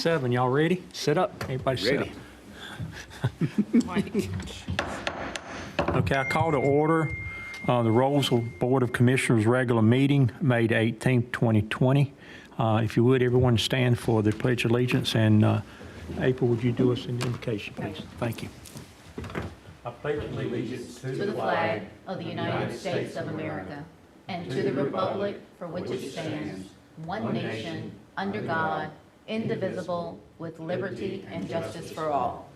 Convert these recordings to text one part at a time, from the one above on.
7, y'all ready? Sit up. Everybody sit up. Okay, I call to order the Rolesville Board of Commissioners regular meeting, May 18th, 2020. If you would, everyone stand for the Pledge of Allegiance. And April, would you do us an invocation, please? Thank you. I pledge allegiance to the flag of the United States of America and to the republic for which it stands, one nation, under God, indivisible, with liberty and justice for all.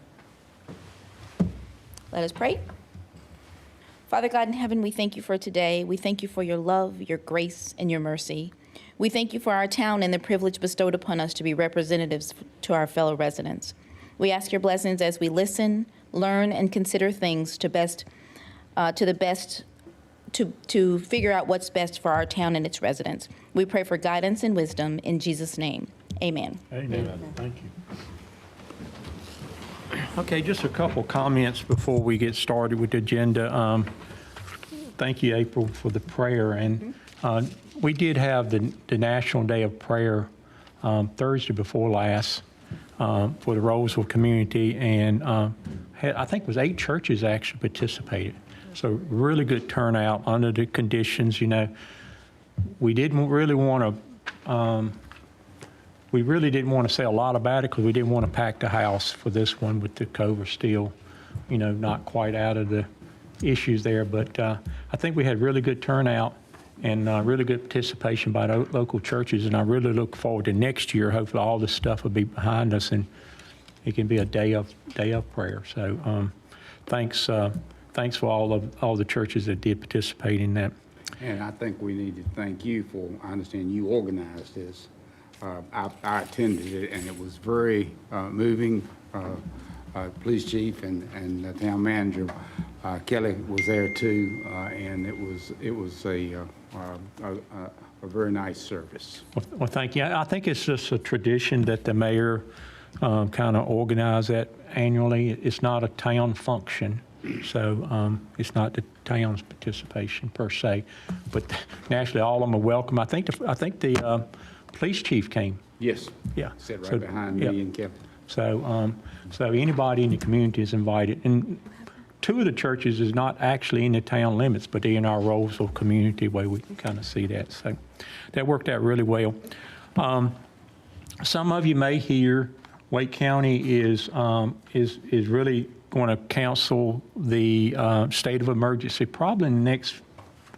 Let us pray. Father God in heaven, we thank you for today. We thank you for your love, your grace, and your mercy. We thank you for our town and the privilege bestowed upon us to be representatives to our fellow residents. We ask your blessings as we listen, learn, and consider things to figure out what's best for our town and its residents. We pray for guidance and wisdom in Jesus' name. Amen. Amen. Thank you. Okay, just a couple comments before we get started with the agenda. Thank you, April, for the prayer. And we did have the National Day of Prayer Thursday before last for the Rolesville community, and I think it was 8 churches actually participated. So really good turnout under the conditions. You know, we really didn't want to say a lot about it because we didn't want to pack the house for this one with the COVID still, you know, not quite out of the issues there. But I think we had really good turnout and really good participation by the local churches. And I really look forward to next year. Hopefully all this stuff will be behind us and it can be a day of prayer. So thanks for all the churches that did participate in that. And I think we need to thank you for, I understand you organized this. I attended it, and it was very moving. Police chief and the town manager Kelly was there too, and it was a very nice service. Well, thank you. I think it's just a tradition that the mayor kind of organize that annually. It's not a town function, so it's not the town's participation per se. But naturally, all of them are welcome. I think the police chief came. Yes. Yeah. Sat right behind me and Kelly. So anybody in the community is invited. And 2 of the churches is not actually in the town limits, but they're in our Rolesville community way we can kind of see that. So that worked out really well. Some of you may hear Wake County is really going to cancel the state of emergency probably in the next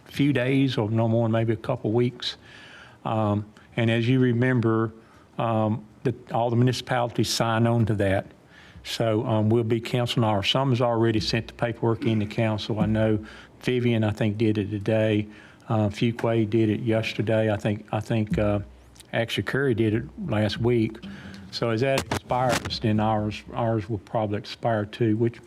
few days or no more, maybe a couple weeks. And as you remember, all the municipalities signed on to that. So we'll be canceling ours. Some has already sent the paperwork into council. I know Vivian, I think, did it today. Fuquay did it yesterday. I think actually Curry did it last week. So as that expires, then ours will probably expire too, which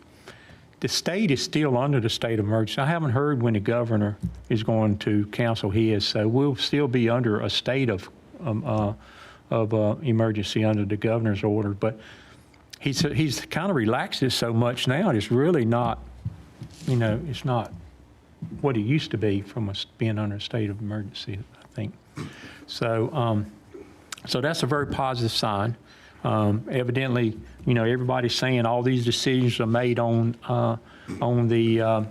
the state is still under the state of emergency. I haven't heard when the governor is going to cancel his, so we'll still be under a state of emergency under the governor's order. But he's kind of relaxed it so much now. It's really not, you know, it's not what it used to be from us being under a state of emergency, I think. So, so that's a very positive sign. Evidently, you know, everybody's saying all these decisions are made on the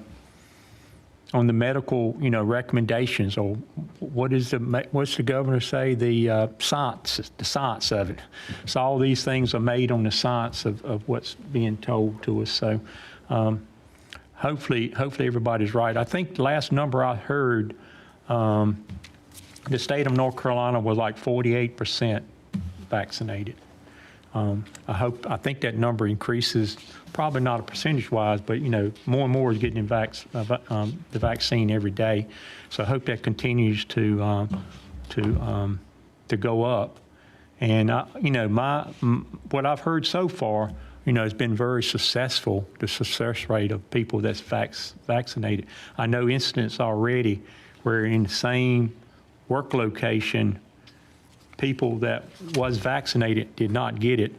medical, you know, recommendations, or what's the governor say? The science of it. So all these things are made on the science of what's being told to us. So hopefully everybody's right. I think the last number I heard, the state of North Carolina was like 48% vaccinated. I think that number increases, probably not a percentage-wise, but you know, more and more is getting the vaccine every day. So I hope that continues to go up. And you know, what I've heard so far, you know, has been very successful. The success rate of people that's vaccinated. I know incidents already where in the same work location, people that was vaccinated did not get it,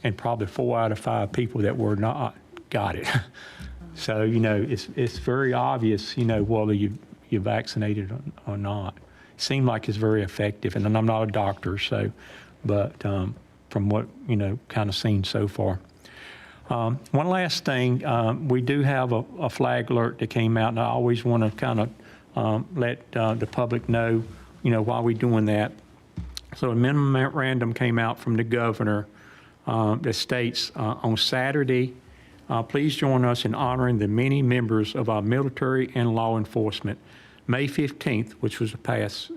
and probably 4 out of 5 people that were not got it. So, you know, it's very obvious, you know, whether you're vaccinated or not. It seemed like it's very effective, and I'm not a doctor, so, but from from what, kind of seen so far. One last thing, we do have a flag alert that came out, and I always want to kind of let the public know, why we're doing that. So a memorandum came out from the governor that states, on Saturday, please join us in honoring the many members of our military and law enforcement. May 15th, which was the past,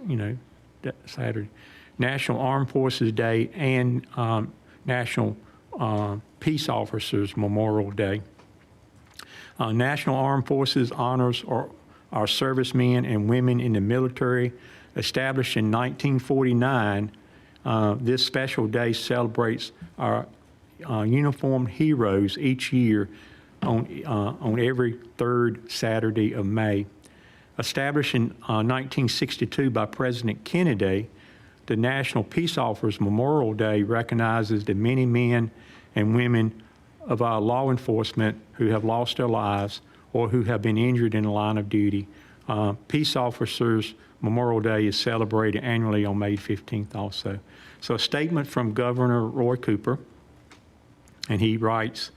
that Saturday, National Armed Forces Day and National Peace Officers Memorial Day. National Armed Forces honors our servicemen and women in the military. Established in 1949, this special day celebrates our uniformed heroes each year on every third Saturday of May. Established in 1962 by President Kennedy, the National Peace Officers Memorial Day recognizes the many men and women of our law enforcement who have lost their lives or who have been injured in the line of duty. Peace Officers Memorial Day is celebrated annually on May 15th also. So a statement from Governor Roy Cooper, and he writes,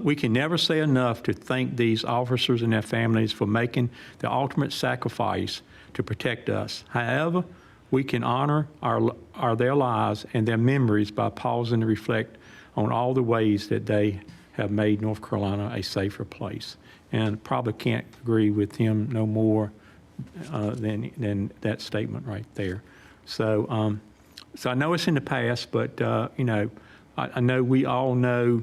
we can never say enough to thank these officers and their families for making the ultimate sacrifice to protect us. However, we can honor their lives and their memories by pausing to reflect on all the ways that they have made North Carolina a safer place. And probably can't agree with him no more than that statement right there. So, so I know it's in the past, but I know we all know,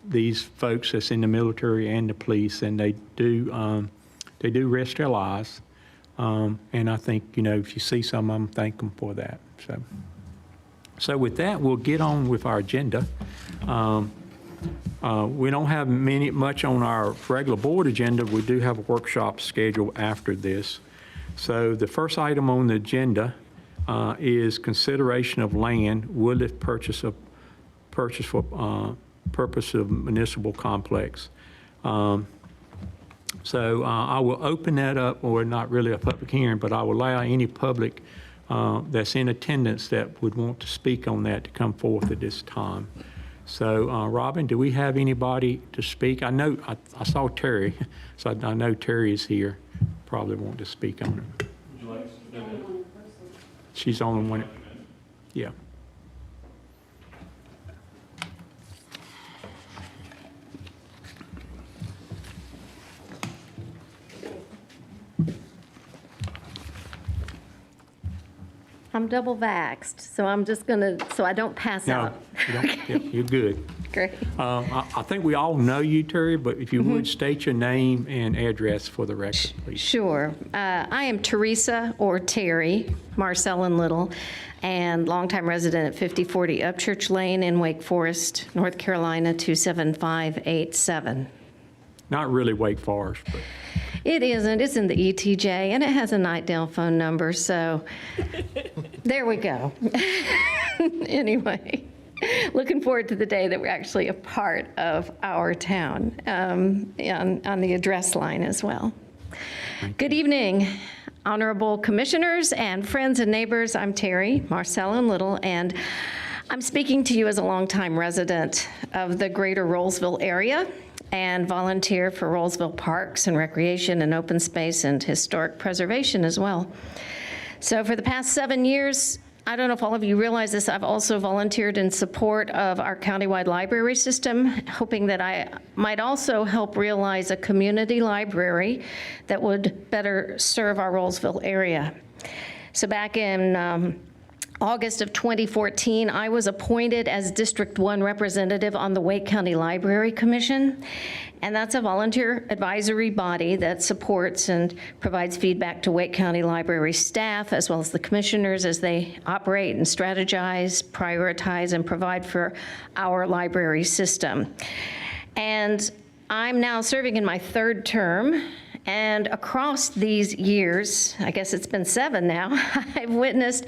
these folks that's in the military and the police, and they do risk their lives. And I think, if you see some of them, thank them for that. So with that, we'll get on with our agenda. We don't have much on our regular board agenda. We do have a workshop scheduled after this. So the first item on the agenda is consideration of land, Woodlief purchase for purpose of municipal complex. So I will open that up, or not really a public hearing, but I will allow any public that's in attendance that would want to speak on that to come forth at this time. So Robin, do we have anybody to speak? I know, I saw Terry, so I know Terry is here, probably want to speak on it. Would you like to? She's on the one, yeah. I'm double vaxxed, so I'm just gonna, so I don't pass No, out. you're good. Great. I think we all know you, Terry, but if you would state your name and address for the record, please. Sure. I am Teresa, or Terry, Marcellin Little, and longtime resident at 5040 Upchurch Lane in Wake Forest, North Carolina, 27587. Not really Wake Forest, but. It isn't. It's in the ETJ, and it has a Nightdale phone number, so there we go. Anyway, looking forward to the day that we're actually a part of our town, on the address line as well. Good evening, honorable commissioners and friends and neighbors. I'm Terry Marcellin Little, and I'm speaking to you as a longtime resident of the greater Rolesville area and volunteer for Rolesville Parks and Recreation and Open Space and Historic Preservation as well. So for the past 7 years, I don't know if all of you realize this, I've also volunteered in support of our countywide library system, hoping that I might also help realize a community library that would better serve our Rolesville area. So back in August of 2014, I was appointed as District 1 representative on the Wake County Library Commission, and that's a volunteer advisory body that supports and provides feedback to Wake County Library staff, as well as the commissioners as they operate and strategize, prioritize, and provide for our library system. And I'm now serving in my 3rd term. And across these years, I guess it's been 7 now, I've witnessed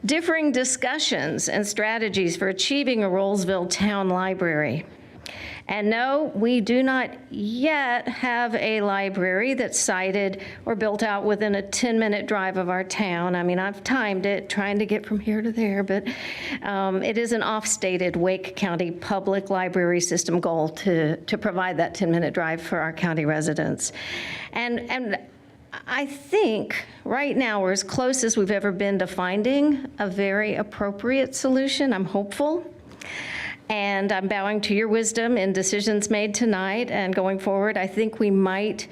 differing discussions and strategies for achieving a Rolesville town library. And no, we do not yet have a library that's sited or built out within a 10-minute drive of our town. I mean, I've timed it, trying to get from here to there, but it is an off-stated Wake County Public Library System goal to provide that 10-minute drive for our county residents. And I think right now we're as close as we've ever been to finding a very appropriate solution. I'm hopeful. And I'm bowing to your wisdom in decisions made tonight and going forward. I think we might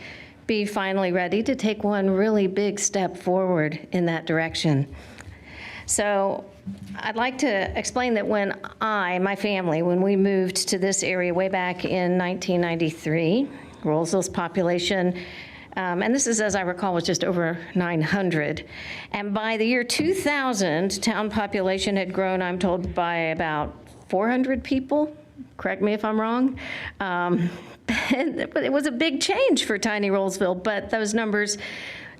be finally ready to take one really big step forward in that direction. So I'd like to explain that when my family, when we moved to this area way back in 1993, Rolesville's population, and this is, as I recall, was just over 900. And by the year 2000, town population had grown, I'm told, by about 400 people. Correct me if I'm wrong. But it was a big change for tiny Rolesville, but those numbers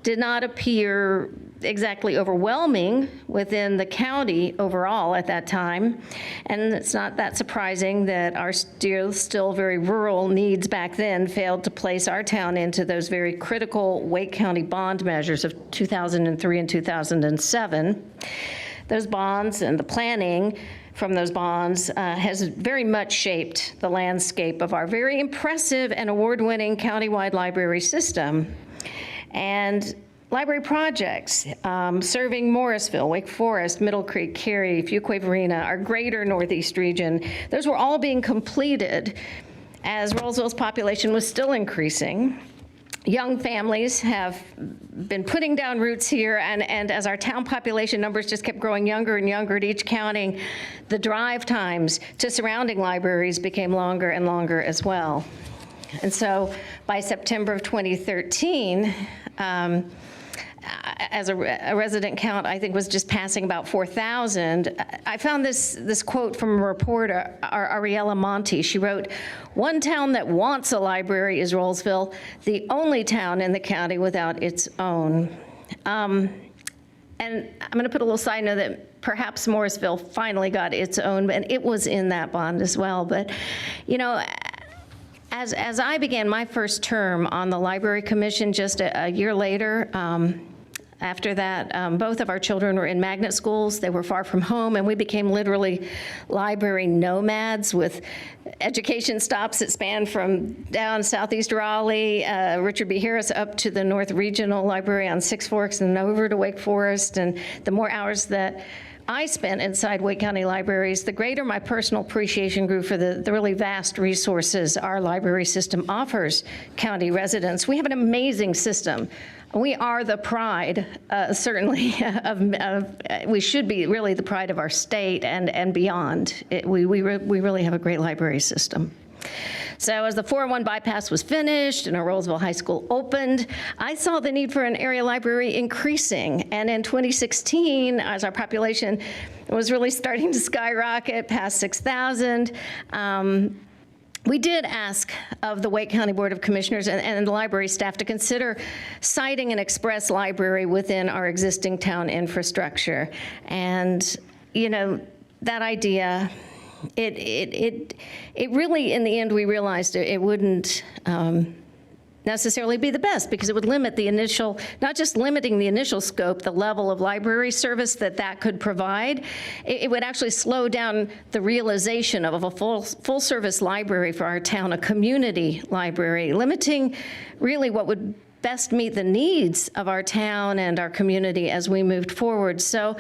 did not appear exactly overwhelming within the county overall at that time. And it's not that surprising that our still very rural needs back then failed to place our town into those very critical Wake County bond measures of 2003 and 2007. Those bonds and the planning from those bonds has very much shaped the landscape of our very impressive and award-winning countywide library system. And library projects serving Morrisville, Wake Forest, Middle Creek, Cary, Fuquay-Varina, our greater Northeast region, those were all being completed as Rolesville's population was still increasing. Young families have been putting down roots here, and as our town population numbers just kept growing younger and younger at each counting, the drive times to surrounding libraries became longer and longer as well. And so by September of 2013, as a resident count, I think was just passing about 4,000. I found this quote from a reporter, Ariella Monti. She wrote, "One town that wants a library is Rolesville, the only town in the county without its own." And I'm going to put a little side note that perhaps Morrisville finally got its own, and it was in that bond as well. But, you know, as I began my first term on the Library Commission just a year later, after that, both of our children were in magnet schools. They were far from home, and we became literally library nomads with education stops that spanned from down southeast Raleigh, Richard B. Harris, up to the North Regional Library on Six Forks and over to Wake Forest. And the more hours that I spent inside Wake County libraries, the greater my personal appreciation grew for the really vast resources our library system offers county residents. We have an amazing system. We are the pride, certainly, we should be really the pride of our state and beyond. We really have a great library system. So as the 401 bypass was finished and our Rolesville High School opened, I saw the need for an area library increasing. And in 2016, as our population was really starting to skyrocket past 6,000, we did ask of the Wake County Board of Commissioners and the library staff to consider siting an express library within our existing town infrastructure. And, you know, that idea, it really, in the end, we realized it wouldn't necessarily be the best, because it would limit the initial, not just limiting the initial scope, the level of library service that could provide, it would actually slow down the realization of a full service library for our town, a community library, limiting really what would best meet the needs of our town and our community as we moved forward. So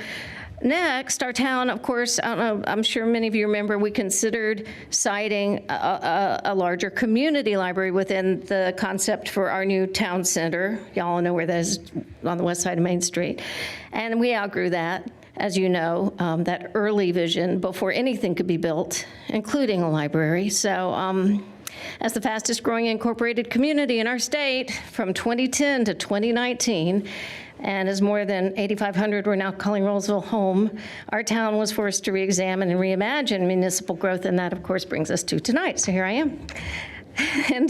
next, our town, of course, I don't know, I'm sure many of you remember, we considered siting a larger community library within the concept for our new town center. Y'all know where that is, on the west side of Main Street. And we outgrew that, as you know, that early vision before anything could be built, including a library. So as the fastest growing incorporated community in our state from 2010 to 2019, and as more than 8,500 were now calling Rolesville home, our town was forced to re-examine and reimagine municipal growth, and that, of course, brings us to tonight. So here I am. And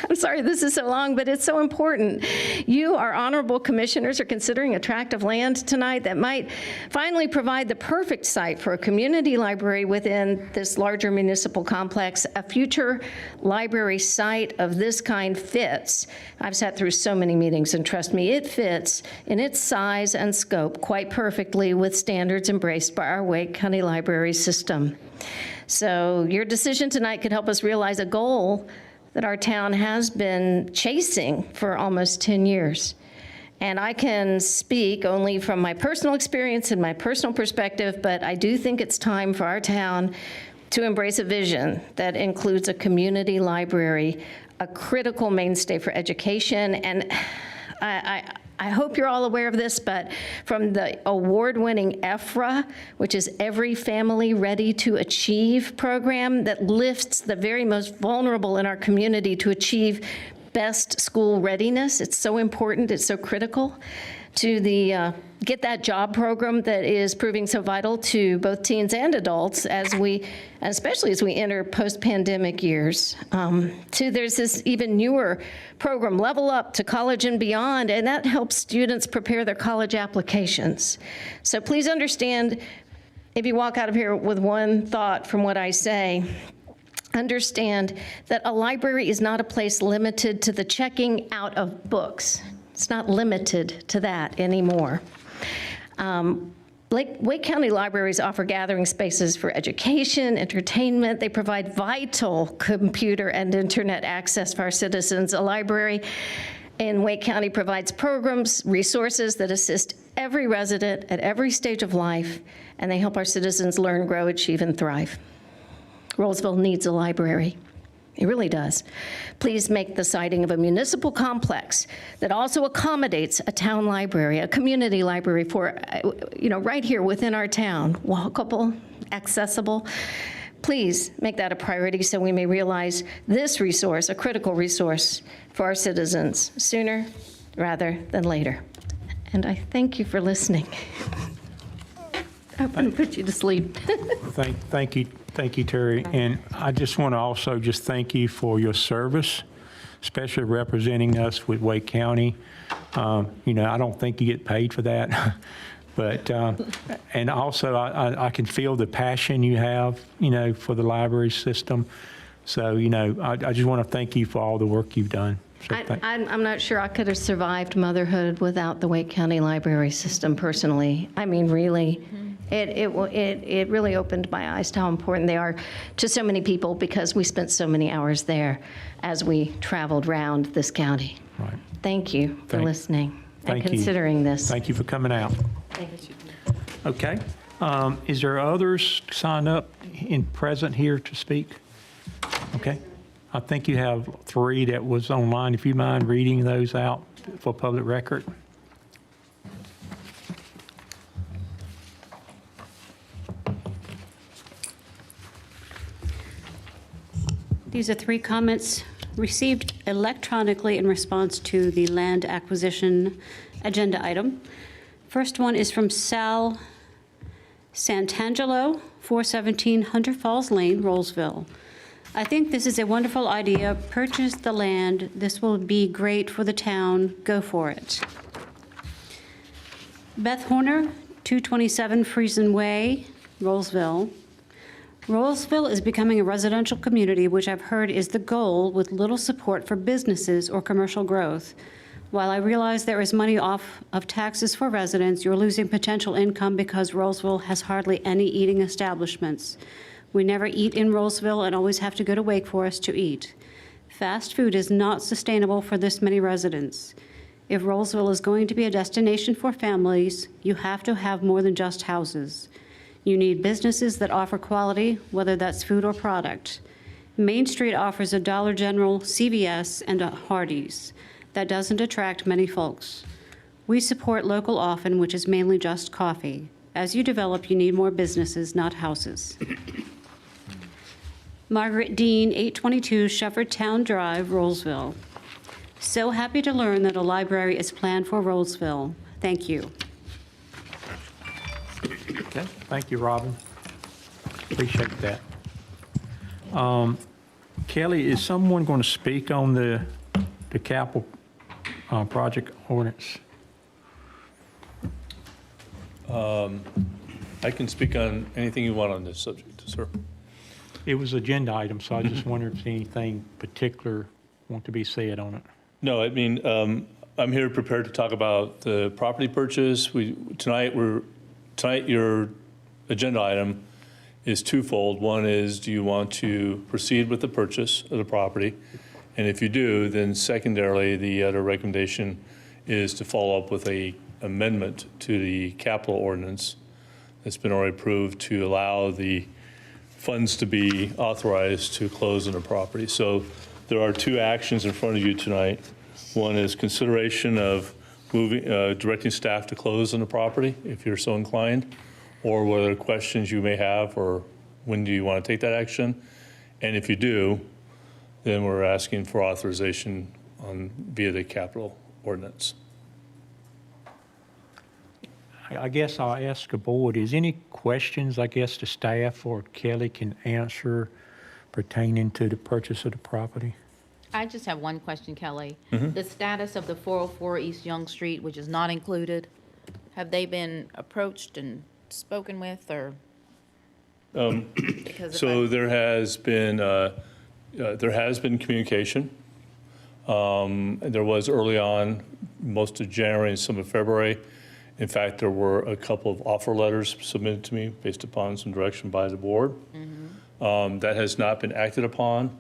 I'm sorry this is so long, but it's so important. You, our honorable commissioners, are considering a tract of land tonight that might finally provide the perfect site for a community library within this larger municipal complex. A future library site of this kind fits. I've sat through so many meetings, and trust me, it fits in its size and scope quite perfectly with standards embraced by our Wake County Library system. So your decision tonight could help us realize a goal that our town has been chasing for almost 10 years. And I can speak only from my personal experience and my personal perspective, but I do think it's time for our town to embrace a vision that includes a community library, a critical mainstay for education. And I hope you're all aware of this, but from the award-winning EFRA, which is Every Family Ready to Achieve program that lifts the very most vulnerable in our community to achieve best school readiness. It's so important, it's so critical, to the Get That Job program that is proving so vital to both teens and adults especially as we enter post-pandemic years. There's this even newer program, Level Up to College and Beyond, and that helps students prepare their college applications. So please understand, if you walk out of here with one thought from what I say, understand that a library is not a place limited to the checking out of books. It's not limited to that anymore. Wake County libraries offer gathering spaces for education, entertainment. They provide vital computer and internet access for our citizens. A library in Wake County provides programs, resources that assist every resident at every stage of life, and they help our citizens learn, grow, achieve, and thrive. Rolesville needs a library. It really does. Please make the siting of a municipal complex that also accommodates a town library, a community library for, right here within our town, walkable, accessible. Please make that a priority so we may realize this resource, a critical resource for our citizens, sooner rather than later. And I thank you for listening. I'm going to put you to sleep. Thank you, Terry. And I just want to also just thank you for your service, especially representing us with Wake County. I don't think you get paid for that, but and also I can feel the passion you have, for the library system. So, I just want to thank you for all the work you've done. So I'm not sure I could have survived motherhood without the Wake County Library System personally. I mean, really. It really opened my eyes to how important they are to so many people because we spent so many hours there as we traveled around this county. Right. Thank you for listening and considering this. Thank you for coming out. Thank you. Okay. Is there others signed up present here to speak? Okay. I think you have 3 that was online. If you mind reading those out for public record. These are 3 comments received electronically in response to the land acquisition agenda item. First one is from Sal Santangelo, 417 Hunter Falls Lane, Rolesville. I think this is a wonderful idea. Purchase the land. This will be great for the town. Go for it. Beth Horner, 227 Friesen Way, Rolesville. Rolesville is becoming a residential community, which I've heard is the goal, with little support for businesses or commercial growth. While I realize there is money off of taxes for residents, you're losing potential income because Rolesville has hardly any eating establishments. We never eat in Rolesville and always have to go to Wake Forest to eat. Fast food is not sustainable for this many residents. If Rolesville is going to be a destination for families, you have to have more than just houses. You need businesses that offer quality, whether that's food or product. Main Street offers a Dollar General, CVS, and a Hardee's. That doesn't attract many folks. We support local often, which is mainly just coffee. As you develop, you need more businesses, not houses. Margaret Dean, 822 Shepherdtown Drive, Rolesville. So happy to learn that a library is planned for Rolesville. Thank you. Okay. Thank you, Robin. Appreciate that. Kelly, is someone going to speak on the capital project ordinance? I can speak on anything you want on this subject, sir. It was agenda item, so I just wondered if there's anything particular want to be said on it. No, I mean, I'm here prepared to talk about the property purchase. Tonight, your agenda item is twofold. One is, do you want to proceed with the purchase of the property? And if you do, then secondarily, the other recommendation is to follow up with a amendment to the capital ordinance that's been already approved to allow the funds to be authorized to close on the property. So there are two actions in front of you tonight. One is consideration of directing staff to close on the property, if you're so inclined, or what other questions you may have, or when do you want to take that action? And if you do, then we're asking for authorization via the capital ordinance. I guess I'll ask the board, is any questions, I guess, the staff or Kelly can answer pertaining to the purchase of the property? I just have one question, Kelly. The status of the 404 East Young Street, which is not included, have they been approached and spoken with, or? Because if So I- there has been communication. There was early on, most of January and some of February. In fact, there were a couple of offer letters submitted to me based upon some direction by the board. That has not been acted upon.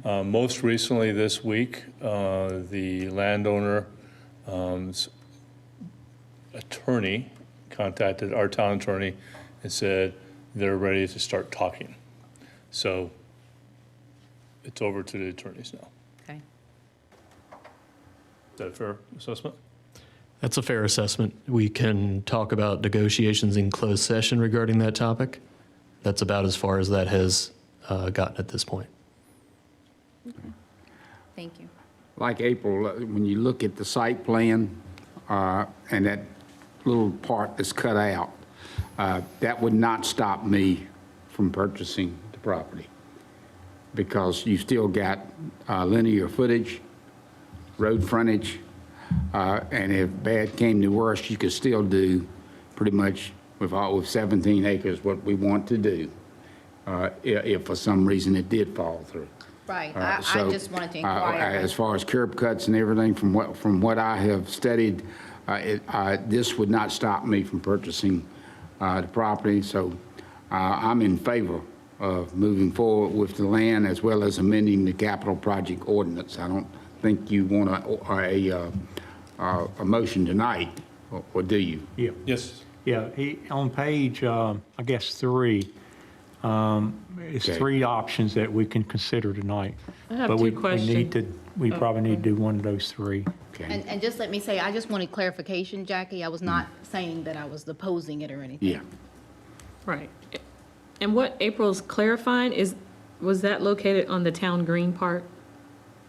Most recently this week, the landowner's attorney contacted our town attorney and said they're ready to start talking. So it's over to the attorneys now. Okay. Is that a fair assessment? That's a fair assessment. We can talk about negotiations in closed session regarding that topic. That's about as far as that has gotten at this point. Thank you. Like April, when you look at the site plan and that little part that's cut out, that would not stop me from purchasing the property because you still got linear footage, road frontage, and if bad came to worse, you could still do pretty much with 17 acres what we want to do if for some reason it did fall through. Right, I So, just wanted to inquire. As far as curb cuts and everything, from what I have studied, this would not stop me from purchasing the property. So I'm in favor of moving forward with the land as well as amending the capital project ordinance. I don't think you want a motion tonight, or do you? Yeah. Yes. Yeah, on page, I guess, 3, it's Okay. 3 options that we can consider tonight. I have But two we questions. need to, we probably need to do one of those 3. Okay. And just let me say, I just wanted clarification, Jackie. I was not saying that I was opposing it or anything. Yeah. Right. And what April's clarifying was that located on the town green part?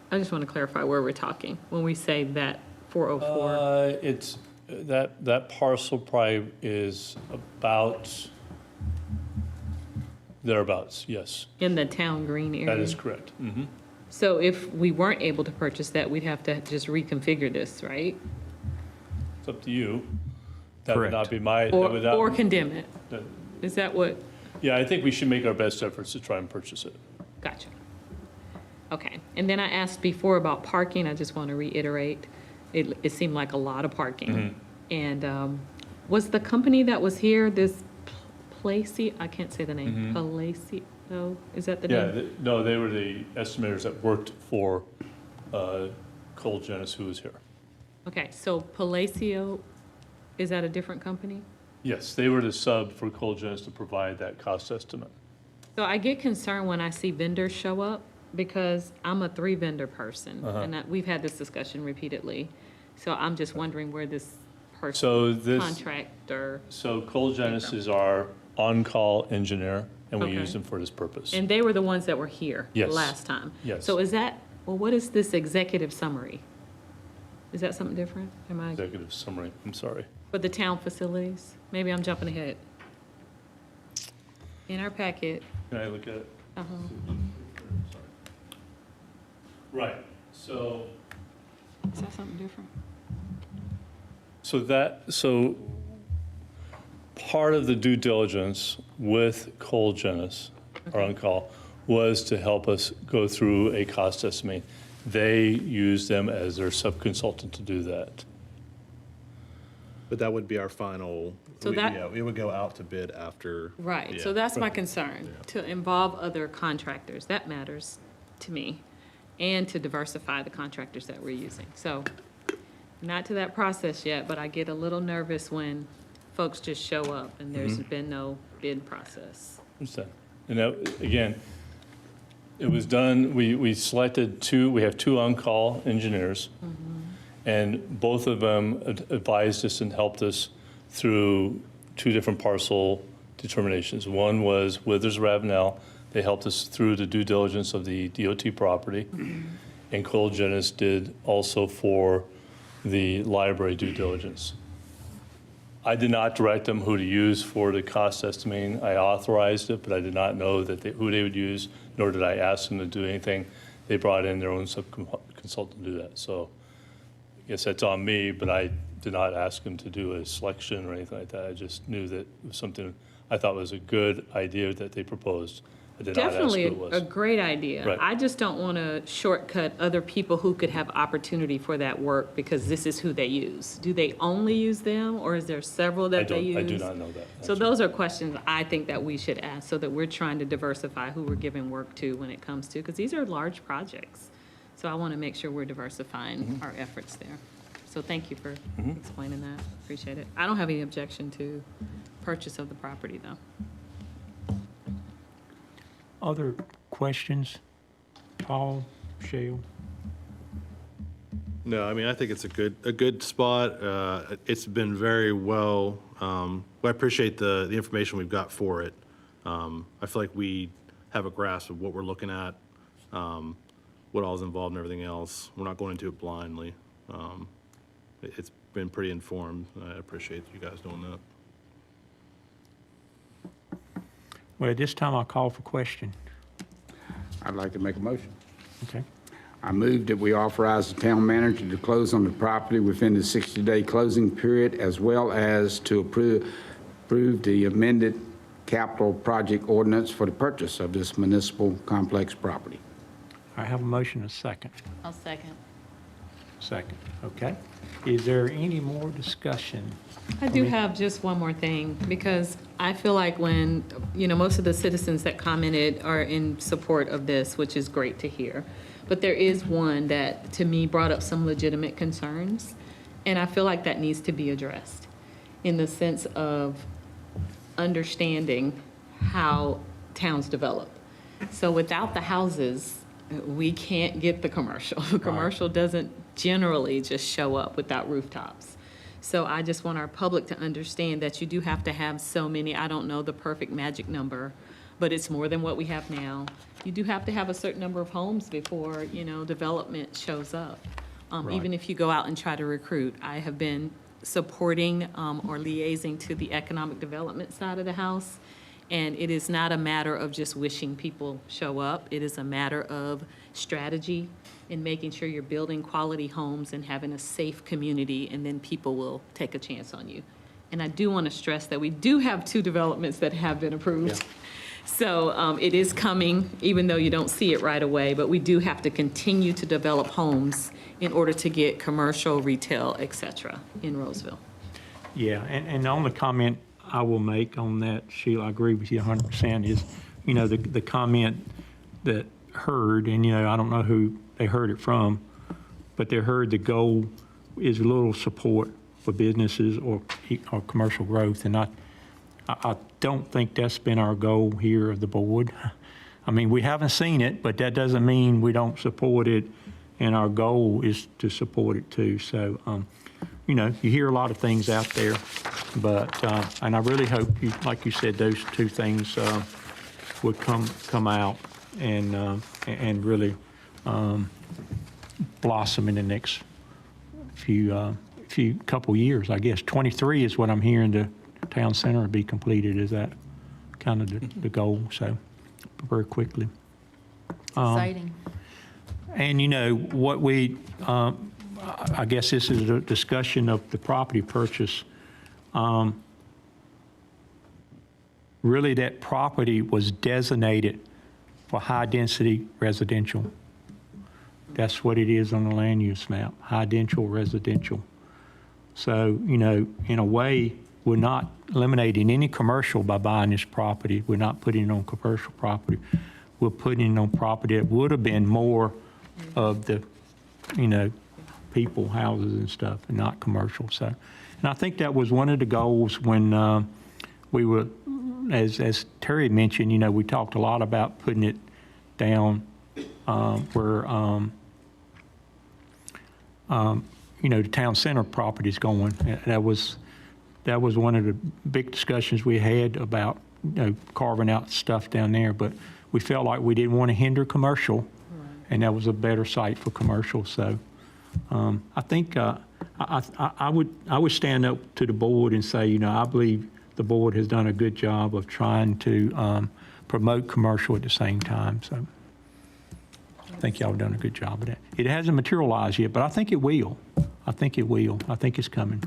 I just want to clarify where we're talking when we say that 404. It's, that parcel probably is about thereabouts, yes. In the town green area? That is correct. So if we weren't able to purchase that, we'd have to just reconfigure this, right? It's up to you. That would not Correct. be my, that would not. Or condemn it? that- Is that what? Yeah, I think we should make our best efforts to try and purchase it. Gotcha. Okay. And then I asked before about parking. I just want to reiterate. It seemed like a lot of parking. And was the company that was here, this Placey, I can't say the name, Placey, no, is that the Yeah, name? no, they were the estimators that worked for Cole Genis, who was here. Okay, so Palacio, is that a different company? Yes, they were the sub for Cole Genis to provide that cost estimate. So I get concerned when I see vendors show up because I'm a 3-vendor person. And we've had this discussion repeatedly. So I'm just wondering where this person, So this, contractor, so Cole Genis is our on-call engineer, and we Okay. use him for this purpose. and they were the ones that were here Yes. last time. Yes. So is that, well, what is this executive summary? Is that something different? Am I, Executive summary, I'm sorry. for the town facilities? Maybe I'm jumping ahead. In our packet, Can I look at it? Right, so. Is that something different? So part of the due diligence with Cole Genis, our on-call, was to help us go through a cost estimate. They used them as their sub-consultant to do that. But that would be our final, So that- yeah, we would go out to bid after. Right, so yeah. that's my concern, to involve other contractors. That matters to me, and to diversify the contractors that we're using. So, not to that process yet, but I get a little nervous when folks just show up and there's been no bid process. Understand. And that, again, it was done, we selected we have two on-call engineers, and both of them advised us and helped us through two different parcel determinations. One was Withers Ravenel. They helped us through the due diligence of the DOT property. And Cole Genis did also for the library due diligence. I did not direct them who to use for the cost estimating. I authorized it, but I did not know who they would use, nor did I ask them to do anything. They brought in their own sub-consultant to do that. So I guess that's on me, but I did not ask them to do a selection or anything like that. I just knew that it was something I thought was a good idea that they proposed. I did not ask who Definitely it was. a great idea. Right. I just don't want to shortcut other people who could have opportunity for that work because this is who they use. Do they only use them, or is there several that they use? I do not know that. So those are questions I think that we should ask, so that we're trying to diversify who we're giving work to when it comes to, because these are large projects. So I want to make sure we're diversifying our efforts there. So thank you for explaining that. Appreciate it. I don't have any objection to purchase of the property, though. Other questions? Paul, Shale? No, I mean, I think it's a good spot. It's been very well, I appreciate the information we've got for it. I feel like we have a grasp of what we're looking at, what all is involved and everything else. We're not going into it blindly. It's been pretty informed. I appreciate you guys doing that. Well, at this time, I'll call for question. I'd like to make a motion. Okay. I move that we authorize the town manager to close on the property within the 60-day closing period, as well as to approve the amended capital project ordinance for the purchase of this municipal complex property. I have a motion, a second. I'll second. Second, okay. Is there any more discussion? I do have just one more thing, because I feel like when, most of the citizens that commented are in support of this, which is great to hear. But there is one that, to me, brought up some legitimate concerns, and I feel like that needs to be addressed in the sense of understanding how towns develop. So without the houses, we can't get the commercial. The commercial doesn't generally just show up without rooftops. So I just want our public to understand that you do have to have so many, I don't know the perfect magic number, but it's more than what we have now. You do have to have a certain number of homes before, development shows up. Even if you go out and try to recruit. I have been supporting or liaising to the economic development side of the house. And it is not a matter of just wishing people show up. It is a matter of strategy in making sure you're building quality homes and having a safe community, and then people will take a chance on you. And I do want to stress that we do have 2 developments that have been approved. So it is coming, even though you don't see it right away, but we do have to continue to develop homes in order to get commercial, retail, et cetera, in Rolesville. Yeah, and the only comment I will make on that, Sheila, I agree with you 100%, is, the comment that heard, and, I don't know who they heard it from, but they heard the goal is a little support for businesses or commercial growth, and I don't think that's been our goal here of the board. I mean, we haven't seen it, but that doesn't mean we don't support it, and our goal is to support it too. So, you hear a lot of things out there, but, and I really hope, like you said, those 2 things would come out and really blossom in the next few couple years, I guess. 23 is what I'm hearing the town center will be completed. Is that kind of the goal? So very quickly. Exciting. And, you know, what we, I guess this is a discussion of the property purchase. Really, that property was designated for high-density residential. That's what it is on the land use map, high-density residential. So, you know, in a way, we're not eliminating any commercial by buying this property. We're not putting it on commercial property. We're putting it on property that would have been more of the, you know, people, houses and stuff, and not commercial. So, and I think that was one of the goals when we were, as Terry mentioned, you know, we talked a lot about putting it down where, you know, the town center property is going. That was one of the big discussions we had about, you know, carving out stuff down there. But we felt like we didn't want to hinder commercial, and that was a better site for commercial. So I think I would stand up to the board and say, you know, I believe the board has done a good job of trying to promote commercial at the same time. So I think y'all have done a good job of that. It hasn't materialized yet, but I think it will. I think it will. I think it's coming.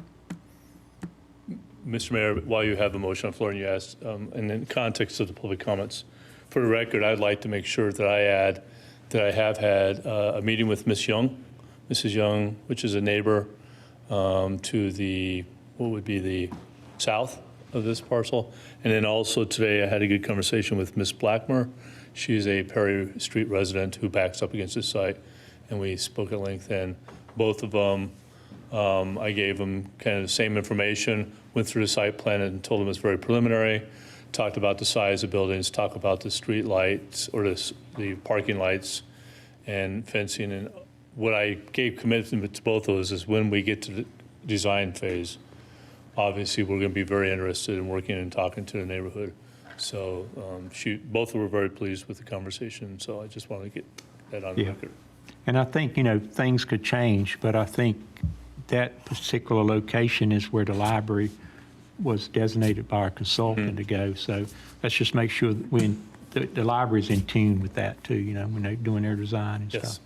Mr. Mayor, while you have the motion on the floor and you asked, and in context of the public comments, for the record, I'd like to make sure that I add that I have had a meeting with Mrs. Young, which is a neighbor to the, what would be the south of this parcel. And then also today I had a good conversation with Ms. Blackmer. She's a Perry Street resident who backs up against this site, and we spoke at length. And both of them, I gave them kind of the same information, went through the site plan and told them it's very preliminary, talked about the size of buildings, talked about the street lights or the parking lights and fencing. And what I gave commitment to both of those is when we get to the design phase, obviously we're going to be very interested in working and talking to the neighborhood. So both of them were very pleased with the conversation. So I just wanted to get that on record. And I think, you know, things could change, but I think that particular location is where the library was designated by our consultant to go. So let's just make sure that the library's in tune with that too, you know, when they're doing their design and stuff.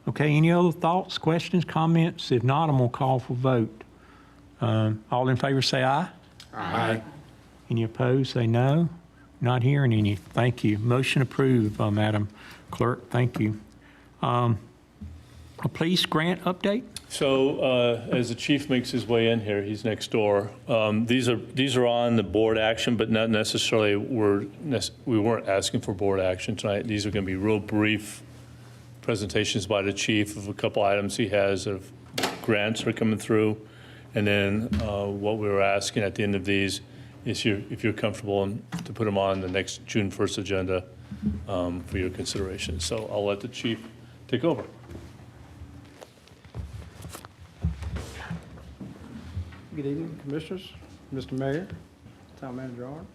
Okay, any other thoughts, questions, comments? If not, I'm going to call for vote. All in favor say aye. Aye. Any opposed, say no. Not hearing any. Thank you. Motion approved, Madam Clerk. Thank you. A police grant update? So as the chief makes his way in here, he's next door. These are on the board action, but not necessarily we weren't asking for board action tonight. These are going to be real brief presentations by the chief of a couple items he has of grants that are coming through. And then what we were asking at the end of these is if you're comfortable to put them on the next June 1st agenda for your consideration. So I'll let the chief take over. Good evening, Commissioners, Mr. Mayor, Town Manager ADJOURN,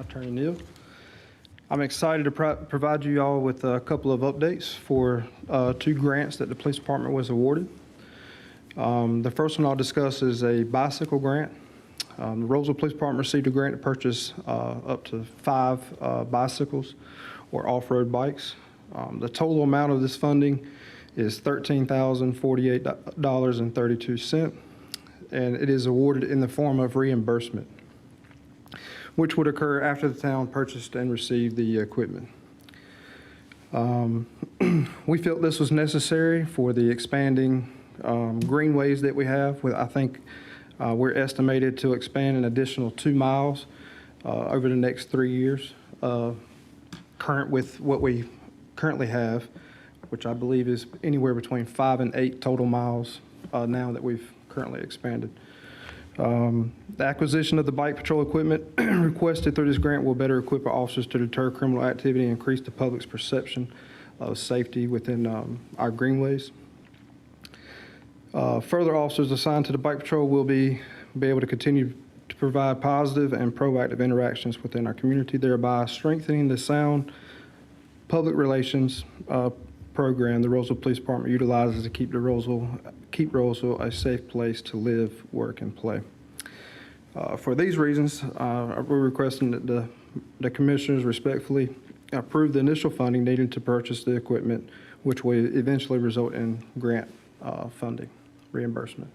Attorney Neal. I'm excited to provide you all with a couple of updates for 2 grants that the police department was awarded. The first one I'll discuss is a bicycle grant. The Rolesville Police Department received a grant to purchase up to 5 bicycles or off-road bikes. The total amount of this funding is $13,048.32, and it is awarded in the form of reimbursement, which would occur after the town purchased and received the equipment. We felt this was necessary for the expanding greenways that we have. I think we're estimated to expand an additional 2 miles over the next 3 years, current with what we currently have, which I believe is anywhere between 5 and 8 total miles now that we've currently expanded. The acquisition of the bike patrol equipment requested through this grant will better equip our officers to deter criminal activity and increase the public's perception of safety within our greenways. Further, officers assigned to the bike patrol will be able to continue to provide positive and proactive interactions within our community, thereby strengthening the sound public relations program the Rolesville Police Department utilizes to keep Rolesville a safe place to live, work, and play. For these reasons, we're requesting that the commissioners respectfully approve the initial funding needed to purchase the equipment, which will eventually result in grant funding, reimbursement.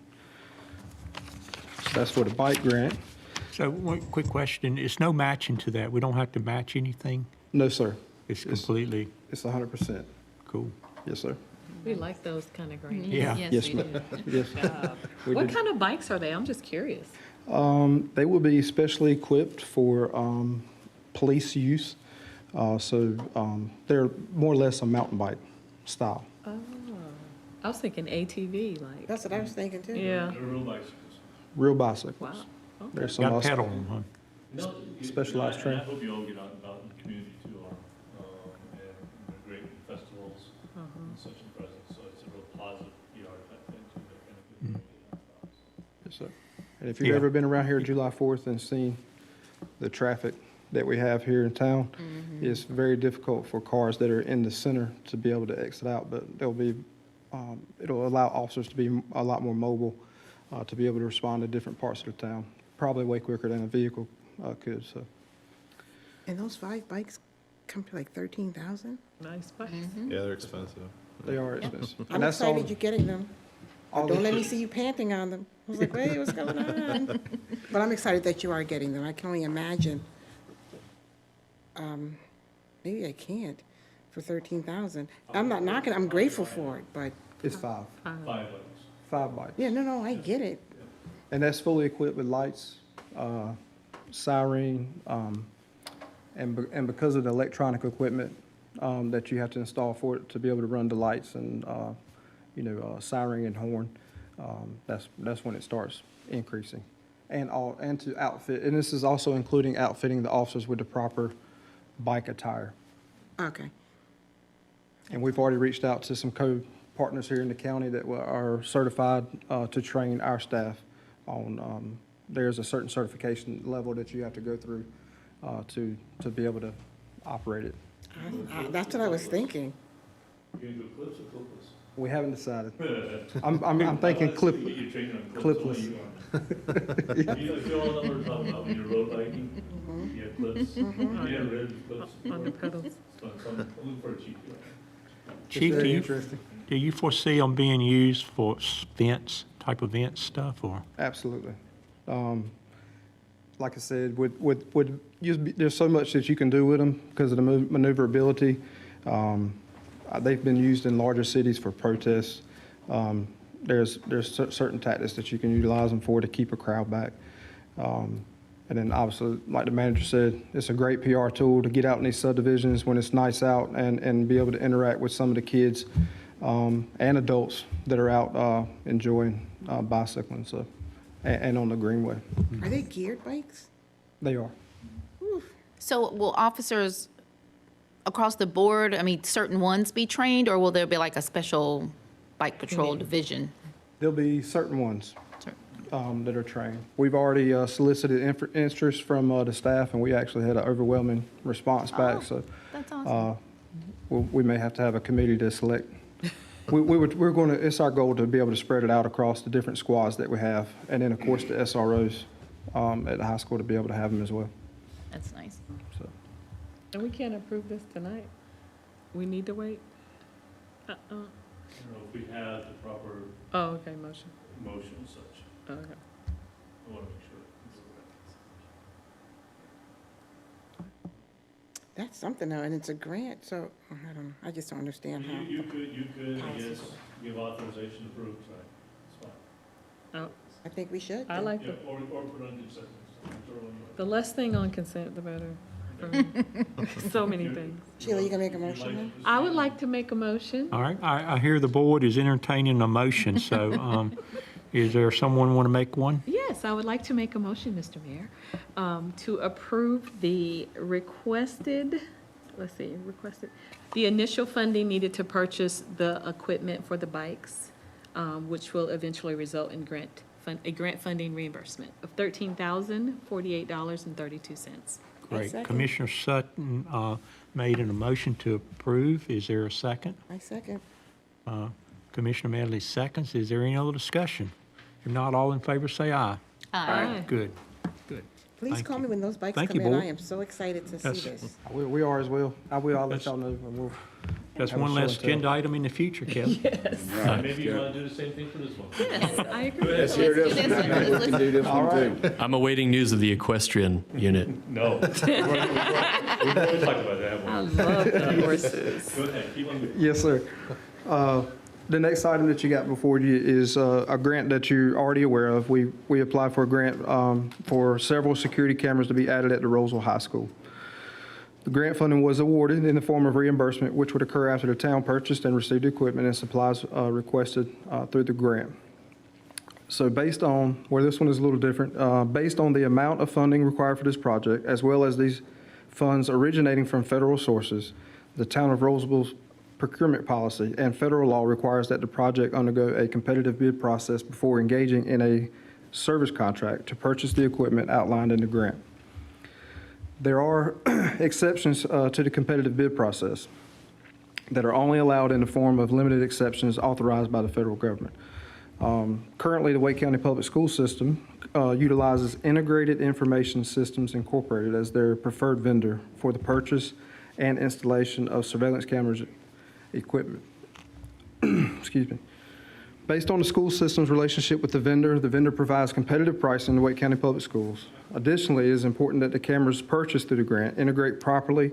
So that's for the bike grant. So one quick question, it's no matching to that. We don't have to match anything? No, sir. It's completely It's 100%. cool. Yes, sir. We like those kind of grants. Yeah. Yes, ma'am. Yes. We What did. kind of bikes are they? I'm just curious. They will be specially equipped for police use. They're more or less a mountain bike style. Oh, I was thinking ATV, like, That's what I was thinking too. yeah, They're real bicycles. Real bicycles. wow. Okay. There's some Got pedal on them, huh? Specialized And training. I hope you all get out and about in the community too, and they're great in festivals and such and presence, so it's a real positive PR type thing too. That kind of good. Yes, sir. And if you've Yeah. ever been around here July 4th and seen the traffic that we have here in town, it's very difficult for cars that are in the center to be able to exit out, but it'll allow officers to be a lot more mobile, to be able to respond to different parts of the town, probably way quicker than a vehicle could, so. And those 5 bikes come to like 13,000? Nice bikes. Yeah, they're expensive. They are expensive. I'm And that's all- excited you're getting them. all Don't the- let me see you panting on them. I was like, wait, what's going on? But I'm excited that you are getting them. I can only imagine. Maybe I can't for 13,000. I'm not knocking, I'm grateful for it, but, It's 5 5 bikes. bikes. yeah, no, I get it. And that's fully equipped with lights, siren, and because of the electronic equipment that you have to install for it to be able to run the lights and, siren and horn, that's when it starts increasing. And to outfit, and this is also including outfitting the officers with the proper bike attire. Okay. And we've already reached out to some co-partners here in the county that are certified to train our staff on, there's a certain certification level that you have to go through to be able to operate it. That's what I was thinking. You gonna go clips or clipless? We haven't decided. I'm thinking Get you training on clips. clipless. You all know what we're talking about when you're road biking, you have clips, you have red clips. On the pedals. So I'm looking for a cheap deal. Chief, very interesting. do you foresee them being used for events, type of event stuff, or? Absolutely. Like I said, there's so much that you can do with them because of the maneuverability. They've been used in larger cities for protests. There's certain tactics that you can utilize them for to keep a crowd back. And then obviously, like the manager said, it's a great PR tool to get out in these subdivisions when it's nice out and be able to interact with some of the kids and adults that are out enjoying bicycling, so, and on the greenway. Are they geared bikes? They are. So will officers across the board, I mean, certain ones be trained, or will there be like a special bike patrol division? There'll be certain ones Certain. that are trained. We've already solicited interest from the staff, and we actually had an overwhelming response back, so That's awesome. we may have to have a committee to select. We're going to, it's our goal to be able to spread it out across the different squads that we have, and then, of course, the SROs at the high school to be able to have them as well. That's nice. So, And we can't approve this tonight? We need to wait? I don't know if we have the proper Oh, okay, motion. motion and such. Okay. I want to make sure. That's something though, and it's a grant, so, I don't know, I just don't understand how. You could, I guess, Possible. give authorization to approve tonight. It's fine. Oh, I think we should. I then. like Yeah, the, or put on consent. Whichever one you like. the less thing on consent, the better. for me. So many things. Sheila, you gonna make a If you'd motion like then? to I would proceed. like to make a motion. All right, I hear the board is entertaining a motion, so is there someone want to make one? Yes, I would like to make a motion, Mr. Mayor, to approve the requested, the initial funding needed to purchase the equipment for the bikes, which will eventually result in a grant funding reimbursement of $13,048.32. Great. second. Commissioner Sutton made a motion to approve. Is there a second? I second. Commissioner Medley seconds. Is there any other discussion? If not, all in favor say aye. Aye. Good, good. Please Thank call you. me when those bikes Thank come you, in. board. I am so excited to That's- see this. We are as well. I'll let y'all know. And we'll That's have a one show less and tell. agenda item in the future, Kevin. Maybe you want to do the same thing for this one. I agree. Let's hear this one. We can do this one too. I'm awaiting news of the equestrian unit. No. We've already talked about that I one. love the horses. Go ahead, keep on moving. Yes, sir. The next item that you got before you is a grant that you're already aware of. We applied for a grant for several security cameras to be added at the Rolesville High School. The grant funding was awarded in the form of reimbursement, which would occur after the town purchased and received equipment and supplies requested through the grant. So based on, where this one is a little different, based on the amount of funding required for this project, as well as these funds originating from federal sources, the town of Rolesville's procurement policy and federal law requires that the project undergo a competitive bid process before engaging in a service contract to purchase the equipment outlined in the grant. There are exceptions to the competitive bid process that are only allowed in the form of limited exceptions authorized by the federal government. Currently, the Wake County Public School System utilizes Integrated Information Systems Incorporated as their preferred vendor for the purchase and installation of surveillance cameras equipment. Excuse me. Based on the school system's relationship with the vendor provides competitive pricing to Wake County Public Schools. Additionally, it is important that the cameras purchased through the grant integrate properly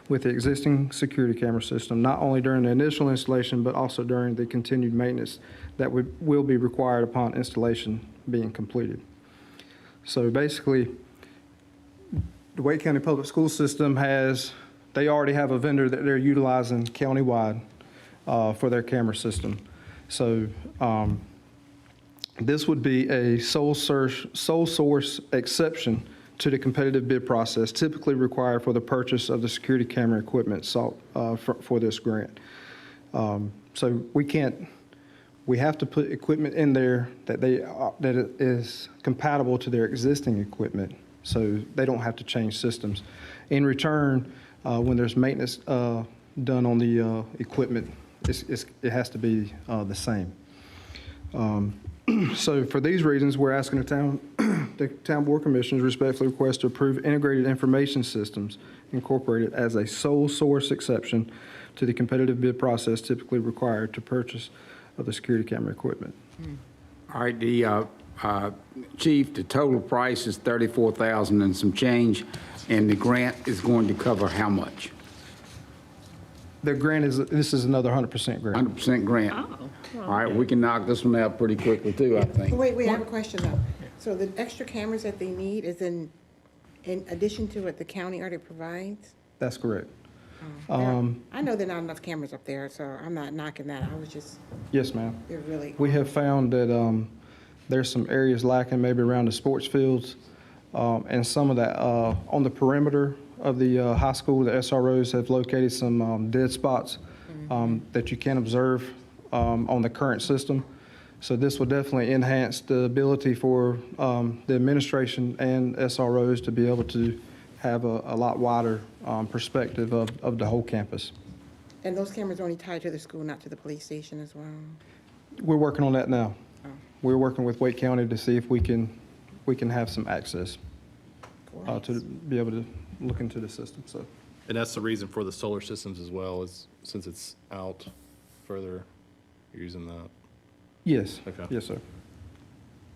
with the existing security camera system, not only during the initial installation, but also during the continued maintenance that will be required upon installation being completed. So basically, the Wake County Public School System they already have a vendor that they're utilizing countywide for their camera system. So this would be a sole source exception to the competitive bid process typically required for the purchase of the security camera equipment for this grant. So we have to put equipment in there that it is compatible to their existing equipment, so they don't have to change systems. In return, when there's maintenance done on the equipment, it has to be the same. So for these reasons, we're asking the town board commissioners respectfully request to approve Integrated Information Systems Incorporated as a sole source exception to the competitive bid process typically required to purchase of the security camera equipment. All right, the chief, the total price is $34,000 and some change, and the grant is going to cover how much? The grant this is another 100% grant. 100% grant. Oh, All right, we can knock this one out pretty quickly too, I think. Wait, I have a question though. So the extra cameras that they need is in addition to what the county already provides? That's correct. I know there are not enough cameras up there, so I'm not knocking that. I was just, Yes, ma'am. they're really. We have found that there's some areas lacking maybe around the sports fields and some of that on the perimeter of the high school. The SROs have located some dead spots that you can observe on the current system. So this will definitely enhance the ability for the administration and SROs to be able to have a lot wider perspective of the whole campus. And those cameras are only tied to the school, not to the police station as well? We're working on that now. Oh. We're working with Wake County to see if we can have some access to be able to look into the system, so. And that's the reason for the solar systems as well, is since it's out further, you're using that. Yes, Okay. yes, sir.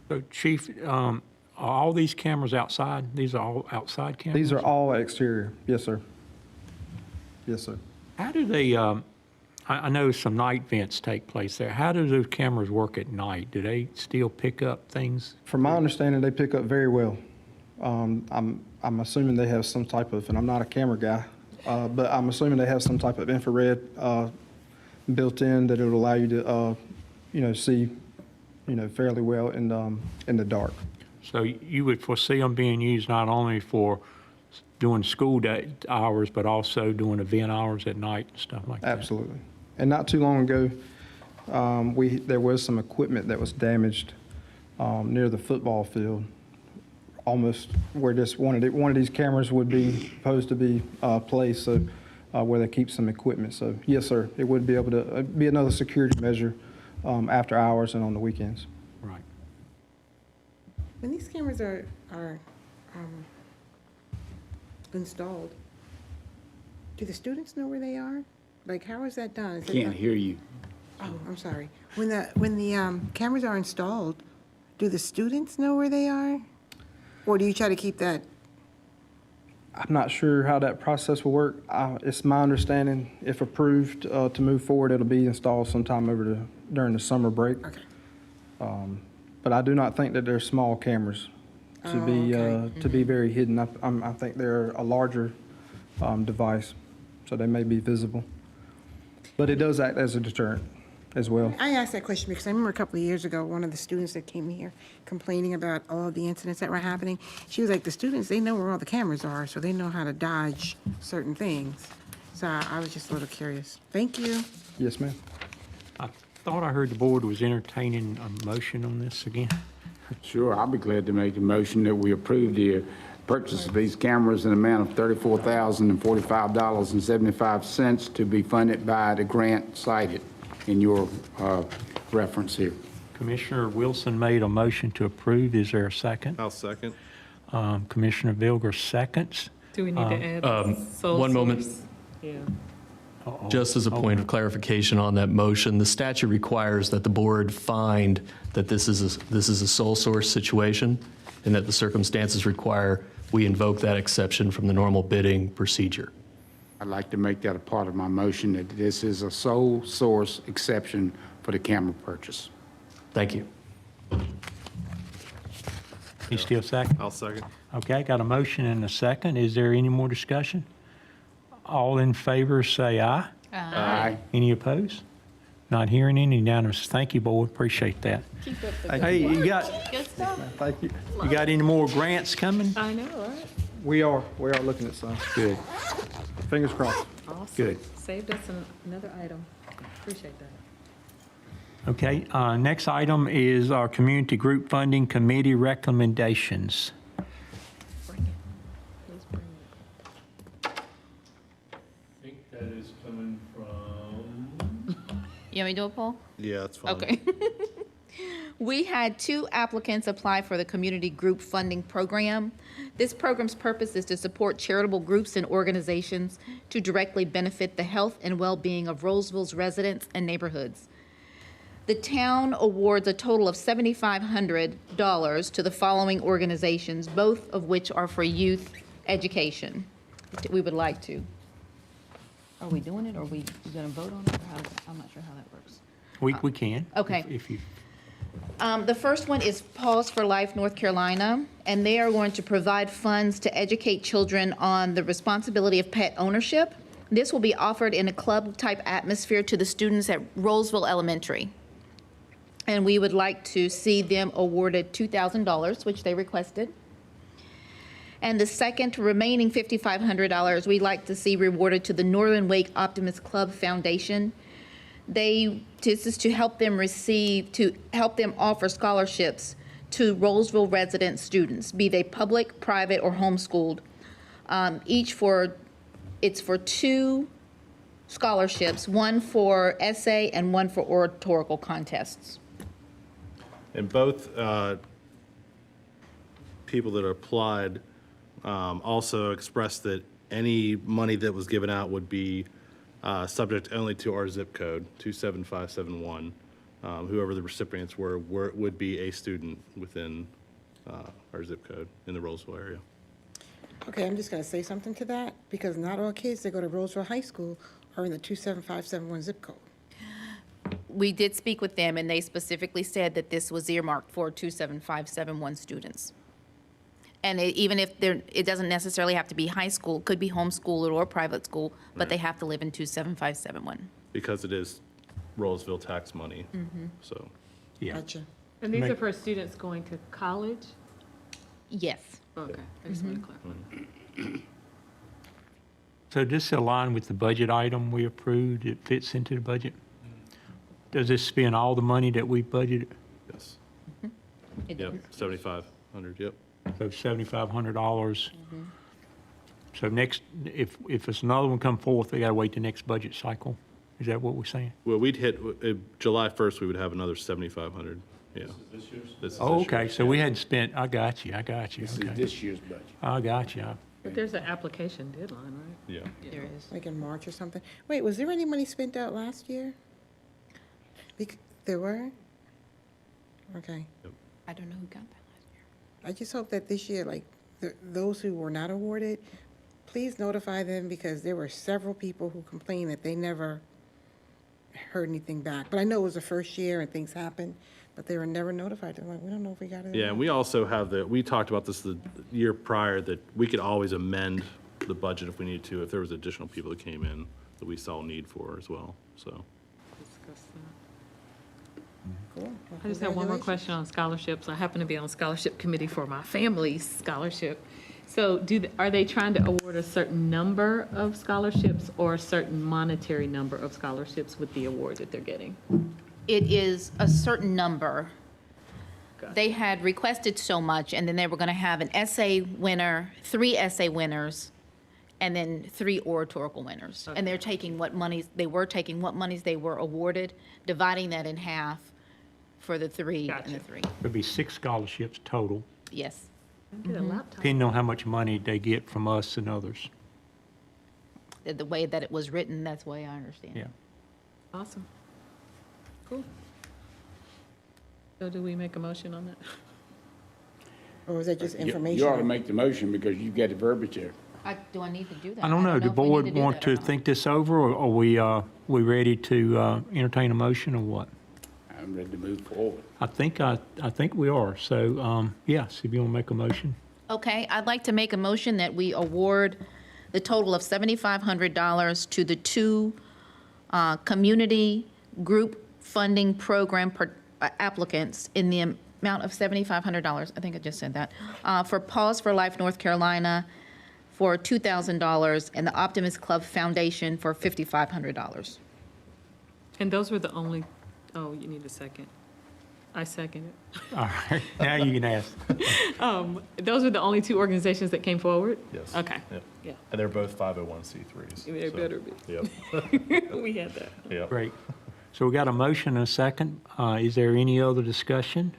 So Chief, are all these cameras outside? These are all outside cameras? These are all exterior, yes, sir. Yes, sir. How do they, I know some night events take place there. How do those cameras work at night? Do they still pick up things? From my understanding, they pick up very well. I'm assuming they have some type of, and I'm not a camera guy, but I'm assuming they have some type of infrared built in that it'll allow you to, see, fairly well in the dark. So you would foresee them being used not only for doing school day hours, but also doing event hours at night and stuff like that? Absolutely. And not too long ago, there was some equipment that was damaged near the football field, almost where one of these cameras would be supposed to be placed, so where they keep some equipment. So yes, sir, it would be able to be another security measure after hours and on the weekends. Right. When these cameras are installed, do the students know where they are? Like, how is that done? Is it Can't done- hear you. Oh, I'm sorry. When the cameras are installed, do the students know where they are? Or do you try to keep that? I'm not sure how that process will work. It's my understanding, if approved to move forward, it'll be installed sometime during the summer break. Okay. But I do not think that they're small cameras to be very hidden. I think they're a larger device, so they may be visible. But it does act as a deterrent as well. I asked that question because I remember a couple of years ago, one of the students that came here complaining about all of the incidents that were happening. She was like, the students, they know where all the cameras are, so they know how to dodge certain things. So I was just a little curious. Thank you. Yes, ma'am. I thought I heard the board was entertaining a motion on this again. Sure, I'll be glad to make a motion that we approve the purchase of these cameras in an amount of $34,045.75 to be funded by the grant cited in your reference here. Commissioner Wilson made a motion to approve. Is there a second? I'll second. Commissioner Vilger seconds. Do we need to add the sole one moment. source? Yeah. Just as a point of clarification on that motion, the statute requires that the board find that this is a sole source situation and that the circumstances require we invoke that exception from the normal bidding procedure. I'd like to make that a part of my motion, that this is a sole source exception for the camera purchase. Thank you. You still second? I'll second. Okay, got a motion and a second. Is there any more discussion? All in favor, say aye. Aye. Any opposed? Not hearing any, unanimous. Thank you, board. Appreciate that. Hey, you got Thank you. got any more grants coming? I know, right? We are looking at some. Good, Fingers crossed. Awesome. good. Saved us another item. Appreciate that. Okay, next item is our Community Group Funding Committee recommendations. Bring it. Please bring it. I think that is coming from. You want me to do it, Paul? Yeah, that's fine. Okay. We had 2 applicants apply for the Community Group Funding Program. This program's purpose is to support charitable groups and organizations to directly benefit the health and well-being of Rolesville's residents and neighborhoods. The town awards a total of $7,500 to the following organizations, both of which are for youth education. We would like to. Are we doing it, or are we going to vote on it? Or I'm not sure how that works. We can. Okay. If you, The first one is Paws for Life North Carolina, and they are going to provide funds to educate children on the responsibility of pet ownership. This will be offered in a club-type atmosphere to the students at Rolesville Elementary. And we would like to see them awarded $2,000, which they requested. And the second remaining $5,500, we'd like to see rewarded to the Northern Wake Optimist Club Foundation. This is to help them offer scholarships to Rolesville resident students, be they public, private, or homeschooled. It's for 2 scholarships, one for essay and one for oratorical contests. And both people that applied also expressed that any money that was given out would be subject only to our zip code, 27571. Whoever the recipients would be a student within our zip code in the Rolesville area. Okay, I'm just going to say something to that, because not all kids that go to Rolesville High School are in the 27571 zip code. We did speak with them, and they specifically said that this was earmarked for 27571 students. And even if it doesn't necessarily have to be high school, it could be homeschooled or private school, but they have to live in 27571. Because it is Rolesville tax money, so. yeah. Gotcha. And these are for students going to college? Yes. Okay, I just want to clarify. So this align with the budget item we approved? It fits into the budget? Does this spend all the money that we budgeted? Yes. It Yep, does. 7,500, yep. So $7,500. So next, if it's another one come forth, we gotta wait the next budget cycle? Is that what we're saying? Well, we'd hit, July 1st, we would have another 7,500, yeah. This year's? This is Oh, this year. okay, so we hadn't spent, I got you. This is Okay. this year's budget. I got you. But there's an application deadline, right? Yeah. There is. Like in March or something. Wait, was there any money spent out last year? There were? Okay. I don't know who got that last year. I just hope that this year, like, those who were not awarded, please notify them, because there were several people who complained that they never heard anything back. But I know it was the first year and things happened, but they were never notified. They're like, we don't know if we got it. or Yeah, not." and we also have we talked about this the year prior, that we could always amend the budget if we needed to, if there was additional people that came in that we saw need for as well, so. Discuss that. Cool. Well, I just have one more congratulations. question on scholarships. I happen to be on the scholarship committee for my family's scholarship. So are they trying to award a certain number of scholarships or a certain monetary number of scholarships with the award that they're getting? It is a certain number. Gotcha. They had requested so much, and then they were going to have an essay winner, 3 essay winners, and then 3 oratorical winners. And they're taking what monies they were awarded, dividing that in half for the 3 and the Gotcha. 3. There'd be 6 scholarships total, Yes. Get a laptop. depending on how much money they get from us and others. The way that it was written, that's the way I understand it. Yeah. Awesome. Cool. So do we make a motion on that? Or was that just You information? ought to make the motion because you got the verbiage there. Do I need to do that? I don't know, do if we need board to do want that or to not. think this over, or are we ready to entertain a motion or what? I'm ready to move forward. I think we are, so, yes, if you want to make a motion. Okay, I'd like to make a motion that we award the total of $7,500 to the 2 community group funding program applicants in the amount of $7,500. I think I just said that. For Pause for Life North Carolina for $2,000 and the Optimist Club Foundation for $5,500. And those were the only, oh, you need a second. I second it. All right, now you can ask. Those were the only 2 organizations that came forward? Yes. Okay. Yep. Yeah. And they're both 501c3s. They so- better be. Yep, We had that. yep. Great. So we got a motion and a second. Is there any other discussion?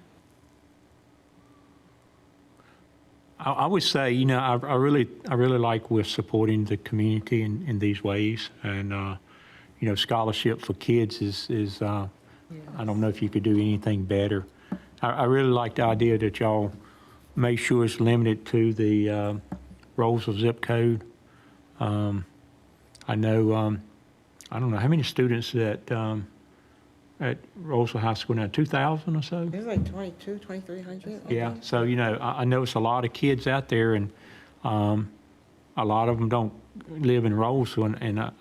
I would say, I really like we're supporting the community in these ways. And, scholarship for kids is I don't know if you could do anything better. I really like the idea that y'all make sure it's limited to the Rolesville zip code. I know, I don't know, how many students at Rolesville High School now, 2,000 or so? It was like 2,300. I Yeah, think. so, I know it's a lot of kids out there, and a lot of them don't live in Rolesville, and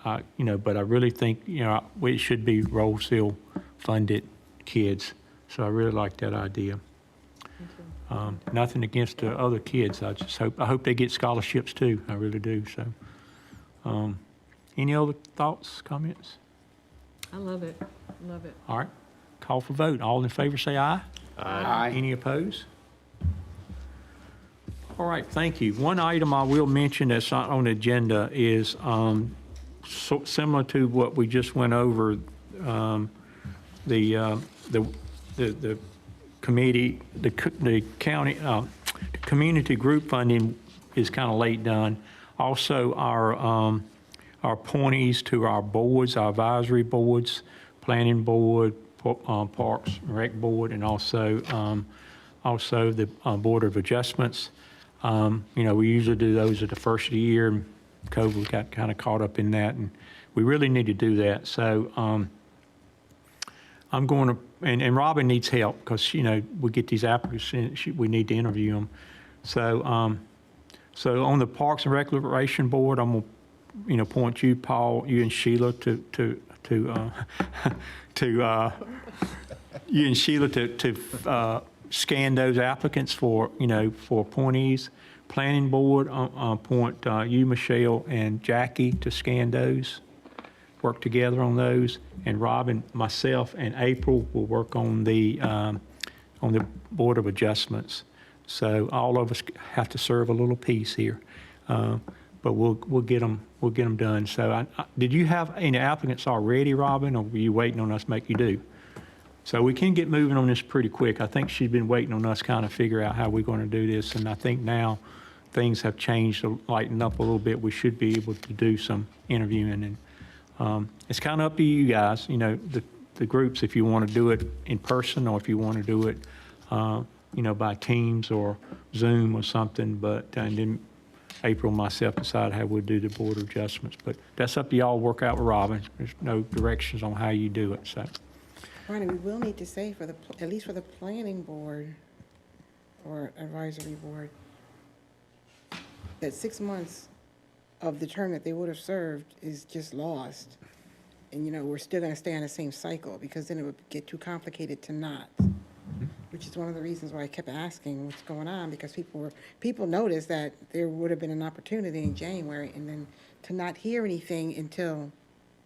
but I really think, it should be Rolesville-funded kids, so I really like that idea. Nothing against the other kids, I hope they get scholarships too, I really do, so. Any other thoughts, comments? I love it. Love it. All right, call for vote. All in favor, say aye. Aye. Any opposed? All right, thank you. One item I will mention that's not on the agenda is similar to what we just went over, the committee, the county, community group funding is kind of late done. Also, our appointees to our boards, our advisory boards, planning board, parks and rec board, and also the Board of Adjustments. We usually do those at the first of the year, and COVID got kind of caught up in that, and we really need to do that. So I'm going to, and Robin needs help because, we get these applicants in, we need to interview them. So on the Parks and Recreation Board, I'm going to, appoint you, Paul, you and Sheila to scan those applicants for appointees. Planning Board, appoint you, Michelle, and Jackie to scan those, work together on those. And Robin, myself, and April will work on the Board of Adjustments. So all of us have to serve a little piece here, but we'll get them done. So did you have any applicants already, Robin, or were you waiting on us to make you do? So we can get moving on this pretty quick. I think she's been waiting on us kind of figure out how we're going to do this, and I think now things have changed, lightened up a little bit, we should be able to do some interviewing. And it's kind of up to you guys, you know, the groups, if you want to do it in person or if you want to do it, you know, by Teams or Zoom or something. But, and then April and myself decide how we'll do the board adjustments. But that's up to y'all, work out with Robin. There's no directions on how you do it, so. Ronnie, we will need to say for the, at least for the planning board or advisory board, that 6 months of the term that they would have served is just lost. And, you know, we're still gonna stay on the same cycle, because then it would get too complicated to not. Which is one of the reasons why I kept asking what's going on, because people noticed that there would have been an opportunity in January, and then to not hear anything until,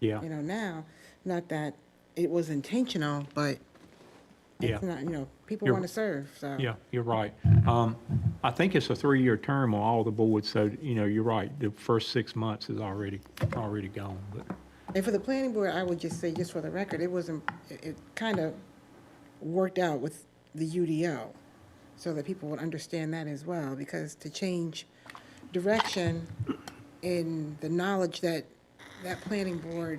Yeah. you know, now, not that it was intentional, but Yeah. it's not, you know, people You're- want to serve, so. Yeah, you're right. I think it's a 3-year term on all the boards, so, you know, you're right. The first 6 months is already gone, but, And for the planning board, I would just say, just for the record, it kind of worked out with the UDO, so that people would understand that as well, because to change direction in the knowledge that that planning board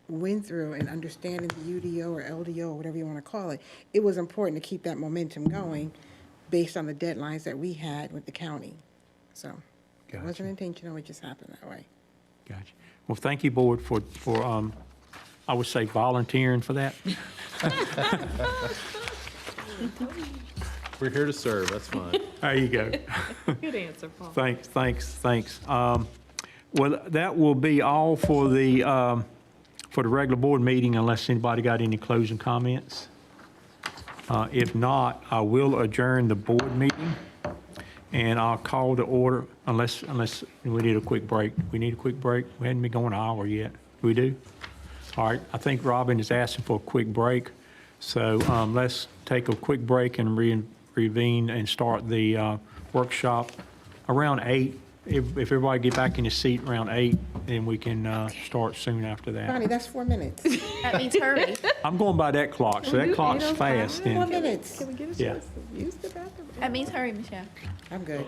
went through and understanding the UDO or LDO, or whatever you want to call it, it was important to keep that momentum going based on the deadlines that we had with the county. So it Gotcha. wasn't intentional, it just happened that way. gotcha. Well, thank you, board, for I would say volunteering for that. We're here to serve, that's fine. There you go. Good answer, Paul. Thanks. Well, that will be all for the regular board meeting, unless anybody got any closing comments. If not, I will adjourn the board meeting, and I'll call to order, unless we need a quick break. We need a quick break? We hadn't been going an hour yet. We do? All right, I think Robin is asking for a quick break, so let's take a quick break and reconvene and start the workshop around 8. If everybody get back in the seat around 8, then we can start soon after that. Ronnie, that's 4 minutes. That means hurry. I'm going by that clock, so that clock's fast 4 then. minutes. Can we get a Yeah. chance to use the bathroom? That means hurry, Michelle. I'm good.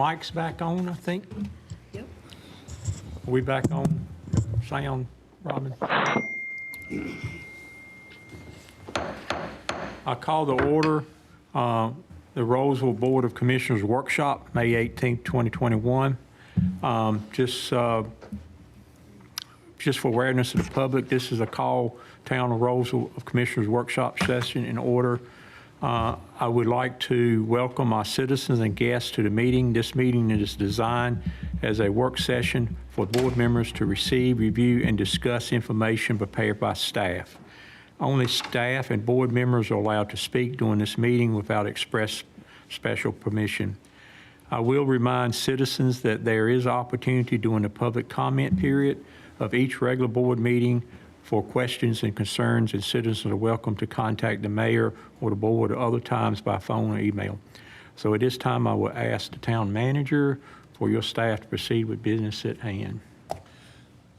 Mike's back on, I think. Yep. Are we back on sound, Robin? I call the order the Rolesville Board of Commissioners Workshop, May 18th, 2021. Just for awareness of the public, this is a call Town of Rolesville of Commissioners Workshop session in order. I would like to welcome our citizens and guests to the meeting. This meeting is designed as a work session for board members to receive, review, and discuss information prepared by staff. Only staff and board members are allowed to speak during this meeting without express special permission. I will remind citizens that there is opportunity during the public comment period of each regular board meeting for questions and concerns, and citizens are welcome to contact the mayor or the board at other times by phone or email. So at this time, I will ask the town manager for your staff to proceed with business at hand.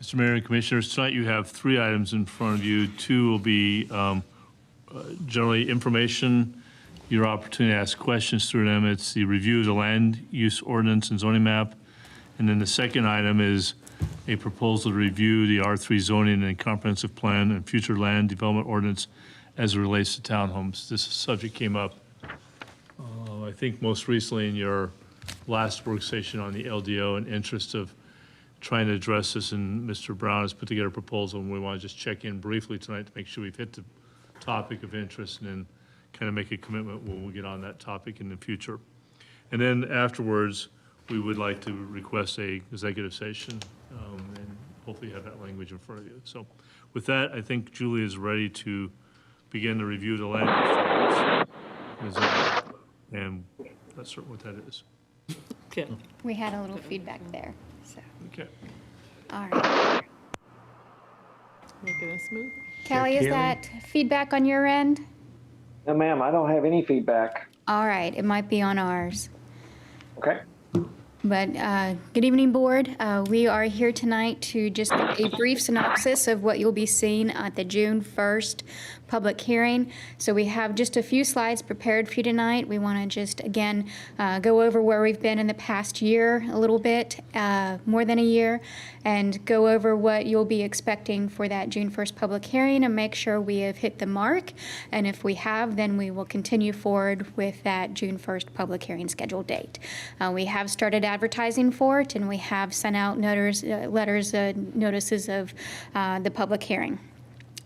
Mr. Mayor and Commissioners, tonight you have 3 items in front of you. 2 will be generally information, your opportunity to ask questions through them. It's the review of the land use ordinance and zoning map. And then the second item is a proposal to review the R3 zoning and comprehensive plan and future land development ordinance as it relates to townhomes. This subject came up, I think most recently in your last work session on the LDO, in interest of trying to address this, and Mr. Brown has put together a proposal, and we want to just check in briefly tonight to make sure we've hit the topic of interest and then kind of make a commitment when we get on that topic in the future. And then afterwards, we would like to request a executive session, and hopefully you have that language in front of you. So with that, I think Julie is ready to begin the review of the land use ordinance. And that's certainly what that is. Okay. We had a little feedback there, so, Okay. all right. Making it smooth. Kelly, is Kelly? that feedback on your end? No, ma'am, I don't have any feedback. All right, it might be on ours. Okay. But good evening, board. We are here tonight to just give a brief synopsis of what you'll be seeing at the June 1st public hearing. So we have just a few slides prepared for you tonight. We want to just, again, go over where we've been in the past year a little bit, more than a year, and go over what you'll be expecting for that June 1st public hearing and make sure we have hit the mark. And if we have, then we will continue forward with that June 1st public hearing scheduled date. We have started advertising for it, and we have sent out notices of the public hearing.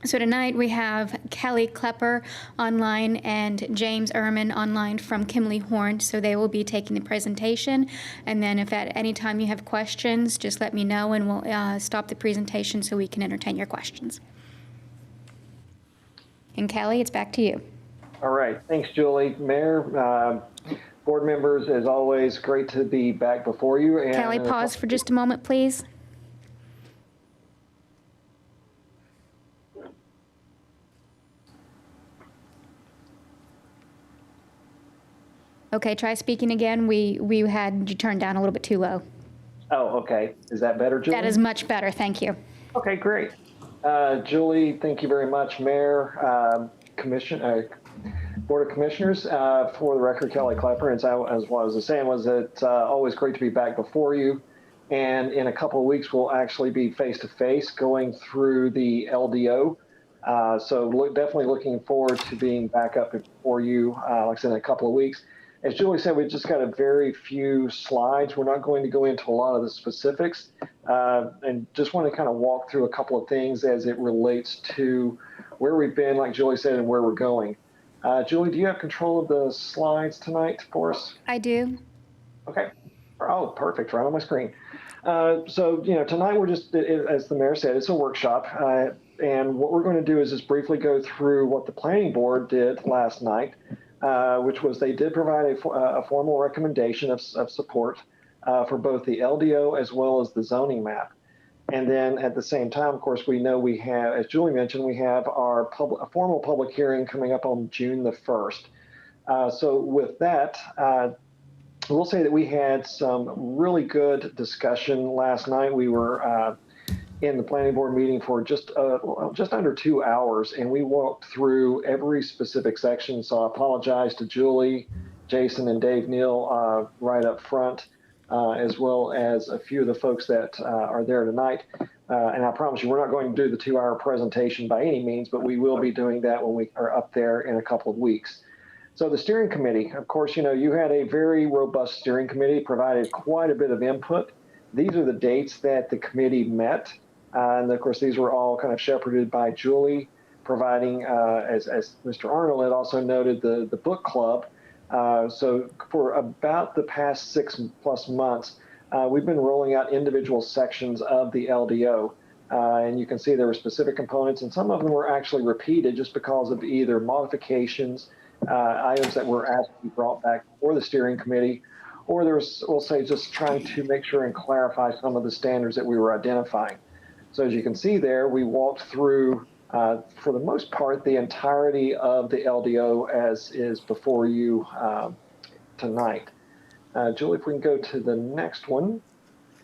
So tonight we have Kelly Klepper online and James Ehrman online from Kimley Horn. So they will be taking the presentation. And then if at any time you have questions, just let me know and we'll stop the presentation so we can entertain your questions. And Kelly, it's back to you. All right. Thanks, Julie. Mayor, board members, as always, great to be back before you. And Kelly, pause for just a moment, please. Okay, try speaking again. We had you turned down a little bit too low. Oh, okay. Is that better, Julie? That is much better. Thank you. Okay, great. Julie, thank you very much. Mayor, Board of Commissioners, for the record, Kelly Klepper, as what I was saying, was that always great to be back before you. And in a couple of weeks, we'll actually be face-to-face going through the LDO. So definitely looking forward to being back up before you, like I said, in a couple of weeks. As Julie said, we've just got a very few slides. We're not going to go into a lot of the specifics, and just want to kind of walk through a couple of things as it relates to where we've been, like Julie said, and where we're going. Julie, do you have control of the slides tonight for us? I do. Okay. Oh, perfect. Right on my screen. So, tonight we're just, as the mayor said, it's a workshop. And what we're going to do is just briefly go through what the planning board did last night, which was they did provide a formal recommendation of support for both the LDO as well as the zoning map. And then at the same time, of course, we know we have, as Julie mentioned, we have our formal public hearing coming up on June the 1st. So with that, we'll say that we had some really good discussion last night. We were in the planning board meeting for just under 2 hours, and we walked through every specific section. So I apologize to Julie, Jason, and Dave Neal right up front. as well as a few of the folks that are there tonight. And I promise you, we're not going to do the 2-hour presentation by any means, but we will be doing that when we are up there in a couple of weeks. So the steering committee, of course, you had a very robust steering committee, provided quite a bit of input. These are the dates that the committee met. And of course, these were all kind of shepherded by Julie, providing, as Mr. Arnold had also noted, the book club. So for about the past 6+ months, we've been rolling out individual sections of the LDO. And you can see there were specific components, and some of them were actually repeated just because of either modifications, items that were asked to be brought back for the steering committee, or there's, we'll say, just trying to make sure and clarify some of the standards that we were identifying. So as you can see there, we walked through, for the most part, the entirety of the LDO as is before you tonight. Julie, if we can go to the next one.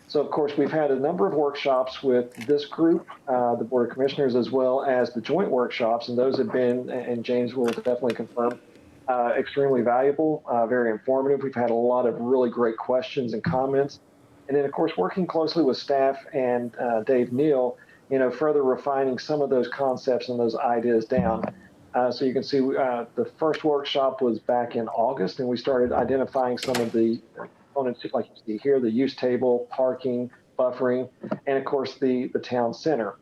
So, of course, we've had a number of workshops with this group, the Board of Commissioners, as well as the joint workshops, and those have been, and James will definitely confirm, extremely valuable, very informative. We've had a lot of really great questions and comments. And then, of course, working closely with staff and Dave Neal, further refining some of those concepts and those ideas down. So you can see the first workshop was back in August, and we started identifying some of the components, like you see here, the use table, parking, buffering, and of course the town center.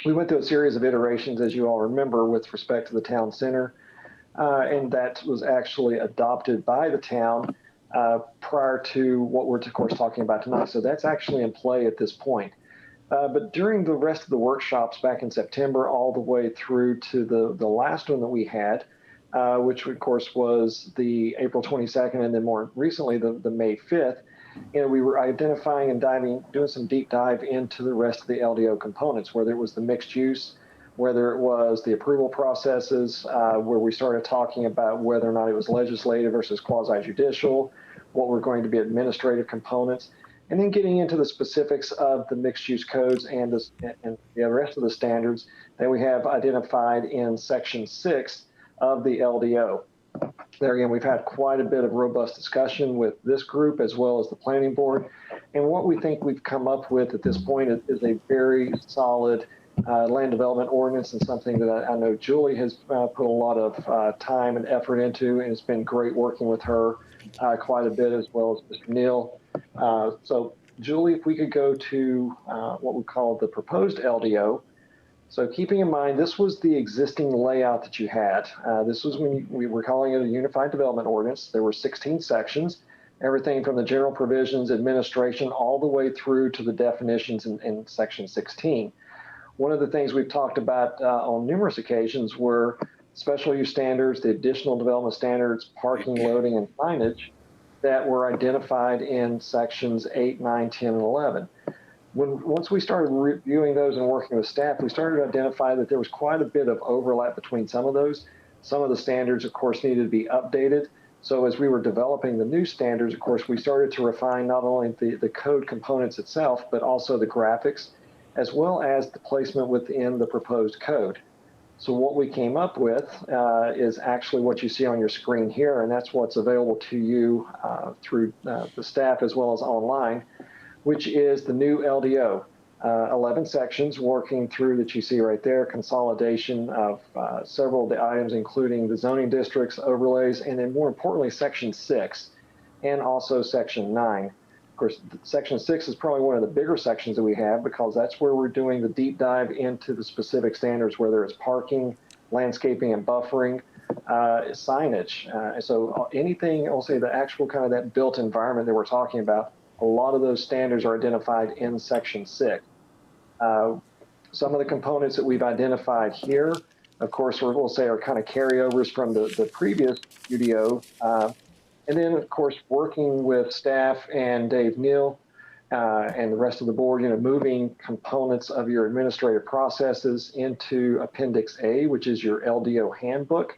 We went through a series of iterations, as you all remember, with respect to the town center, and that was actually adopted by the town prior to what we're, of course, talking about tonight. So that's actually in play at this point. But during the rest of the workshops back in September, all the way through to the last one that we had, which of course was the April 22nd, and then more recently the May 5th, we were identifying and doing some deep dive into the rest of the LDO components, whether it was the mixed use, whether it was the approval processes, where we started talking about whether or not it was legislative versus quasi-judicial, what were going to be administrative components, and then getting into the specifics of the mixed-use codes and the rest of the standards that we have identified in Section 6 of the LDO. There again, we've had quite a bit of robust discussion with this group as well as the planning board. And what we think we've come up with at this point is a very solid land development ordinance, and something that I know Julie has put a lot of time and effort into, and it's been great working with her quite a bit, as well as Mr. Neal. So Julie, if we could go to what we call the proposed LDO. So keeping in mind, this was the existing layout that you had. This was when we were calling it a Unified Development Ordinance. There were 16 sections, everything from the general provisions, administration, all the way through to the definitions in Section 16. One of the things we've talked about on numerous occasions were special use standards, the additional development standards, parking, loading, and signage that were identified in Sections 8, 9, 10, and 11. Once we started reviewing those and working with staff, we started to identify that there was quite a bit of overlap between some of those. Some of the standards, of course, needed to be updated. So as we were developing the new standards, of course, we started to refine not only the code components itself, but also the graphics, as well as the placement within the proposed code. So what we came up with is actually what you see on your screen here, and that's what's available to you through the staff as well as online, which is the new LDO. 11 sections working through that you see right there, consolidation of several of the items, including the zoning districts, overlays, and then more importantly, Section 6 and also Section 9. Of course, Section 6 is probably one of the bigger sections that we have, because that's where we're doing the deep dive into the specific standards, whether it's parking, landscaping and buffering, signage. So anything, I'll say the actual kind of that built environment that we're talking about, a lot of those standards are identified in Section 6. Some of the components that we've identified here, of course, we'll say are kind of carryovers from the previous UDO. And then, of course, working with staff and Dave Neal and the rest of the board, moving components of your administrative processes into Appendix A, which is your LDO handbook,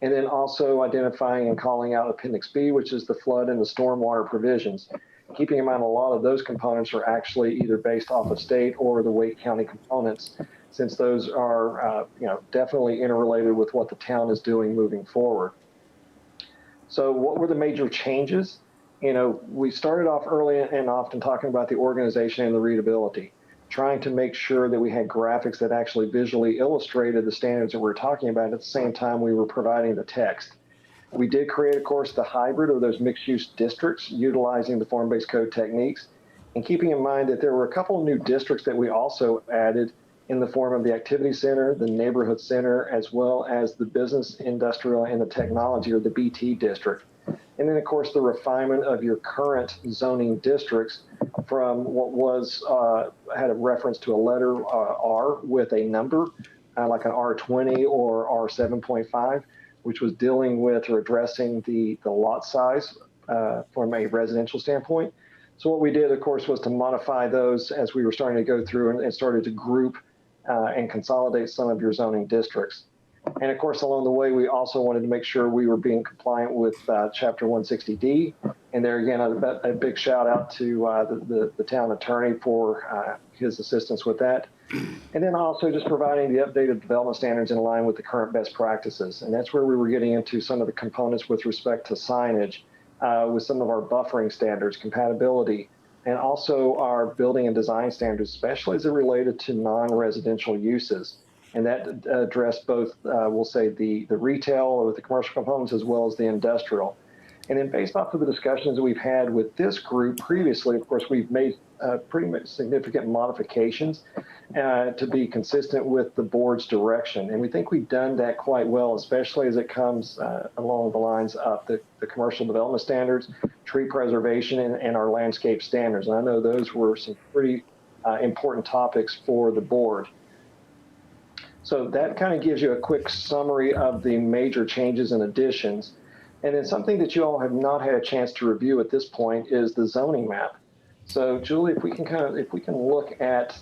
and then also identifying and calling out Appendix B, which is the flood and the stormwater provisions. Keeping in mind, a lot of those components are actually either based off of state or the Wake County components, since those are, definitely interrelated with what the town is doing moving forward. So what were the major changes? we started off early and often talking about the organization and the readability, trying to make sure that we had graphics that actually visually illustrated the standards that we're talking about. At the same time, we were providing the text. We did create, of course, the hybrid of those mixed-use districts utilizing the form-based code techniques, and keeping in mind that there were a couple of new districts that we also added in the form of the activity center, the neighborhood center, as well as the business, industrial, and the technology, or the BT district. And then, of course, the refinement of your current zoning districts from what was, had a reference to a letter R with a number, like an R20 or R7.5, which was dealing with or addressing the lot size from a residential standpoint. So what we did, of course, was to modify those as we were starting to go through and started to group and consolidate some of your zoning districts. And of course, along the way, we also wanted to make sure we were being compliant with Chapter 160D. And there again, a big shout out to the town attorney for his assistance with that. And then also just providing the updated development standards in line with the current best practices. And that's where we were getting into some of the components with respect to signage, with some of our buffering standards, compatibility, and also our building and design standards, especially as it related to non-residential uses. And that addressed both, we'll say, the retail or the commercial components as well as the industrial. And then based off of the discussions that we've had with this group previously, of course, we've made pretty much significant modifications to be consistent with the board's direction. And we think we've done that quite well, especially as it comes along the lines of the commercial development standards, tree preservation, and our landscape standards. And I know those were some pretty important topics for the board. So that kind of gives you a quick summary of the major changes and additions. And then something that you all have not had a chance to review at this point is the zoning map. So Julie, if we can look at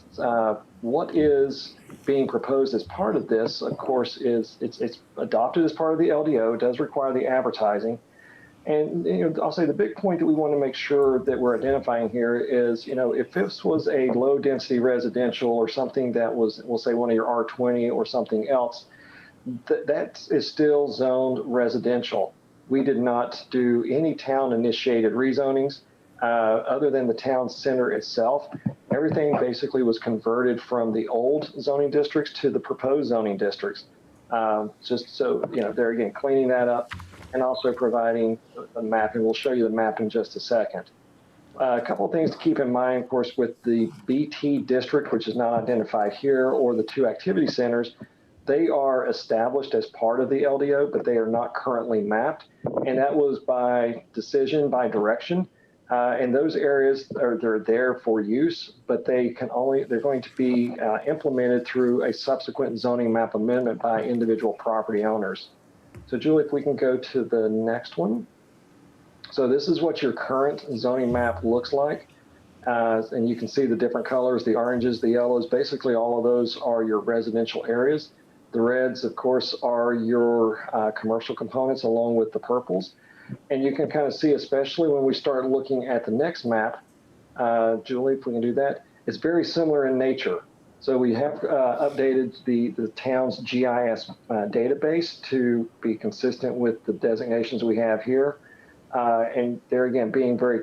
what is being proposed as part of this, of course, is it's adopted as part of the LDO. It does require the advertising. And I'll say the big point that we want to make sure that we're identifying here is, if this was a low density residential or something that was, we'll say, one of your R20 or something else, that is still zoned residential. We did not do any town initiated rezonings other than the town center itself. Everything basically was converted from the old zoning districts to the proposed zoning districts. Just so, there again, cleaning that up, and also providing a map, and we'll show you the map in just a second. A couple of things to keep in mind, of course, with the BT district, which is not identified here, or the two activity centers, they are established as part of the LDO, but they are not currently mapped. And that was by decision, by direction. And those areas they're there for use, but they're going to be implemented through a subsequent zoning map amendment by individual property owners. So Julie, if we can go to the next one. So this is what your current zoning map looks like. And you can see the different colors, the oranges, the yellows, basically all of those are your residential areas. The reds, of course, are your commercial components along with the purples. And you can kind of see, especially when we start looking at the next map, Julie, if we can do that, it's very similar in nature. So we have updated the town's GIS database to be consistent with the designations we have here. And there again, being very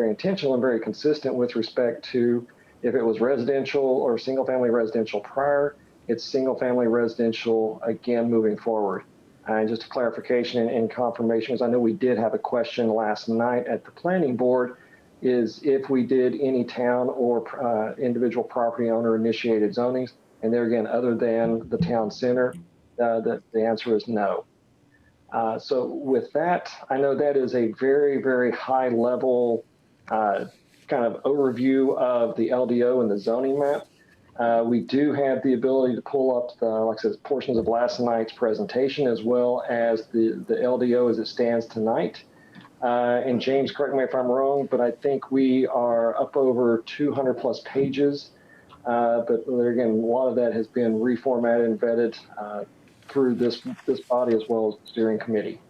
intentional and very consistent with respect to if it was residential or single family residential prior, it's single family residential again moving forward. And just a clarification and confirmation, because I know we did have a question last night at the planning board, is if we did any town or individual property owner initiated zonings, and there again, other than the town center, the answer is no. So with that, I know that is a very, very high level kind of overview of the LDO and the zoning map. We do have the ability to pull up, like I said, portions of last night's presentation, as well as the LDO as it stands tonight. And James, correct me if I'm wrong, but I think we are up over 200 plus pages. But there again, a lot of that has been reformatted and vetted through this body as well as the steering committee.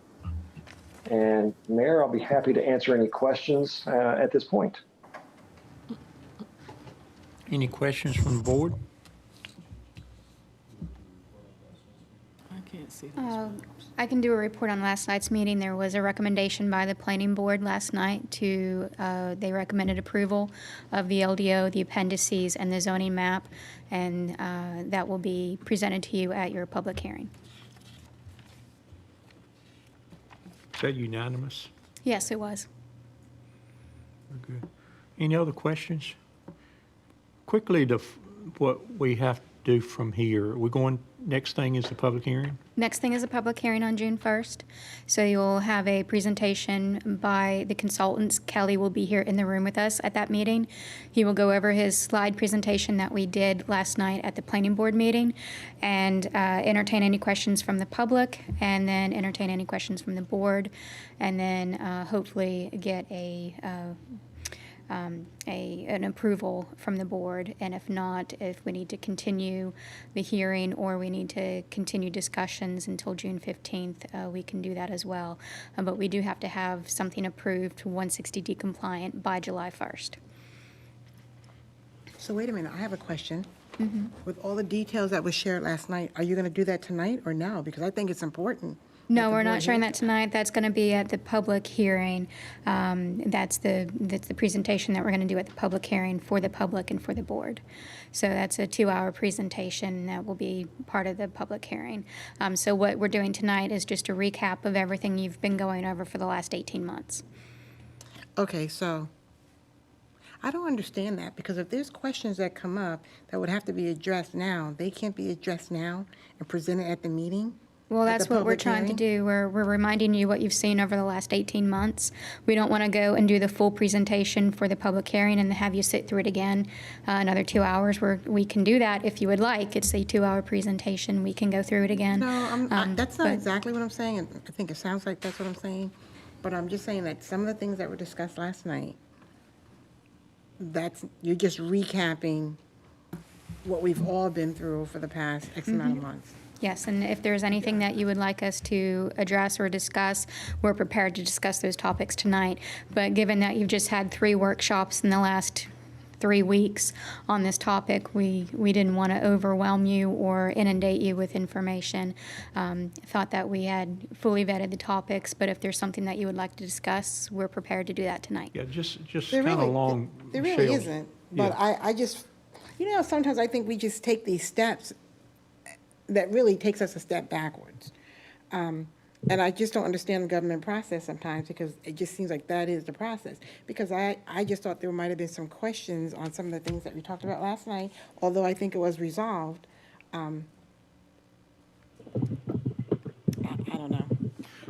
And Mayor, I'll be happy to answer any questions at this point. Any questions from the board? I can't see. I I can do a report on last night's meeting. There was a recommendation by the planning board last night to, they recommended approval of the LDO, the appendices, and the zoning map, and that will be presented to you at your public hearing. Is that unanimous? Yes, it was. Very good. Any other questions? Quickly, what we have to do from here, we're going, next thing is the public hearing? Next thing is a public hearing on June 1st. So you'll have a presentation by the consultants. Kelly will be here in the room with us at that meeting. He will go over his slide presentation that we did last night at the planning board meeting and entertain any questions from the public, and then entertain any questions from the board, and then hopefully get an approval from the board, and if not, if we need to continue the hearing or we need to continue discussions until June 15th, we can do that as well. But we do have to have something approved 160D compliant by July 1st. So wait a minute, I have a question. With all the details that was shared last night, are you going to do that tonight or now? Because I think it's important. No, we're not sharing that tonight. That's going to be at the public hearing. That's the presentation that we're going to do at the public hearing for the public and for the board. So that's a 2-hour presentation that will be part of the public hearing. So what we're doing tonight is just a recap of everything you've been going over for the last 18 months. Okay, so I don't understand that, because if there's questions that come up that would have to be addressed now, they can't be addressed now and presented at the meeting? Well, At that's the what we're public trying to hearing? do. We're reminding you what you've seen over the last 18 months. We don't want to go and do the full presentation for the public hearing and have you sit through it again another 2 hours. We can do that if you would like. It's a 2-hour presentation. We can go through it again. No, that's not but- exactly what I'm saying, and I think it sounds like that's what I'm saying. But I'm just saying that some of the things that were discussed last night, you're just recapping what we've all been through for the past X amount of months. Yes, and if there's anything that you would like us to address or discuss, we're prepared to discuss those topics tonight. But given that you've just had 3 workshops in the last 3 weeks on this topic, we didn't want to overwhelm you or inundate you with information. Thought that we had fully vetted the topics, but if there's something that you would like to discuss, we're prepared to do that tonight. Yeah, just There kind of really- along. There really Michelle's- isn't, but Yeah. I just, sometimes I think we just take these steps that really takes us a step backwards. And I just don't understand the government process sometimes, because it just seems like that is the process. Because I just thought there might have been some questions on some of the things that we talked about last night, although I think it was resolved. I don't know.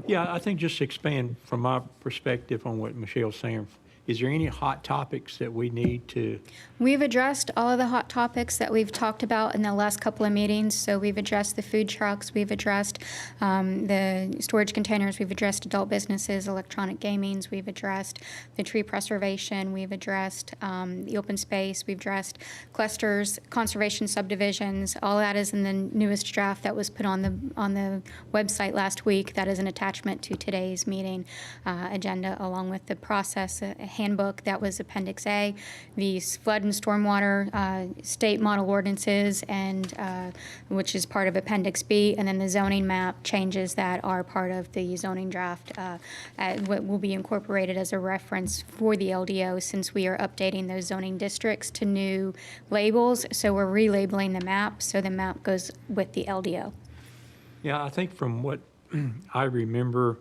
Yeah, I think just to expand from my perspective on what Michelle's saying, is there any hot topics that we need to? We've addressed all of the hot topics that we've talked about in the last couple of meetings. So we've addressed the food trucks, we've addressed the storage containers, we've addressed adult businesses, electronic gamings, we've addressed the tree preservation, we've addressed the open space, we've addressed clusters, conservation subdivisions. All that is in the newest draft that was put on the website last week. That is an attachment to today's meeting agenda, along with the process handbook that was Appendix A, the flood and stormwater state model ordinances, and which is part of Appendix B, and then the zoning map changes that are part of the zoning draft, what will be incorporated as a reference for the LDO, since we are updating those zoning districts to new labels. So we're relabeling the map, so the map goes with the LDO. Yeah, I think from what I remember,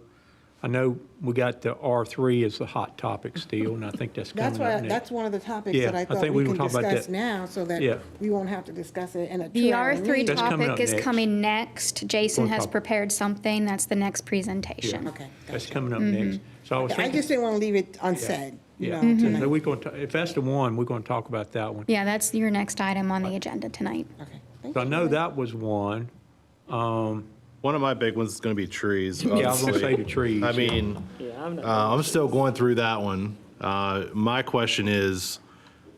I know we got the R3 as the hot topic still, and I think that's coming up next. That's one of the topics Yeah, that I I thought think we we can can talk about discuss that. now, so that Yeah. we won't have to discuss it in a The 2-hour R3 meeting. That's coming up topic is next. coming next. Jason We'll has talk- prepared something. That's the next presentation. Okay. That's coming up next. So I was I thinking. just didn't want to leave it unsaid, Yeah, tonight. so we're going to, if that's the one, we're going to talk about that one. Yeah, that's your next item on the agenda tonight. Okay. Thank So I you. know that was one. One of my big ones is going to be trees. Yeah, I was going to obviously. say the trees. I mean, I'm still going through that one. My question is,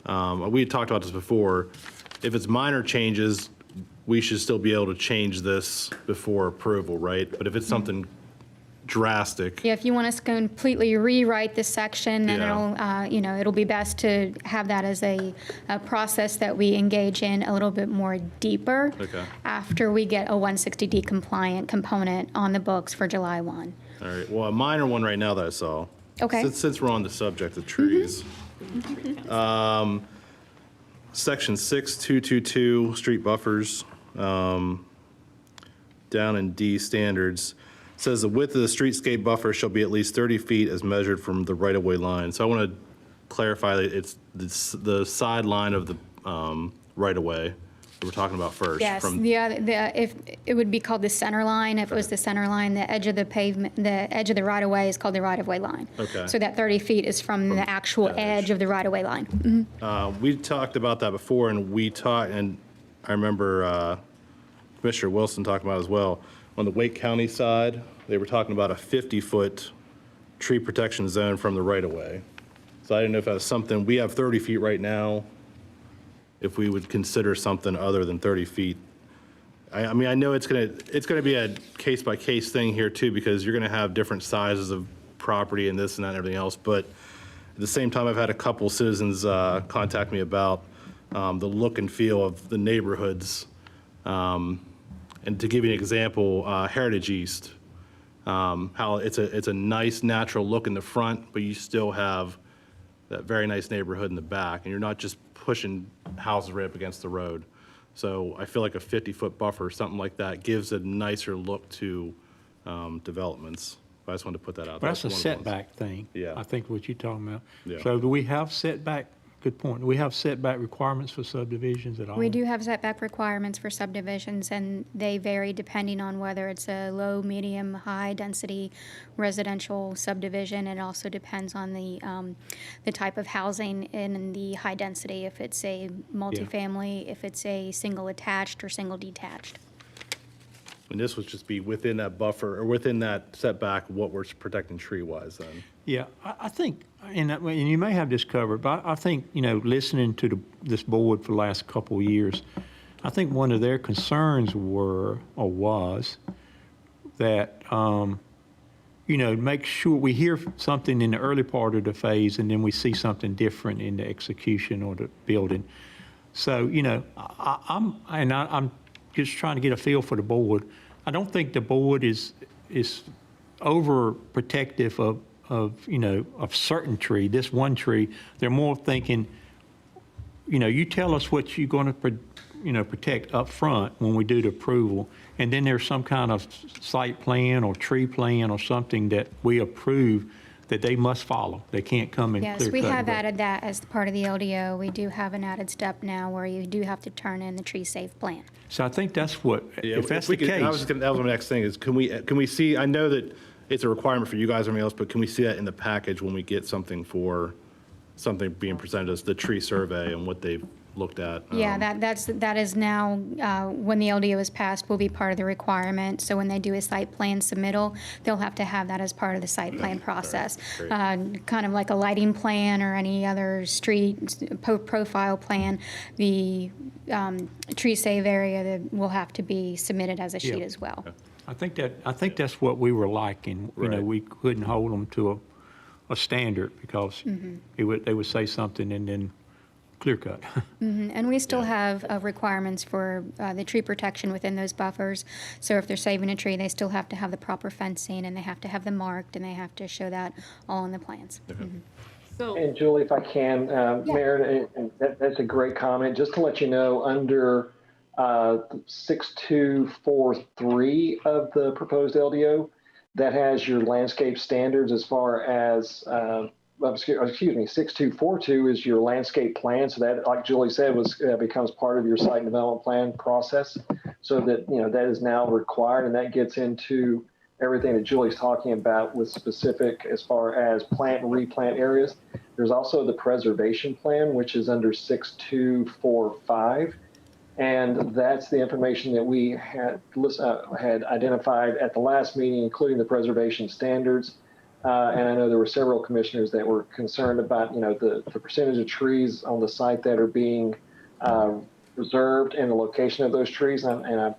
we had talked about this before, if it's minor changes, we should still be able to change this before approval, right? But if it's something drastic. Yeah, if you want us to completely rewrite this section, then Yeah. it'll be best to have that as a process that we engage in a little bit more deeper Okay. after we get a 160D compliant component on the books for July 1. All right, well, a minor one right now that I saw. Okay. Since we're on the subject of trees. Section 6222, street buffers, down in D standards, says the width of the streetscape buffer shall be at least 30 feet as measured from the right-of-way line. So I want to clarify that it's the sideline of the right-of-way that we're talking about first. Yes, if it would be called the center line, if it was the center line, the edge of the pavement, the edge of the right-of-way is called the right-of-way line. Okay. So that 30 feet is from the actual edge of the right-of-way line. Mhm. We talked about that before, and I remember Commissioner Wilson talking about it as well. On the Wake County side, they were talking about a 50-foot tree protection zone from the right-of-way. So I didn't know if that was something, we have 30 feet right now, if we would consider something other than 30 feet. I mean, I know it's gonna be a case-by-case thing here too, because you're gonna have different sizes of property and this and that and everything else, but at the same time, I've had a couple citizens contact me about the look and feel of the neighborhoods. And to give you an example, Heritage East, how it's a nice natural look in the front, but you still have that very nice neighborhood in the back, and you're not just pushing houses right up against the road. So I feel like a 50-foot buffer, something like that, gives a nicer look to developments. But I just wanted to put that out there. That's a one of the ones. setback thing. Yeah. I think what you're talking about. Yeah. So do we have setback, good point, do we have setback requirements for subdivisions at all? We do have setback requirements for subdivisions, and they vary depending on whether it's a low, medium, high-density residential subdivision. It also depends on the type of housing in the high density, if it's a multifamily, if it's a single attached or single detached. And this would just be within that buffer, or within that setback, what we're protecting tree-wise then. Yeah, I think, and you may have this covered, but I think, listening to this board for the last couple of years, I think one of their concerns was that, make sure we hear something in the early part of the phase and then we see something different in the execution or the building. So, I'm just trying to get a feel for the board. I don't think the board is overprotective of certain tree, this one tree. They're more thinking, you tell us what you're going to protect up front when we do the approval, and then there's some kind of site plan or tree plan or something that we approve that they must follow. They can't come and clear cut. Yes, we have added that as part of the LDO. We do have an added step now where you do have to turn in the tree safe plan. So I think that's what, Yeah, if that's we the could- case. that was my next thing, is can we see, I know that it's a requirement for you guys or anything else, but can we see that in the package when we get something being presented as the tree survey and what they've looked at? Yeah, that is now, when the LDO is passed, will be part of the requirement. So when they do a site plan submittal, they'll have to have that as part of the site plan process. Great. Kind of like a lighting plan or any other street profile plan, the tree save area that will have to be submitted as a sheet Yeah. as well. I think that's what we were liking. Right. We couldn't hold them to a standard because they would say something and then clear cut. And we still have requirements for the tree protection within those buffers. So if they're saving a tree, they still have to have the proper fencing, and they have to have them marked, and they have to show that all in the plans. So, And Julie, if I can, Mayor, and that's a great comment. Just to let you know, under 6243 of the proposed LDO, that has your landscape standards as far as, excuse me, 6242 is your landscape plan. So that, like Julie said, becomes part of your site development plan process. So that, that is now required, and that gets into everything that Julie's talking about with specific as far as plant and replant areas. There's also the preservation plan, which is under 6245. And that's the information that we had identified at the last meeting, including the preservation standards. And I know there were several commissioners that were concerned about, the percentage of trees on the site that are being preserved and the location of those trees. And I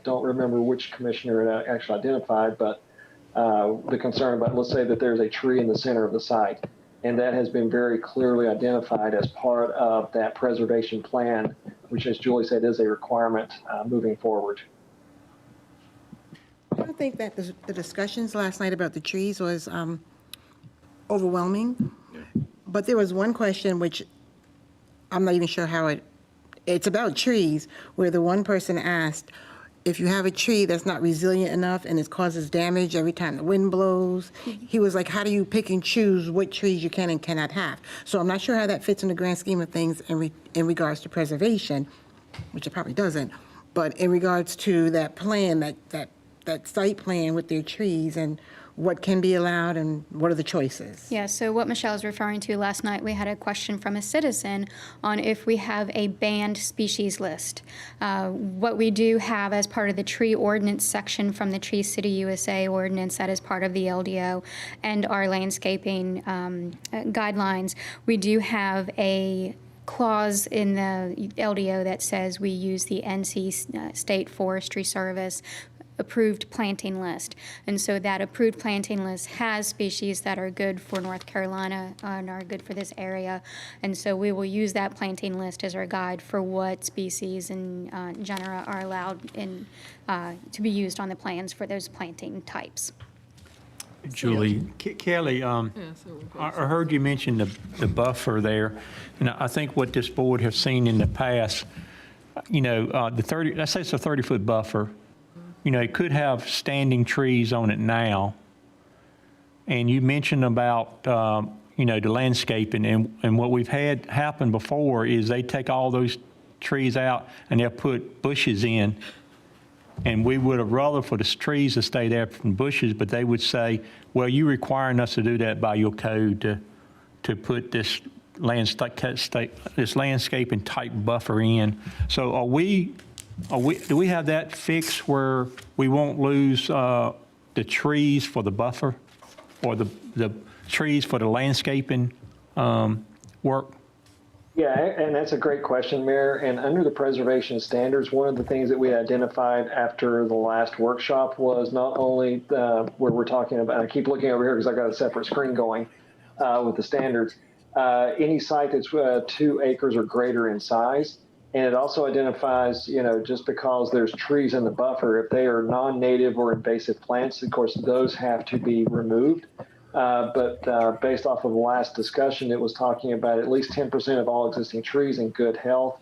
don't remember which commissioner it actually identified, but the concern about, let's say that there's a tree in the center of the site, and that has been very clearly identified as part of that preservation plan, which, as Julie said, is a requirement moving forward. I think that the discussions last night about the trees was overwhelming, but there was one question which I'm not even sure how it's about trees, where the one person asked, if you have a tree that's not resilient enough and it causes damage every time the wind blows, he was like, how do you pick and choose what trees you can and cannot have? So I'm not sure how that fits in the grand scheme of things in regards to preservation, which it probably doesn't, but in regards to that plan, that site plan with their trees and what can be allowed and what are the choices? Yeah, so what Michelle's referring to, last night we had a question from a citizen on if we have a banned species list. What we do have as part of the tree ordinance section from the Tree City USA ordinance that is part of the LDO and our landscaping guidelines, we do have a clause in the LDO that says we use the NC State Forestry Service approved planting list. And so that approved planting list has species that are good for North Carolina and are good for this area. And so we will use that planting list as our guide for what species and genera are allowed in, to be used on the plans for those planting types. Julie, Kelly, I heard you mention the buffer there, and I think what this board has seen in the past, you know, let's say it's a 30-foot buffer. You know, it could have standing trees on it now. And you mentioned about, you know, the landscaping, and what we've had happen before is they take all those trees out and they'll put bushes in. And we would have rather for the trees to stay there from bushes, but they would say, well, you're requiring us to do that by your code to put this landscaping type buffer in. So do we have that fixed where we won't lose the trees for the buffer or the trees for the landscaping work? Yeah, and that's a great question, Mayor. And under the preservation standards, one of the things that we identified after the last workshop was not only where we're talking about, I keep looking over here because I got a separate screen going with the standards, any site that's 2 acres or greater in size. And it also identifies, you know, just because there's trees in the buffer, if they are non-native or invasive plants, of course, those have to be removed. But based off of the last discussion, it was talking about at least 10% of all existing trees in good health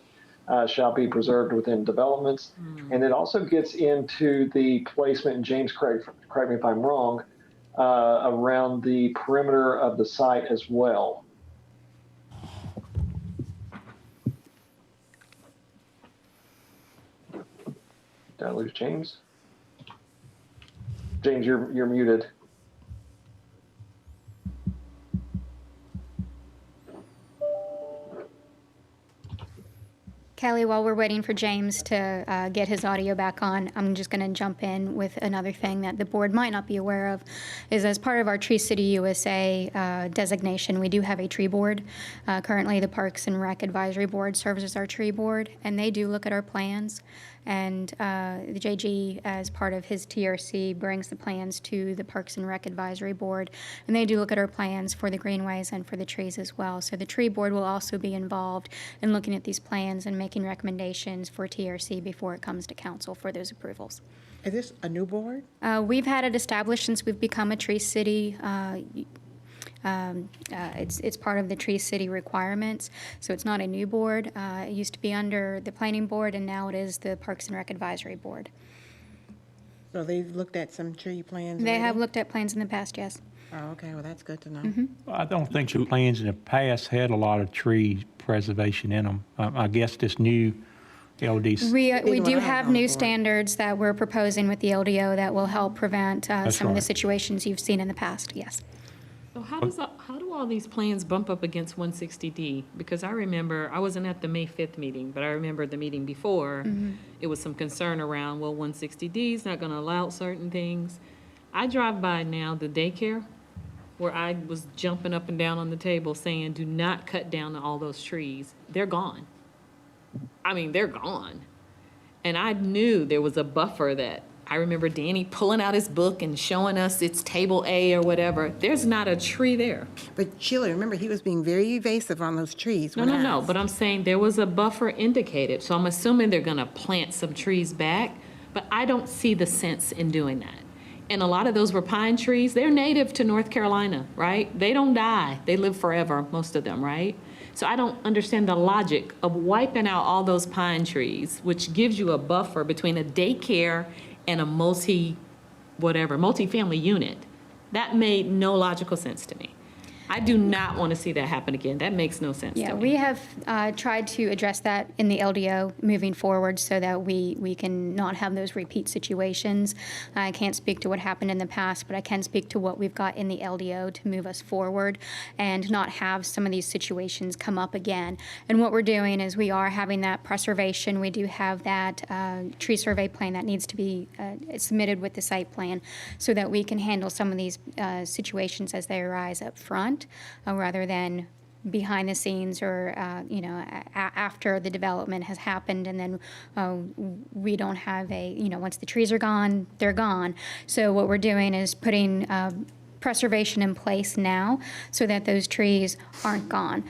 shall be preserved within developments. And it also gets into the placement, and James, correct me if I'm wrong, around the perimeter of the site as well. Did I lose James? James, you're muted. Kelly, while we're waiting for James to get his audio back on, I'm just going to jump in with another thing that the board might not be aware of, is as part of our Tree City USA designation, we do have a tree board. Currently, the Parks and Rec Advisory Board serves as our tree board, and they do look at our plans. And the JG, as part of his TRC, brings the plans to the Parks and Rec Advisory Board, and they do look at our plans for the greenways and for the trees as well. So the tree board will also be involved in looking at these plans and making recommendations for TRC before it comes to council for those approvals. Is this a new board? We've had it established since we've become a Tree City. It's part of the Tree City requirements, so it's not a new board. It used to be under the Planning Board, and now it is the Parks and Rec Advisory Board. So they've looked at some tree plans? They already? have looked at plans in the past, yes. Oh, okay, well, that's good to know. I don't think the plans in the past had a lot of tree preservation in them. I guess this new LDC. We do have new standards that we're proposing with the LDO that will help prevent some of the right. situations you've seen in the past, yes. So how do all these plans bump up against 160D? Because I remember, I wasn't at the May 5th meeting, but I remember the meeting before, it was some concern around, well, 160D is not going to allow certain things. I drive by now the daycare where I was jumping up and down on the table saying, do not cut down all those trees. They're gone. I mean, they're gone. And I knew there was a buffer that I remember Danny pulling out his book and showing us it's table A or whatever. There's not a tree there. But Sheila, remember, he was being very evasive on those trees. No, when no, no, asked. but I'm saying there was a buffer indicated, so I'm assuming they're gonna plant some trees back, but I don't see the sense in doing that. And a lot of those were pine trees. They're native to North Carolina, right? They don't die. They live forever, most of them, right? So I don't understand the logic of wiping out all those pine trees, which gives you a buffer between a daycare and a multi-family unit. That made no logical sense to me. I do not want to see that happen again. That makes no sense to Yeah, me. we have tried to address that in the LDO moving forward so that we can not have those repeat situations. I can't speak to what happened in the past, but I can speak to what we've got in the LDO to move us forward and not have some of these situations come up again. And what we're doing is we are having that preservation. We do have that tree survey plan that needs to be submitted with the site plan so that we can handle some of these situations as they arise up front. Rather than behind the scenes or, after the development has happened and then we don't have once the trees are gone, they're gone. So what we're doing is putting preservation in place now so that those trees aren't gone,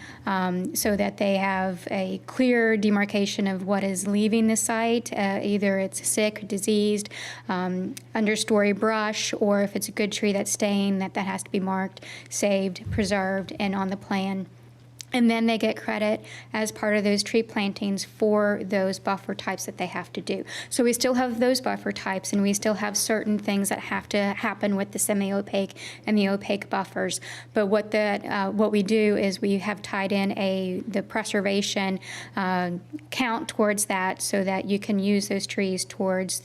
so that they have a clear demarcation of what is leaving the site, either it's sick, diseased, understory brush, or if it's a good tree that's staying, that has to be marked, saved, preserved, and on the plan. And then they get credit as part of those tree plantings for those buffer types that they have to do. So we still have those buffer types, and we still have certain things that have to happen with the semi-opaque and the opaque buffers. But what we do is we have tied in the preservation count towards that, so that you can use those trees towards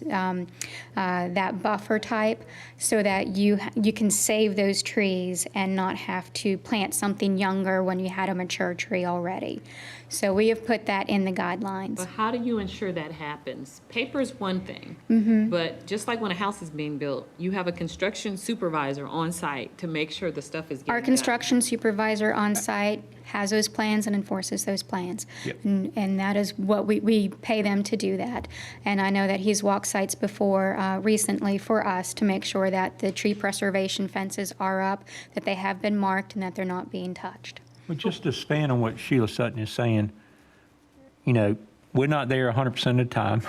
that buffer type, so that you can save those trees and not have to plant something younger when you had a mature tree already. So we have put that in the guidelines. But how do you ensure that happens? Paper's one thing, but just like when a house is being built, you have a construction supervisor on site to make sure the stuff is getting Our done. construction supervisor on site has those plans and enforces those plans. Yep. And that is what we pay them to do that. And I know that he's walked sites before recently for us to make sure that the tree preservation fences are up, that they have been marked, and that they're not being touched. Well, just to expand on what Sheila Sutton is saying, we're not there 100% of the time.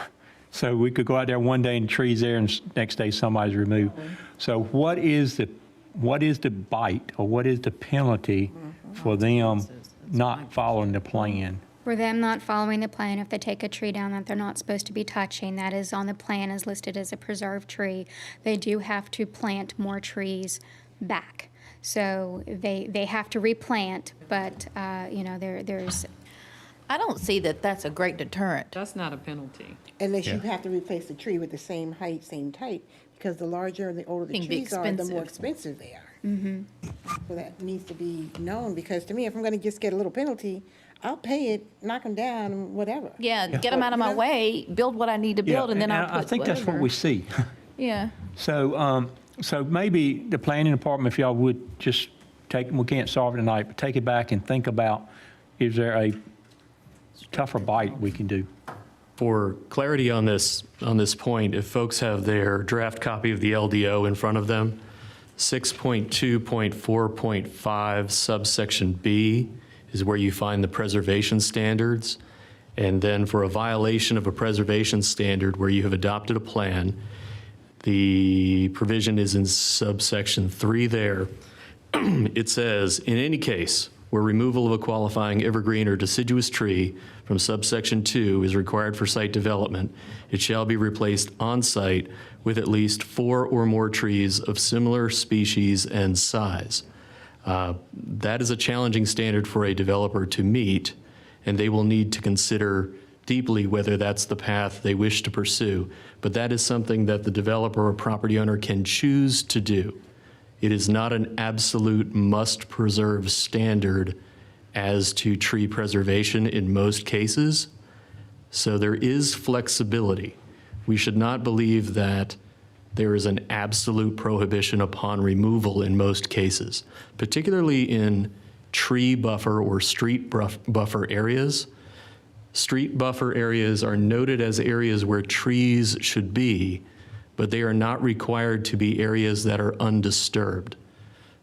So we could go out there one day and the tree's there and next day somebody's removed. So what is the bite or what is the penalty for them not following the plan? For them not following the plan, if they take a tree down that they're not supposed to be touching, that is on the plan as listed as a preserved tree, they do have to plant more trees back. So they have to replant, but, there's. I don't see that that's a great deterrent. That's not a penalty. Unless you have to replace the tree with the same height, same type, because the larger and the older the Can be trees are, the more expensive. expensive they are. So that needs to be known, because to me, if I'm gonna just get a little penalty, I'll pay it, knock them down, whatever. Yeah, get them out of my way, build what I need to build, and then I'll put I think that's what whatever. we see. Yeah. So maybe the planning department, if y'all would just we can't solve it tonight, but take it back and think about, is there a tougher bite we can do? For clarity on this point, if folks have their draft copy of the LDO in front of them, 6.2.4.5 subsection B is where you find the preservation standards. And then for a violation of a preservation standard where you have adopted a plan, the provision is in subsection 3 there. It says, in any case where removal of a qualifying evergreen or deciduous tree from subsection 2 is required for site development, it shall be replaced on site with at least 4 or more trees of similar species and size. That is a challenging standard for a developer to meet, and they will need to consider deeply whether that's the path they wish to pursue. But that is something that the developer or property owner can choose to do. It is not an absolute must-preserve standard as to tree preservation in most cases. So there is flexibility. We should not believe that there is an absolute prohibition upon removal in most cases, particularly in tree buffer or street buffer areas. Street buffer areas are noted as areas where trees should be, but they are not required to be areas that are undisturbed.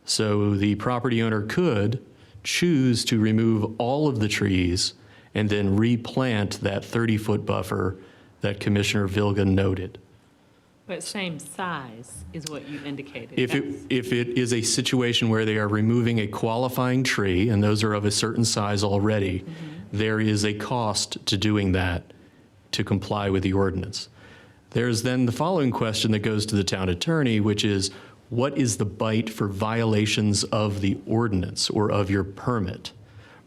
So the property owner could choose to remove all of the trees and then replant that 30-foot buffer that Commissioner Vilga noted. But same size is what you indicated. If it is a situation where they are removing a qualifying tree, and those are of a certain size already, there is a cost to doing that to comply with the ordinance. There's then the following question that goes to the town attorney, which is, what is the bite for violations of the ordinance or of your permit?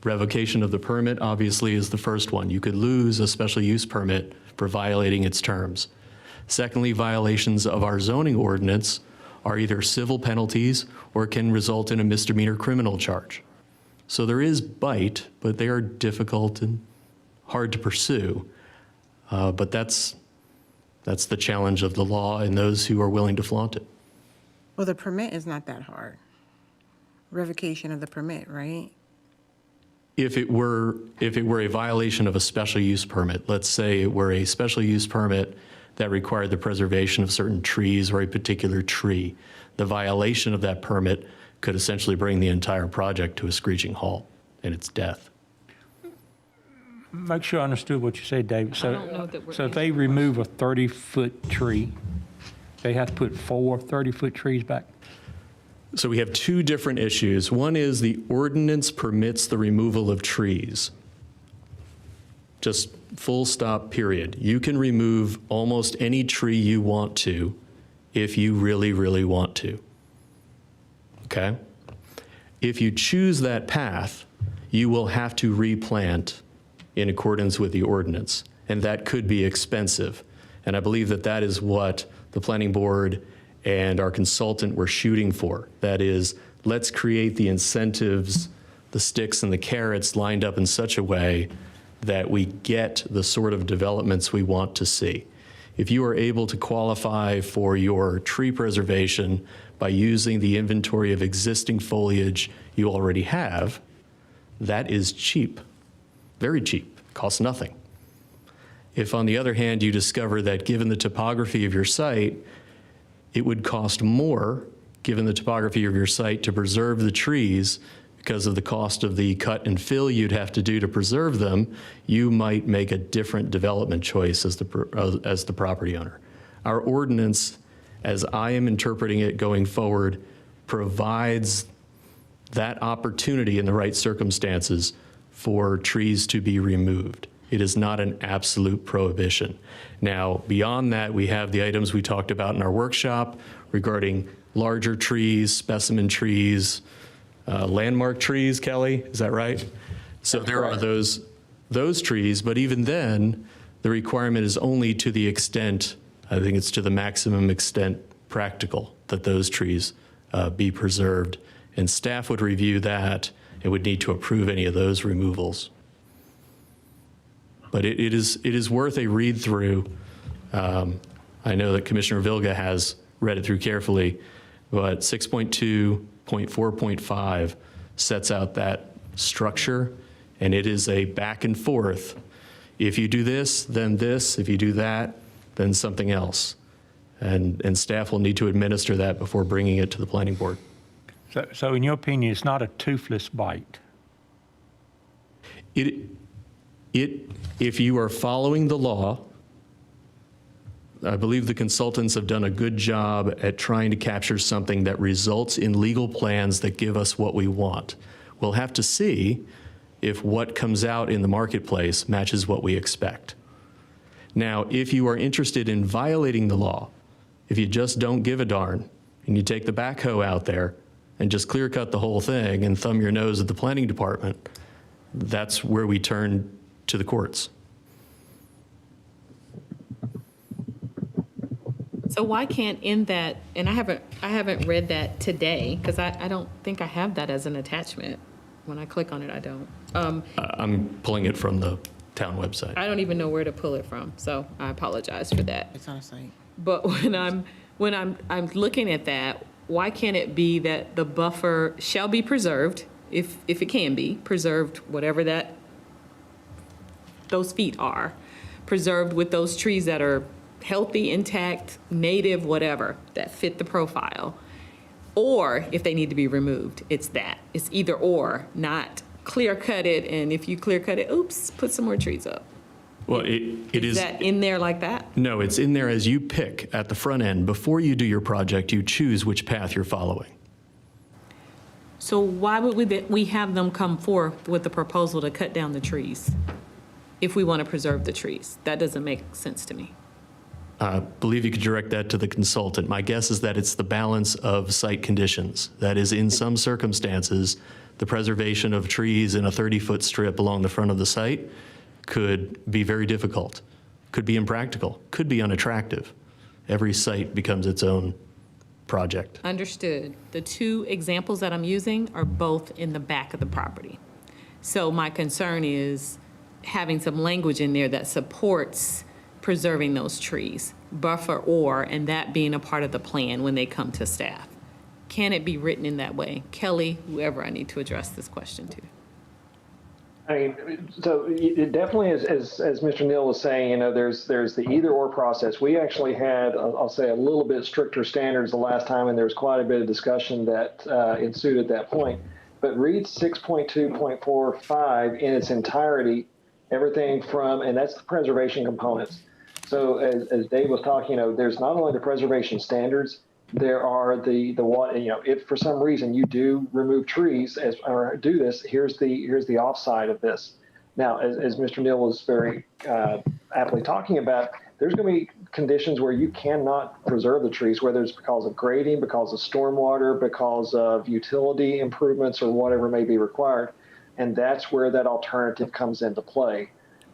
Revocation of the permit obviously is the first one. You could lose a special use permit for violating its terms. Secondly, violations of our zoning ordinance are either civil penalties or can result in a misdemeanor criminal charge. So there is bite, but they are difficult and hard to pursue. But that's the challenge of the law and those who are willing to flaunt it. Well, the permit is not that hard. Revocation of the permit, right? If it were a violation of a special use permit, let's say it were a special use permit that required the preservation of certain trees or a particular tree, the violation of that permit could essentially bring the entire project to a screeching halt and its death. Make sure I understood what you said, David. I don't know that we're So if they remove a 30-foot tree, they have to put 4 30-foot trees back? So we have two different issues. One is the ordinance permits the removal of trees. Just full stop, period. You can remove almost any tree you want to if you really, really want to. Okay? If you choose that path, you will have to replant in accordance with the ordinance, and that could be expensive. And I believe that that is what the planning board and our consultant were shooting for. That is, let's create the incentives, the sticks and the carrots lined up in such a way that we get the sort of developments we want to see. If you are able to qualify for your tree preservation by using the inventory of existing foliage you already have, that is cheap, very cheap, costs nothing. If, on the other hand, you discover that given the topography of your site, it would cost more, given the topography of your site, to preserve the trees because of the cost of the cut and fill you'd have to do to preserve them, you might make a different development choice as the property owner. Our ordinance, as I am interpreting it going forward, provides that opportunity in the right circumstances for trees to be removed. It is not an absolute prohibition. Now, beyond that, we have the items we talked about in our workshop regarding larger trees, specimen trees, landmark trees, Kelly, is that right? So there are those trees, but even then, the requirement is only to the extent, I think it's to the maximum extent practical, that those trees be preserved. And staff would review that and would need to approve any of those removals. But it is worth a read through. I know that Commissioner Vilga has read it through carefully, but 6.2.4.5 sets out that structure, and it is a back and forth. If you do this, then this. If you do that, then something else. And staff will need to administer that before bringing it to the planning board. So in your opinion, it's not a toothless bite? If you are following the law, I believe the consultants have done a good job at trying to capture something that results in legal plans that give us what we want. We'll have to see if what comes out in the marketplace matches what we expect. Now, if you are interested in violating the law, if you just don't give a darn and you take the backhoe out there and just clear cut the whole thing and thumb your nose at the planning department, that's where we turn to the courts. So why can't in that, and I haven't read that today, because I don't think I have that as an attachment. When I click on it, I don't. I'm pulling it from the town website. I don't even know where to pull it from, so I apologize for that. It's on a site. But when I'm looking at that, why can't it be that the buffer shall be preserved, if it can be preserved, whatever those feet are, preserved with those trees that are healthy, intact, native, whatever, that fit the profile. Or if they need to be removed, it's that. It's either or, not clear cut it, and if you clear cut it, oops, put some more trees up. Well, it is. Is that in there like that? No, it's in there as you pick at the front end. Before you do your project, you choose which path you're following. So why would we have them come forth with the proposal to cut down the trees if we want to preserve the trees? That doesn't make sense to me. I believe you could direct that to the consultant. My guess is that it's the balance of site conditions. That is, in some circumstances, the preservation of trees in a 30-foot strip along the front of the site could be very difficult, could be impractical, could be unattractive. Every site becomes its own project. Understood. The two examples that I'm using are both in the back of the property. So my concern is having some language in there that supports preserving those trees, buffer or, and that being a part of the plan when they come to staff. Can it be written in that way? Kelly, whoever I need to address this question to. I mean, so it definitely is, as Mr. Neal was saying, you know, there's the either or process. We actually had, I'll say, a little bit stricter standards the last time, and there was quite a bit of discussion that ensued at that point. But read 6.2.45 in its entirety, everything from, and that's the preservation components. So as Dave was talking, you know, there's not only the preservation standards, there are the what, you know, if for some reason you do remove trees or do this, here's the offside of this. Now, as Mr. Neal was very aptly talking about, there's going to be conditions where you cannot preserve the trees, whether it's because of grading, because of stormwater, because of utility improvements, or whatever may be required. And that's where that alternative comes into play.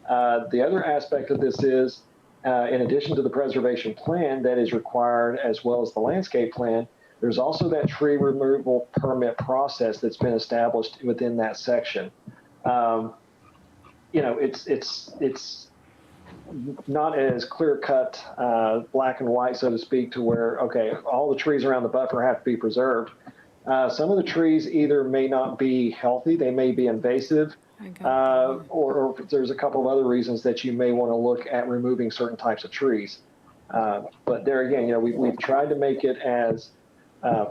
The other aspect of this is, in addition to the preservation plan that is required, as well as the landscape plan, there's also that tree removal permit process that's been established within that section. You know, it's not as clear cut, black and white, so to speak, to where, okay, all the trees around the buffer have to be preserved. Some of the trees either may not be healthy, they may be invasive, or there's a couple of other reasons that you may want to look at removing certain types of trees. But there again, you know, we've tried to make it as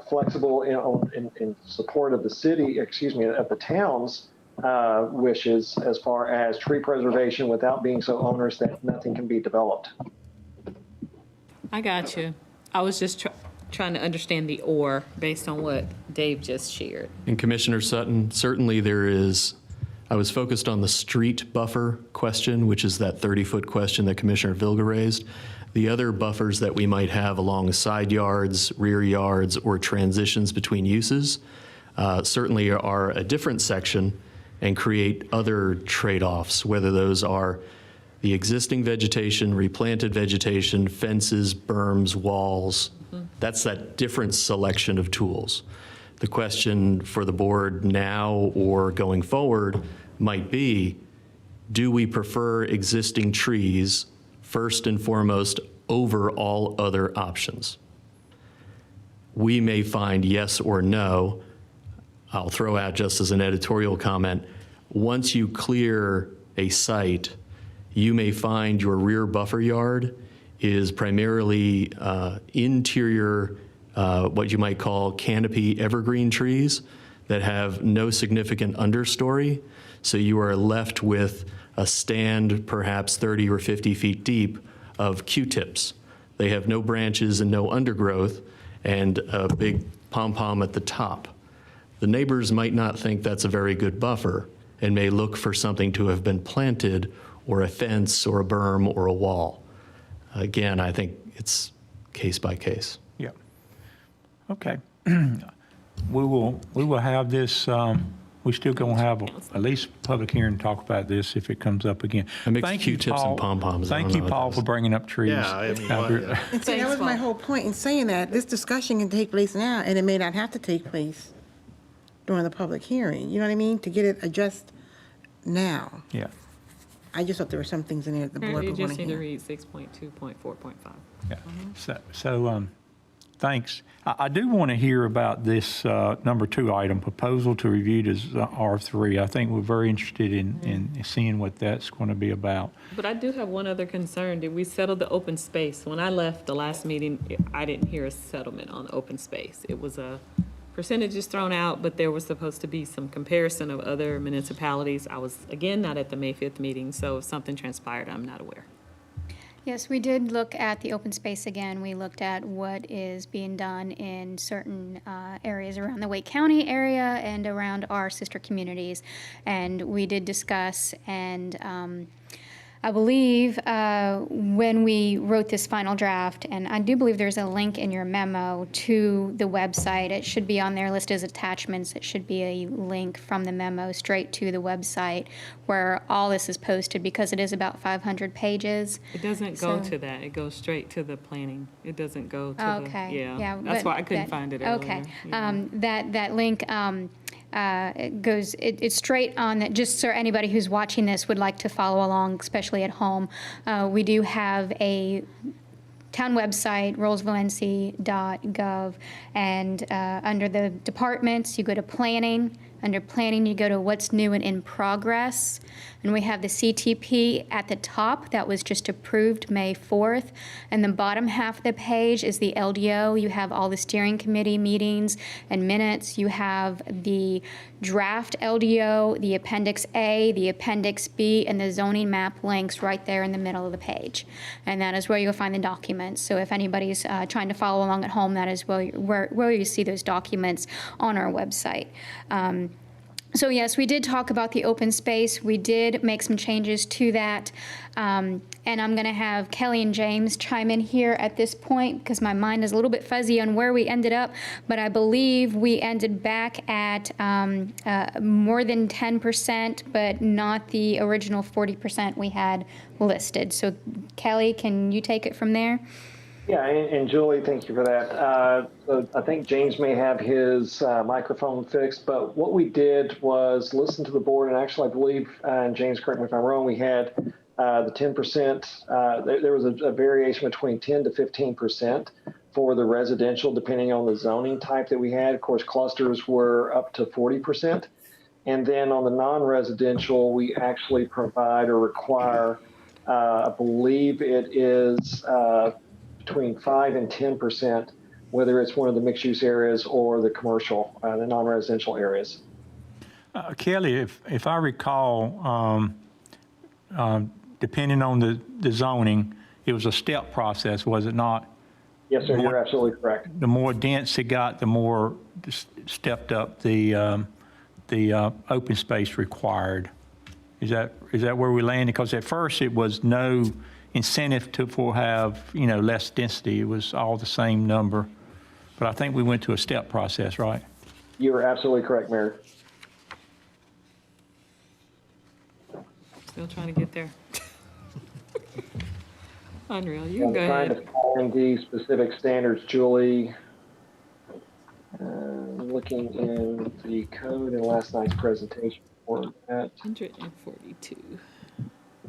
flexible in support of the city, of the town's wishes as far as tree preservation without being so onerous that nothing can be developed. I got you. I was just trying to understand the or based on what Dave just shared. And Commissioner Sutton, certainly there is, I was focused on the street buffer question, which is that 30-foot question that Commissioner Vilga raised. The other buffers that we might have along side yards, rear yards, or transitions between uses certainly are a different section and create other trade-offs, whether those are the existing vegetation, replanted vegetation, fences, berms, walls. That's that different selection of tools. The question for the board now or going forward might be, do we prefer existing trees first and foremost over all other options? We may find yes or no. I'll throw out just as an editorial comment, once you clear a site, you may find your rear buffer yard is primarily interior, what you might call canopy evergreen trees that have no significant understory. So you are left with a stand perhaps 30 or 50 feet deep of Q-tips. They have no branches and no undergrowth and a big pom-pom at the top. The neighbors might not think that's a very good buffer and may look for something to have been planted, or a fence or a berm or a wall. Again, I think it's case by case. Yeah. Okay. We will have this, we still gonna have at least a public hearing to talk about this if it comes up again. I mix Thank you, Q-tips and Paul. pom-poms. I Thank don't you, know what Paul, that for is. bringing up trees. Yeah, I mean, well, yeah. And see, that was my whole point in saying that this discussion can take place now, and it may not have to take place during the public hearing. You know what I mean? To get it addressed now. Yeah, I just thought there were some things in there that the board You would want just to need to hear. read 6.2.4.5. yeah. So Thanks. I do want to hear about this number 2 item, proposal to review as R3. I think we're very interested in seeing what that's going to be about. But I do have one other concern. Did we settle the open space? When I left the last meeting, I didn't hear a settlement on the open space. It was a percentages thrown out, but there was supposed to be some comparison of other municipalities. I was, again, not at the May 5th meeting, so if something transpired, I'm not aware. Yes, we did look at the open space again. We looked at what is being done in certain areas around the Wake County area and around our sister communities. And we did discuss, and I believe when we wrote this final draft, and I do believe there's a link in your memo to the website. It should be on there listed as attachments. It should be a link from the memo straight to the website where all this is posted, because it is about 500 pages. It doesn't go to that. It goes straight to the planning. It doesn't go to Okay. yeah. That's why I couldn't find it earlier. Okay. Yeah. That link it goes, it's straight on that, just so anybody who's watching this would like to follow along, especially at home. We do have a town website, rolesvillenc.gov, and under the departments, you go to planning. Under planning, you go to what's new and in progress. And we have the CTP at the top that was just approved May 4th. And the bottom half of the page is the LDO. You have all the steering committee meetings and minutes. You have the draft LDO, the Appendix A, the Appendix B, and the zoning map links right there in the middle of the page. And that is where you'll find the documents. So if anybody's trying to follow along at home, that is where you see those documents on our website. So yes, we did talk about the open space. We did make some changes to that. And I'm going to have Kelly and James chime in here at this point because my mind is a little bit fuzzy on where we ended up. But I believe we ended back at more than 10%, but not the original 40% we had listed. So Kelly, can you take it from there? Yeah, and Julie, thank you for that. So I think James may have his microphone fixed, but what we did was listen to the board, and actually I believe, and James, correct me if I'm wrong, we had the 10%, there was a variation between 10 to 15% for the residential, depending on the zoning type that we had. Of course, clusters were up to 40%. And then on the non-residential, we actually provide or require, I believe it is between 5 and 10%, whether it's one of the mixed-use areas or the commercial, the non-residential areas. Kelly, if I recall, depending on the zoning, it was a step process, was it not? Yes, sir, you're absolutely correct. The more dense it got, the more stepped up the open space required. Is that where we landed? Because at first it was no incentive for have less density. It was all the same number, but I think we went to a step process, right? You are absolutely correct, Mayor. Still trying to get there. Unreal. You can I'm go trying ahead. to find the specific standards, Julie. Looking in the code in last night's presentation for that. 142.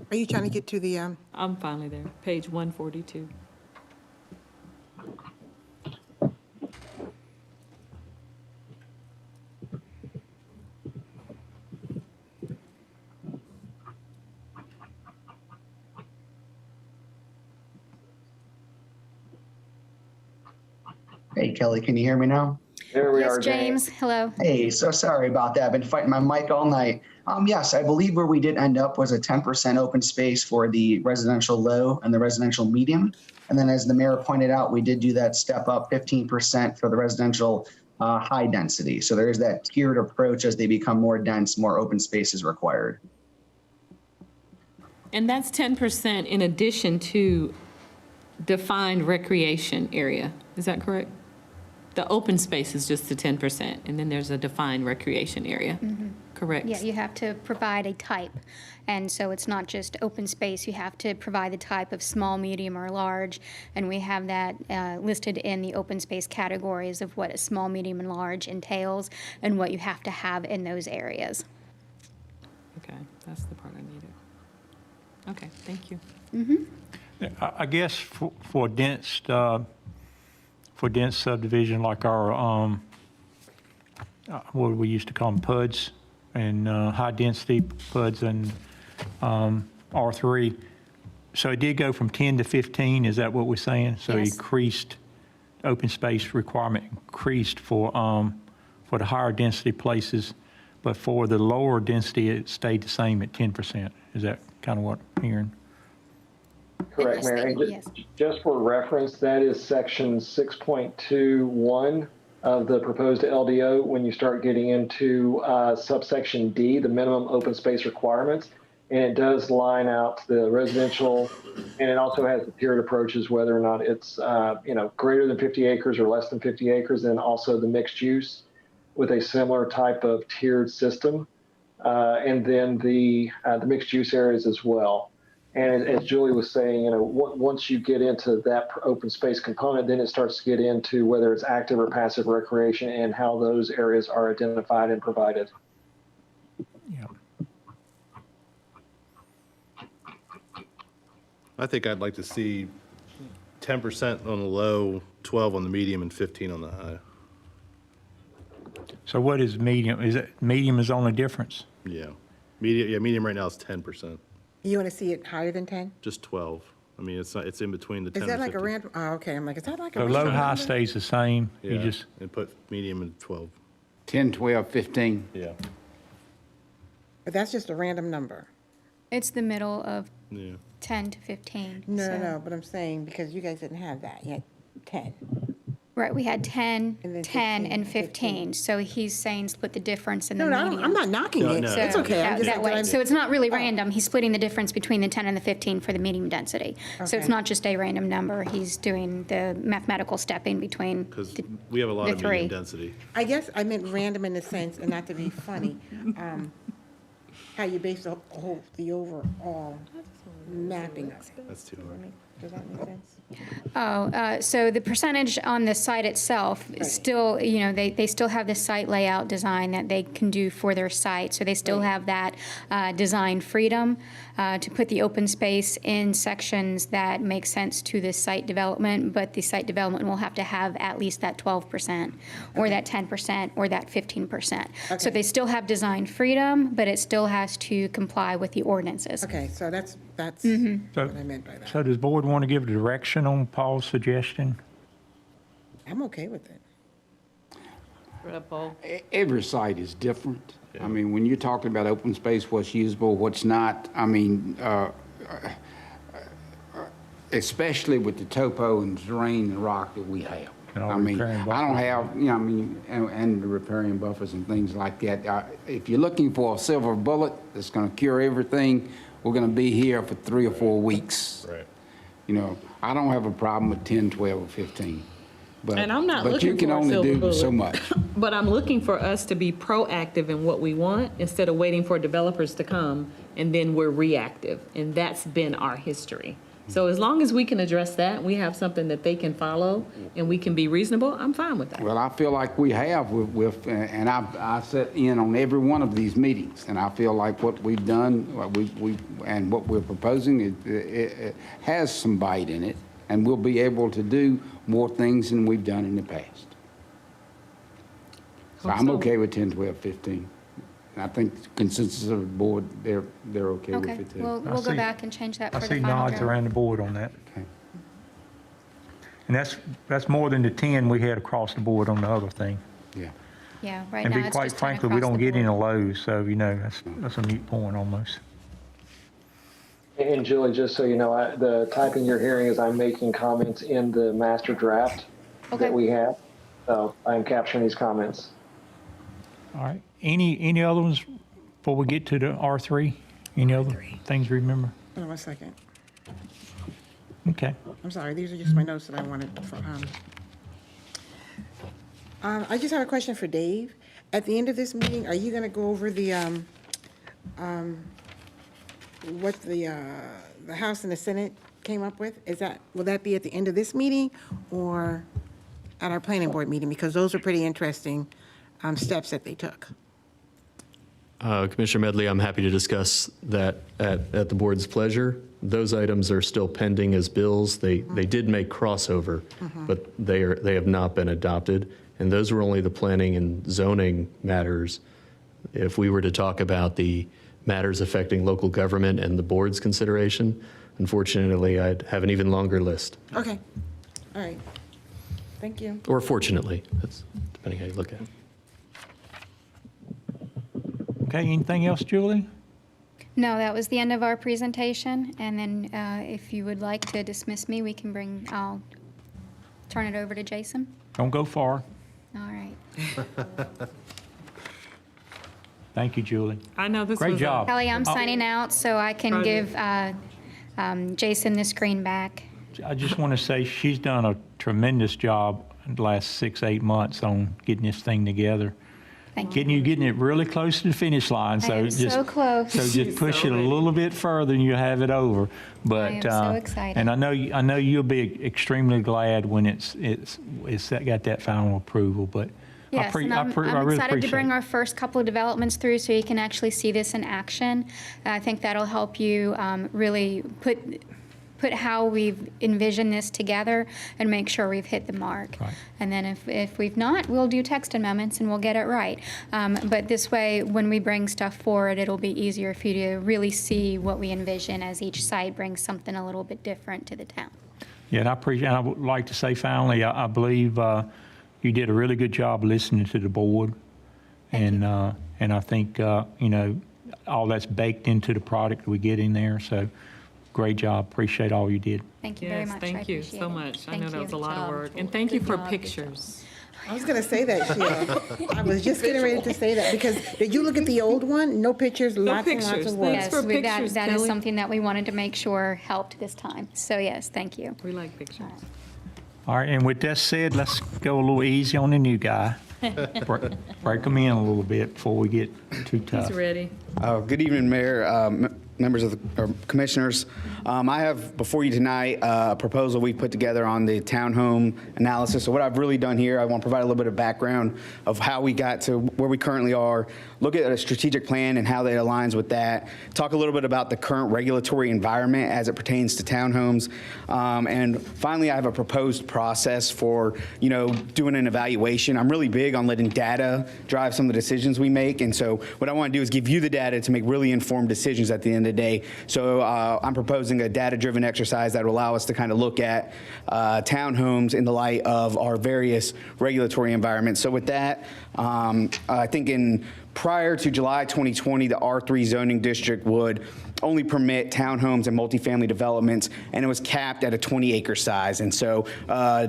Are you trying to get to the, I'm finally there. Page 142. Hey, Kelly, can you hear me now? There we Yes, are, James. Hello. Hey, so sorry about that. I've been fighting my mic all night. Yes, I believe where we did end up was a 10% open space for the residential low and the residential medium. And then as the mayor pointed out, we did do that step up 15% for the residential high density. So there's that tiered approach. As they become more dense, more open space is required. And that's 10% in addition to defined recreation area. Is that correct? The open space is just the 10%, and then there's a defined recreation area, correct? Yeah, you have to provide a type. And so it's not just open space. You have to provide the type of small, medium, or large. And we have that listed in the open space categories of what a small, medium, and large entails and what you have to have in those areas. Okay, that's the part I needed. Okay, thank you. I guess for dense for dense subdivision like our, what we used to call them, PUDs, and high-density PUDs and R3. So it did go from 10 to 15, is that what we're saying? So Yes. increased, open space requirement increased for the higher density places, but for the lower density, it stayed the same at 10%. Is that kind of what I'm hearing? Correct, Yes, Mayor. And yes. just for reference, that is section 6.21 of the proposed LDO. When you start getting into subsection D, the minimum open space requirements, and it does line out the residential, and it also has the tiered approaches, whether or not it's greater than 50 acres or less than 50 acres, and also the mixed use with a similar type of tiered system, and then the mixed use areas as well. And as Julie was saying, once you get into that open space component, then it starts to get into whether it's active or passive recreation and how those areas are identified and provided. Yeah. I think I'd like to see 10% on the low, 12 on the medium, and 15 on the high. So what is medium? Is it medium is the only difference? Yeah. Medium right now is 10%, You want to see it higher than 10? just 12. I mean, it's not, it's in between the 10 Is that and like 15. a random, oh, okay, I'm like, is that like a? So low, random high number? stays the same? You Yeah, just, and put medium in 12. 10, 12, 15. Yeah. But that's just a random number. It's the middle of Yeah. 10 to 15. No, so- no, but I'm saying, because you guys didn't have that, you had 10. Right, we had 10, And then 10, 15, and 15. So he's saying split the difference in the No, no, median. I'm not knocking No, it, no. it's okay. I'm That just- that way. So it's not really random. He's splitting the difference between the 10 and the 15 for the medium density. So it's Okay. not just a random number. He's doing the mathematical stepping between Because the we have a lot the of three. medium density. I guess I meant random in the sense, and not to be funny, how you base the overall mapping of it. That's too hard. Does that make sense? So the percentage on the site itself is still, they still have the site layout design that they can do for their site. So they still have that design freedom to put the open space in sections that make sense to the site development, but the site development will have to have at least that 12% or that 10% or that 15%. So Okay. they still have design freedom, but it still has to comply with the ordinances. Okay, so that's so, what I meant by that. so does the board want to give direction on Paul's suggestion? I'm okay with it. Every site is different. I mean, when you're talking about open space, what's usable, what's not, I mean, especially with the topo and terrain and rock that we have. And all I mean, riparian I don't buffers. have, and the riparian buffers and things like that. If you're looking for a silver bullet that's going to cure everything, we're going to be here for 3 or 4 weeks. Right. I don't have a problem with 10, 12, or 15. But, And I'm not but you looking can for a only silver do bullet. so much. But I'm looking for us to be proactive in what we want instead of waiting for developers to come and then we're reactive. And that's been our history. So as long as we can address that, we have something that they can follow and we can be reasonable, I'm fine with that. Well, I feel like we have and I sit in on every one of these meetings, and I feel like what we've done, and what we're proposing, it has some bite in it, and we'll be able to do more things than we've done in the past. So I'm okay with 10, 12, 15. And I think the consensus of the board, they're okay with Okay, it too. we'll go see- back and change that I for the see final nods draft. around the board on that. Okay. And that's more than the 10 we had across the board on the other thing. Yeah. Yeah, right And now be it's quite just 10 frankly, we across don't the get board. any lows, so, that's a moot point almost. And Julie, just so you know, the typing you're hearing is I'm making comments in the master draft Okay. that we have. So I'm capturing these comments. All right. Any other ones before we get to the R3? Any other things to remember? Hold on 1 second. Okay. I'm sorry, these are just my notes that I wanted. I just have a question for Dave. At the end of this meeting, are you going to go over the, what the House and the Senate came up with? Will that be at the end of this meeting or at our planning board meeting? Because those are pretty interesting steps that they took. Commissioner Medley, I'm happy to discuss that at the board's pleasure. those items are still pending as bills. They did make crossover, but they have not been adopted. And those were only the planning and zoning matters. If we were to talk about the matters affecting local government and the board's consideration, unfortunately, I'd have an even longer list. Okay, all right. Thank you. Or fortunately, that's depending how you look at it. Okay, anything else, Julie? No, that was the end of our presentation, and then if you would like to dismiss me, I'll turn it over to Jason. Don't go far. All right. Thank you, Julie. I know this Great was job. Kelly, I'm signing out, so I can give Jason the screen back. I just want to say she's done a tremendous job in the last 6-8 months on getting this thing together. Thank you. Getting it really close to the finish line. I am so close. So just push it a little bit further and you'll have it over. But I am so excited. And I know you'll be extremely glad when it's got that final approval. But Yes, and I I'm really excited to appreciate bring it. our first couple of developments through so you can actually see this in action. I think that'll help you really put how we've envisioned this together and make sure we've hit the mark. Right. And then if we've not, we'll do text amendments and we'll get it right. But this way, when we bring stuff forward, it'll be easier for you to really see what we envision as each side brings something a little bit different to the town. Yeah, and I appreciate. And I would like to say finally, I believe you did a really good job listening to the board, and I think all that's baked into the product we get in there. So, great job. Appreciate all you did. Thank you very Yes, much. I thank you appreciate so it. much. I Thank know that you. was a lot of work. And thank you for Good job. pictures. I was gonna say that, Sheila. I was just getting ready to say that, because did you look at the old one? No pictures, lots and lots pictures. of work. Thanks for Yes, pictures, that is Kelly. something that we wanted to make sure helped this time. So yes, thank you. We like pictures. All right, and with that said, let's go a little easy on the new guy. Break them in a little bit before we get too tough. He's ready. Good evening, Mayor, members of the commissioners. I have before you tonight a proposal we've put together on the townhome analysis. So what I've really done here, I want to provide a little bit of background of how we got to where we currently are, look at a strategic plan and how that aligns with that, talk a little bit about the current regulatory environment as it pertains to townhomes, and finally I have a proposed process for doing an evaluation. I'm really big on letting data drive some of the decisions we make, and so what I want to do is give you the data to make really informed decisions at the end of the day. So I'm proposing a data-driven exercise that will allow us to kind of look at townhomes in the light of our various regulatory environments. So with that, I think prior to July 2020, the R3 zoning district would only permit townhomes and multifamily developments, and it was capped at a 20-acre size. And so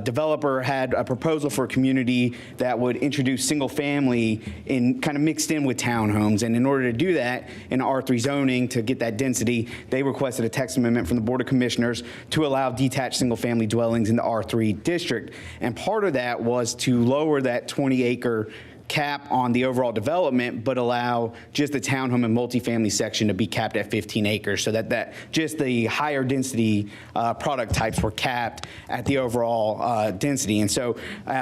developer had a proposal for a community that would introduce single family in kind of mixed in with townhomes. And in order to do that in R3 zoning to get that density, they requested a text amendment from the Board of Commissioners to allow detached single family dwellings in the R3 district. And part of that was to lower that 20-acre cap on the overall development, but allow just the townhome and multifamily section to be capped at 15 acres, so that just the higher density product types were capped at the overall density. And so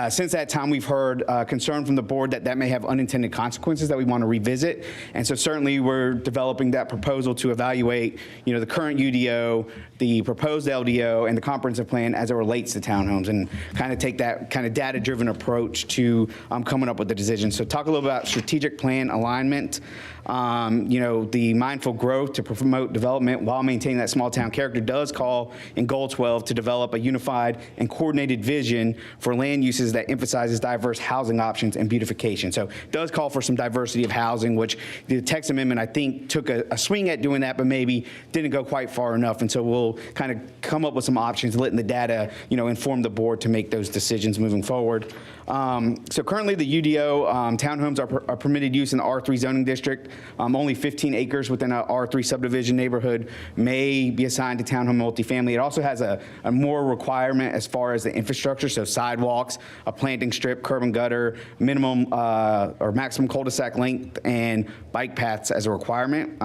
since that time, we've heard concern from the board that may have unintended consequences that we want to revisit. And so certainly we're developing that proposal to evaluate the current UDO, the proposed LDO, and the comprehensive plan as it relates to townhomes, and kind of take that kind of data-driven approach to coming up with the decision. So talk a little about strategic plan alignment, the mindful growth to promote development while maintaining that small town character does call in Goal 12 to develop a unified and coordinated vision for land uses that emphasizes diverse housing options and beautification. So it does call for some diversity of housing, which the text amendment, I think, took a swing at doing that, but maybe didn't go quite far enough. And so we'll kind of come up with some options, letting the data, inform the board to make those decisions moving forward. So currently the UDO townhomes are permitted use in the R3 zoning district. Only 15 acres within a R3 subdivision neighborhood may be assigned to townhome multifamily. It also has a more requirement as far as the infrastructure, so sidewalks, a planting strip, curb and gutter, minimum or maximum cul-de-sac length, and bike paths as a requirement.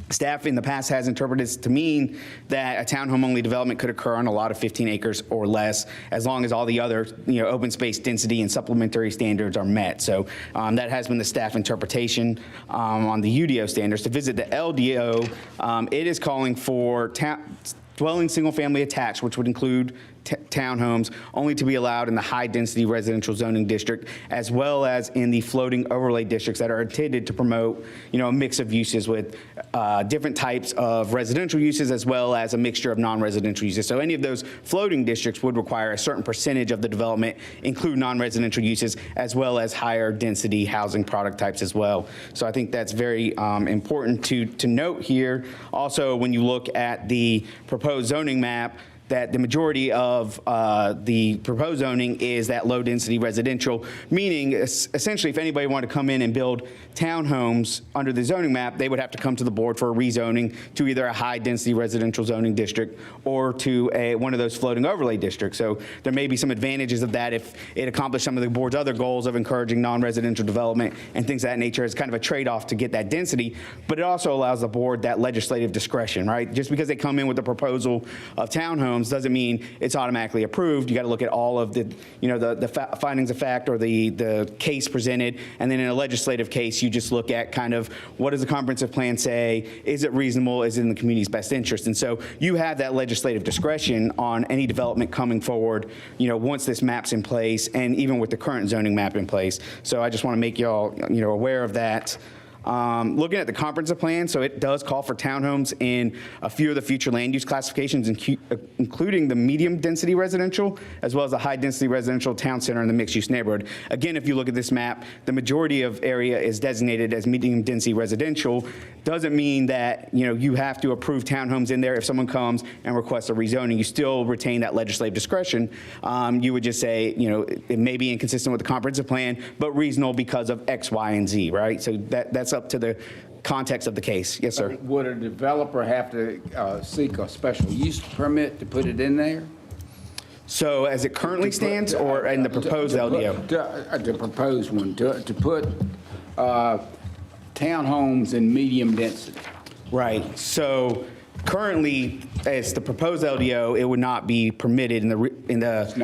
Staff in the past has interpreted this to mean that a townhome-only development could occur on a lot of 15 acres or less, as long as all the other, open space density and supplementary standards are met. So that has been the staff interpretation on the UDO standards. To visit the LDO, it is calling for dwelling single-family attached, which would include townhomes, only to be allowed in the high-density residential zoning district, as well as in the floating overlay districts that are intended to promote, a mix of uses with different types of residential uses, as well as a mixture of non-residential uses. So any of those floating districts would require a certain percentage of the development include non-residential uses, as well as higher density housing product types as well. So I think that's very important to note here. Also, when you look at the proposed zoning map, that the majority of the proposed zoning is that low-density residential, meaning essentially if anybody wanted to come in and build townhomes under the zoning map, they would have to come to the board for a rezoning to either a high-density residential zoning district or to one of those floating overlay districts. So there may be some advantages of that if it accomplished some of the board's other goals of encouraging non-residential development and things of that nature as kind of a trade-off to get that density, but it also allows the board that legislative discretion, right? Just because they come in with a proposal of townhomes doesn't mean it's automatically approved. You got to look at all of the, the findings of fact or the case presented, and then in a legislative case, you just look at kind of what does the comprehensive plan say? Is it reasonable? Is it in the community's best interest? And so you have that legislative discretion on any development coming forward, once this map's in place, and even with the current zoning map in place. So I just want to make y'all, aware of that. Looking at the comprehensive plan, so it does call for townhomes in a few of the future land use classifications, including the medium density residential, as well as the high density residential town center and the mixed use neighborhood. Again, if you look at this map, the majority of area is designated as medium density residential. Doesn't mean that, you have to approve townhomes in there. If someone comes and requests a rezoning, you still retain that legislative discretion. You would just say, it may be inconsistent with the comprehensive plan, but reasonable because of X, Y, and Z, right? So that's up to the context of the case. Yes, sir. Would a developer have to seek a special use permit to put it in there? So as it currently stands, or in the proposed LDO? The proposed one, to put townhomes in medium density. Right. So currently, as the proposed LDO, it would not be permitted it's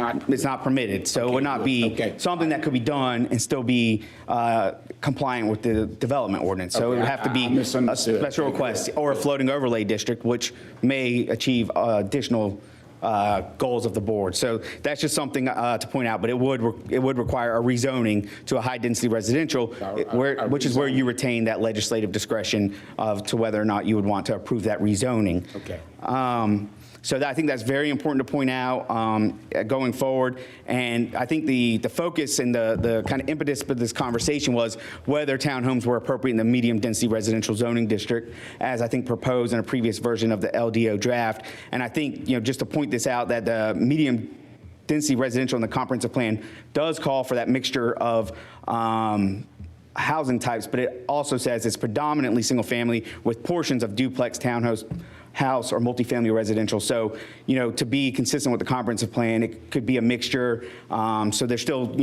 not permitted. So it would not be something that could be done and still be compliant with the development ordinance. So it would have to be a special request or a floating overlay district, which may achieve additional goals of the board. So that's just something to point out, but it would require a rezoning to a high density residential, which is where you retain that legislative discretion to whether or not you would want to approve that rezoning. Okay. So I think that's very important to point out going forward. And I think the focus and the kind of impetus for this conversation was whether townhomes were appropriate in the medium density residential zoning district, as I think proposed in a previous version of the LDO draft. And I think, just to point this out, that the medium density residential in the comprehensive plan does call for that mixture of housing types, but it also says it's predominantly single family with portions of duplex, townhouse, or multifamily residential. So, to be consistent with the comprehensive plan, it could be a mixture. So there's still,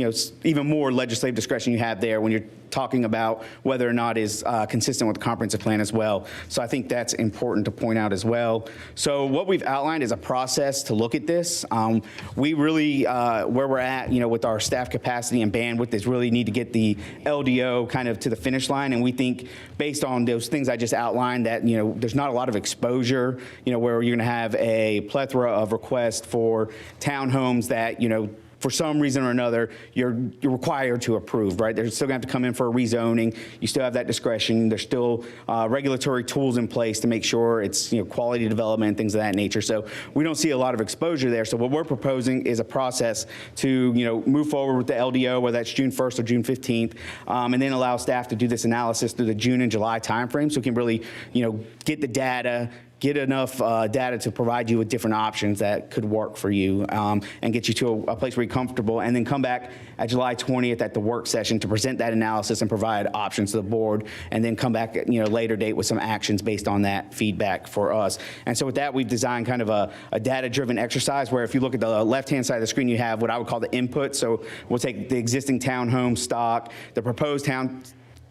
even more legislative discretion you have there when you're talking about whether or not is consistent with the comprehensive plan as well. So I think that's important to point out as well. So what we've outlined is a process to look at this. We really, where we're at, with our staff capacity and bandwidth, is really need to get the LDO kind of to the finish line. And we think, based on those things I just outlined, that, there's not a lot of exposure, where you're going to have a plethora of requests for townhomes that, for some reason or another, you're required to approve, right? They're still going to have to come in for a rezoning. You still have that discretion. There's still regulatory tools in place to make sure it's, quality development, things of that nature. So we don't see a lot of exposure there. So what we're proposing is a process to, move forward with the LDO, whether that's June 1st or June 15th, and then allow staff to do this analysis through the June and July timeframe, so we can really, get the data, get enough data to provide you with different options that could work for you, and get you to a place where you're comfortable, and then come back at July 20th at the work session to present that analysis and provide options to the board, and then come back at later date with some actions based on that feedback for us. And so with that, we've designed kind of a data-driven exercise where if you look at the left-hand side of the screen, you have what I would call the input. So we'll take the existing townhome stock, the proposed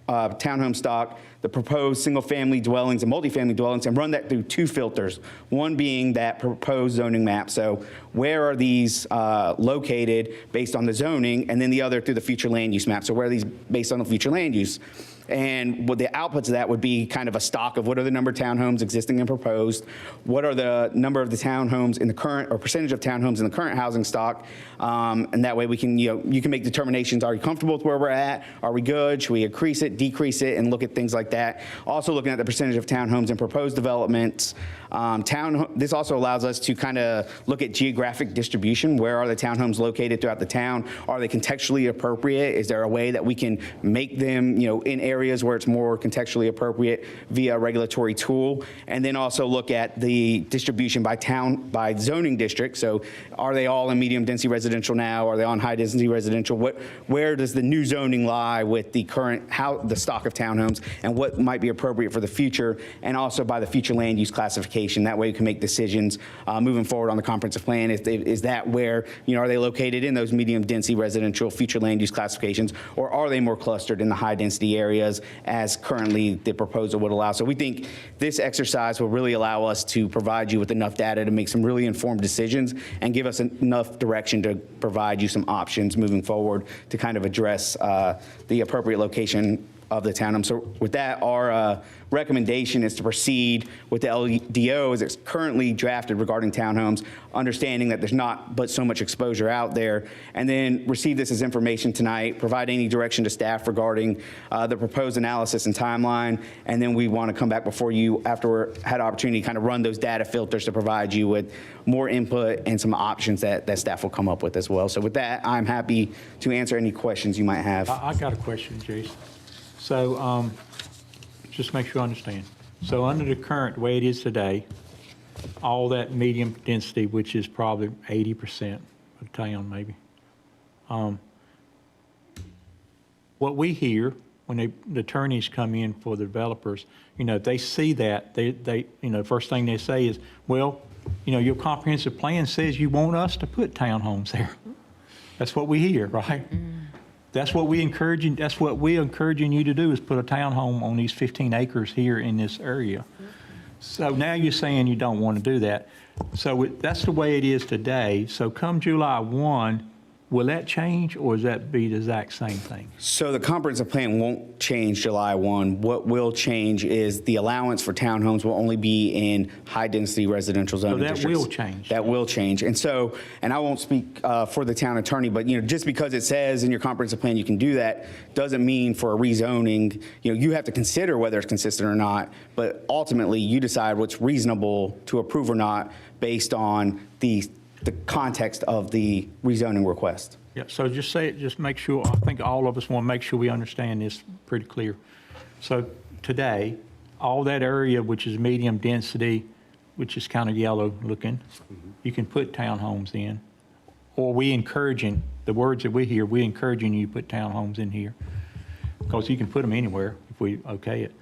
townhome stock, the proposed single-family dwellings and multifamily dwellings, and run that through two filters. One being that proposed zoning map. So where are these located based on the zoning, and then the other through the future land use map. So where are these based on the future land use? And what the outputs of that would be kind of a stock of what are the number of townhomes existing and proposed, what are the number of the townhomes in the current, or percentage of townhomes in the current housing stock, and that way we can, you can make determinations. Are you comfortable with where we're at? Are we good? Should we increase it, decrease it, and look at things like that. Also looking at the percentage of townhomes in proposed developments. This also allows us to kind of look at geographic distribution. Where are the townhomes located throughout the town? Are they contextually appropriate? Is there a way that we can make them, in areas where it's more contextually appropriate via a regulatory tool? And then also look at the distribution by zoning district. So are they all in medium density residential now? Are they on high density residential? Where does the new zoning lie with the current, the stock of townhomes, and what might be appropriate for the future? And also by the future land use classification. That way you can make decisions moving forward on the comprehensive plan. Is that where, are they located in those medium density residential future land use classifications, or are they more clustered in the high density areas as currently the proposal would allow? So we think this exercise will really allow us to provide you with enough data to make some really informed decisions and give us enough direction to provide you some options moving forward to kind of address the appropriate location of the townhome. So with that, our recommendation is to proceed with the LDO as it's currently drafted regarding townhomes, understanding that there's not but so much exposure out there, and then receive this as information tonight, provide any direction to staff regarding the proposed analysis and timeline, and then we want to come back before you after we had opportunity to kind of run those data filters to provide you with more input and some options that staff will come up with as well. So with that, I'm happy to answer any questions you might have. I got a question, Jason. So just make sure I understand. So under the current way it is today, all that medium density, which is probably 80% of the town maybe, what we hear when the attorneys come in for the developers, they see that, they first thing they say is, well, your comprehensive plan says you want us to put townhomes there. That's what we hear, right? That's what we're encouraging you to do, is put a townhome on these 15 acres here in this area. So now you're saying you don't want to do that. So that's the way it is today. So come July 1, will that change, or does that be the exact same thing? So the comprehensive plan won't change July 1. What will change is the allowance for townhomes will only be in high-density residential zoning districts. So that will change. That will change. And so, and I won't speak for the town attorney, but just because it says in your comprehensive plan you can do that doesn't mean for a rezoning, you have to consider whether it's consistent or not, but ultimately you decide what's reasonable to approve or not based on the context of the rezoning request. Yeah, so just make sure, I think all of us want to make sure we understand this pretty clear. So today, all that area which is medium density, which is kind of yellow looking, you can put townhomes in. Or we encouraging, the words that we hear, we're encouraging you to put townhomes in here. Because you can put them anywhere if we okay it,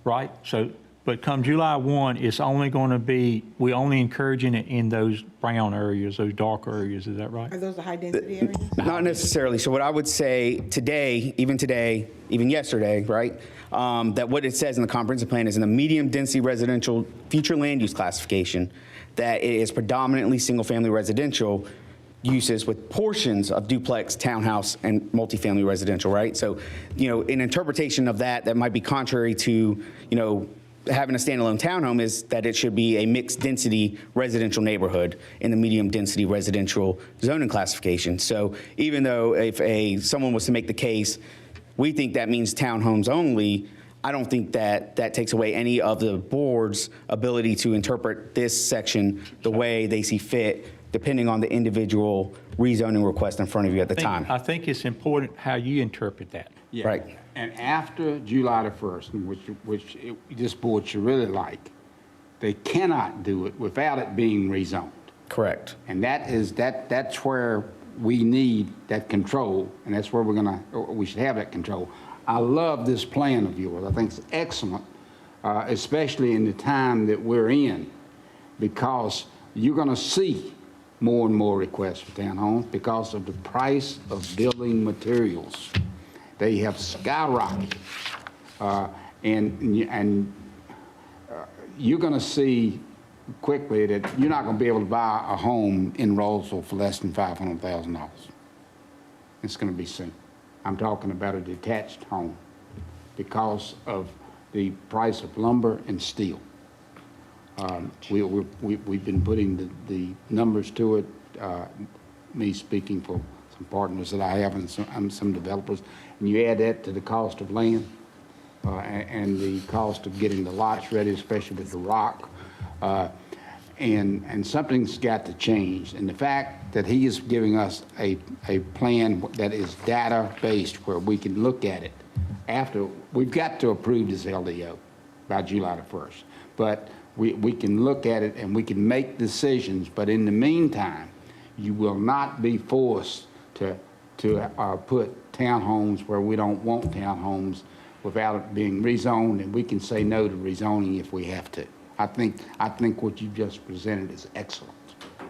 right? So, but come July 1, it's only going to be, we're only encouraging it in those brown areas, those dark areas, is that right? Are those the high-density areas? Not necessarily. So what I would say today, even yesterday, right, that what it says in the comprehensive plan is in the medium density residential future land use classification, that it is predominantly single-family residential uses with portions of duplex, townhouse, and multifamily residential, right? So, an interpretation of that might be contrary to, having a standalone townhome is that it should be a mixed density residential neighborhood in the medium density residential zoning classification. So even though if someone was to make the case, we think that means townhomes only, I don't think that takes away any of the board's ability to interpret this section the way they see fit, depending on the individual rezoning request in front of you at the time. I think it's important how you interpret that. Yeah. Right. And after July the 1st, which this board should really like, they cannot do it without it being rezoned. Correct. And that's where we need that control, and that's where we should have that control. I love this plan of yours. I think it's excellent, especially in the time that we're in, because you're going to see more and more requests for townhomes because of the price of building materials. They have skyrocketed. And you're going to see quickly that you're not going to be able to buy a home in Rolesville for less than $500,000. It's going to be soon. I'm talking about a detached home because of the price of lumber and steel. We've been putting the numbers to it, me speaking for some partners that I have and some developers, and you add that to the cost of land and the cost of getting the lots ready, especially with the rock, and something's got to change. And the fact that he is giving us a plan that is data-based where we can look at it after, we've got to approve this LDO by July the 1st. But we can look at it and we can make decisions, but in the meantime, you will not be forced to put townhomes where we don't want townhomes without it being rezoned, and we can say no to rezoning if we have to. I think what you just presented is excellent.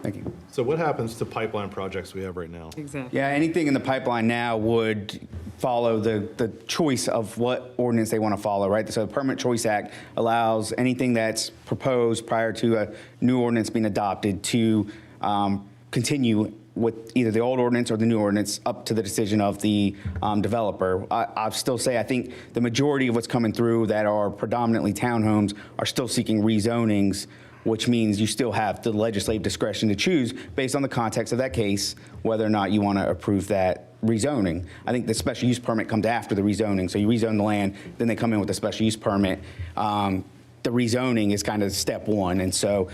Thank you. So what happens to pipeline projects we have right now? Exactly. Yeah, anything in the pipeline now would follow the choice of what ordinance they want to follow, right? So the Permit Choice Act allows anything that's proposed prior to a new ordinance being adopted to continue with either the old ordinance or the new ordinance up to the decision of the developer. I still say I think the majority of what's coming through that are predominantly townhomes are still seeking rezonings, which means you still have the legislative discretion to choose based on the context of that case whether or not you want to approve that rezoning. I think the special use permit comes after the rezoning. So you rezone the land, then they come in with a special use permit. The rezoning is kind of step one, and so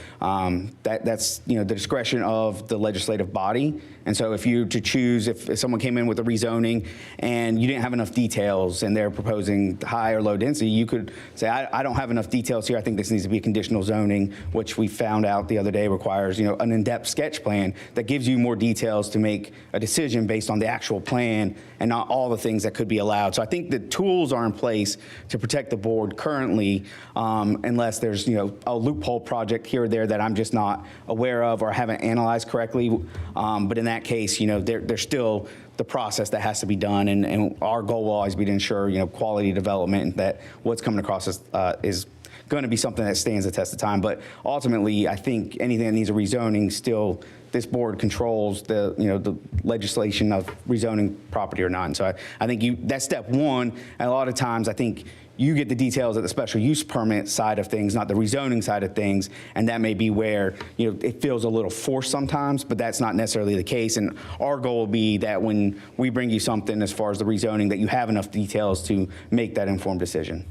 that's the discretion of the legislative body. And so if you to choose, if someone came in with a rezoning and you didn't have enough details and they're proposing high or low density, you could say, I don't have enough details here. I think this needs to be a conditional zoning, which we found out the other day requires an in-depth sketch plan that gives you more details to make a decision based on the actual plan and not all the things that could be allowed. So I think the tools are in place to protect the board currently, unless there's a loophole project here or there that I'm just not aware of or haven't analyzed correctly. But in that case, there's still the process that has to be done, and our goal will always be to ensure quality development, and that what's coming across is going to be something that stands the test of time. But ultimately, I think anything that needs a rezoning, still this board controls the legislation of rezoning property or not. And so I think that's step one. And a lot of times I think you get the details of the special use permit side of things, not the rezoning side of things, and that may be where it feels a little forced sometimes, but that's not necessarily the case. And our goal will be that when we bring you something as far as the rezoning, that you have enough details to make that informed decision.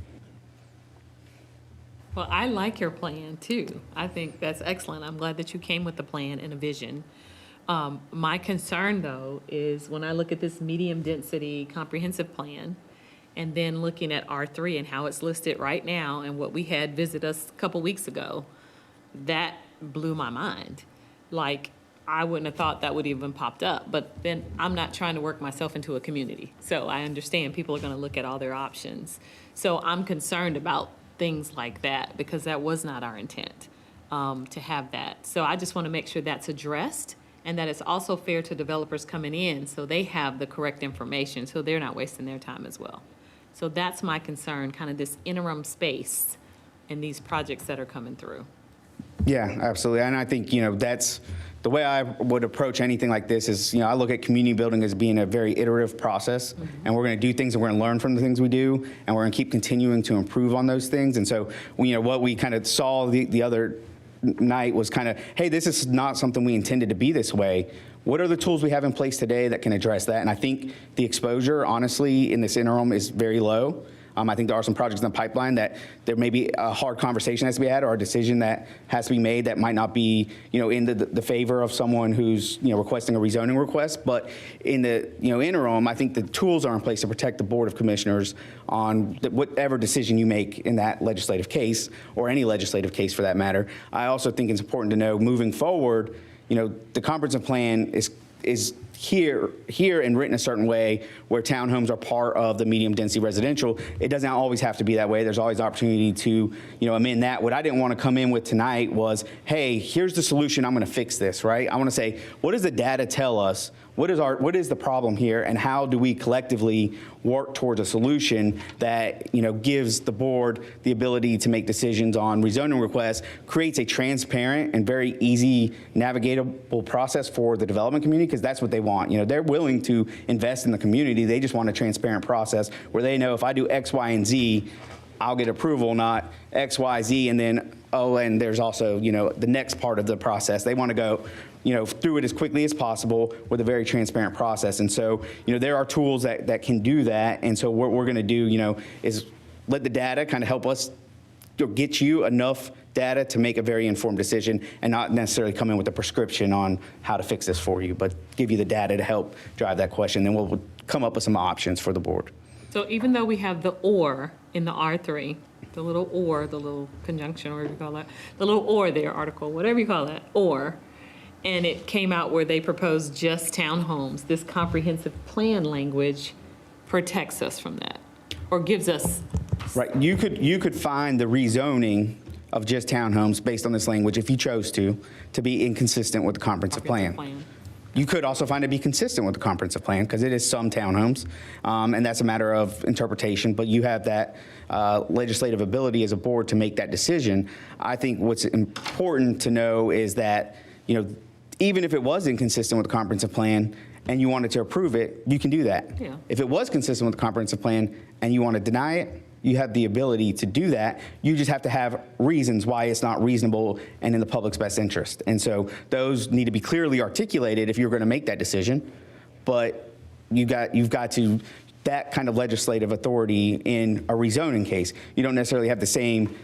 Well, I like your plan too. I think that's excellent. I'm glad that you came with a plan and a vision. My concern though is when I look at this medium density comprehensive plan, and then looking at R3 and how it's listed right now and what we had visit us a couple weeks ago, that blew my mind. Like, I wouldn't have thought that would even popped up, but then I'm not trying to work myself into a community. So I understand people are gonna look at all their options. So I'm concerned about things like that because that was not our intent, to have that. So I just wanna make sure that's addressed and that it's also fair to developers coming in so they have the correct information so they're not wasting their time as well. So that's my concern, kind of this interim space in these projects that are coming through. Yeah, absolutely. And I think, that's the way I would approach anything like this is, I look at community building as being a very iterative process, and we're going to do things and we're going to learn from the things we do, and we're going to keep continuing to improve on those things. And so, what we kind of saw the other night was kind of, hey, this is not something we intended to be this way. What are the tools we have in place today that can address that? And I think the exposure, honestly, in this interim is very low. I think there are some projects in the pipeline that there may be a hard conversation has to be had or a decision that has to be made that might not be, in the favor of someone who's, requesting a rezoning request. But in the, interim, I think the tools are in place to protect the Board of Commissioners on whatever decision you make in that legislative case or any legislative case for that matter. I also think it's important to know moving forward, the comprehensive plan is here and written a certain way where townhomes are part of the medium density residential. It doesn't always have to be that way. There's always opportunity to, amend that. What I didn't want to come in with tonight was, hey, here's the solution. I'm going to fix this, right? I want to say, what does the data tell us? What is the problem here, and how do we collectively work towards a solution that gives the board the ability to make decisions on rezoning requests, creates a transparent and very easy navigatable process for the development community, because that's what they want. They're willing to invest in the community. They just want a transparent process where they know if I do X, Y, and Z, I'll get approval, not X, Y, Z, and then and there's also the next part of the process. They want to go through it as quickly as possible with a very transparent process. And so, there are tools that can do that. And so what we're going to do, is let the data kind of help us get you enough data to make a very informed decision, and not necessarily come in with a prescription on how to fix this for you, but give you the data to help drive that question. Then we'll come up with some options for the board. So even though we have the or in the R3, the little or, the little conjunction, or whatever you call that, the little or there, article, whatever you call that, or, and it came out where they proposed just townhomes, this comprehensive plan language protects us from that, or gives us. Right, you could find the rezoning of just townhomes based on this language if you chose to be inconsistent with the comprehensive plan. You could also find it to be consistent with the comprehensive plan, because it is some townhomes, and that's a matter of interpretation, but you have that legislative ability as a board to make that decision. I think what's important to know is that, even if it was inconsistent with the comprehensive plan and you wanted to approve it, you can do that. Yeah. If it was consistent with the comprehensive plan and you want to deny it, you have the ability to do that. You just have to have reasons why it's not reasonable and in the public's best interest. And so those need to be clearly articulated if you're going to make that decision. But you've got to that kind of legislative authority in a rezoning case. You don't necessarily have the same,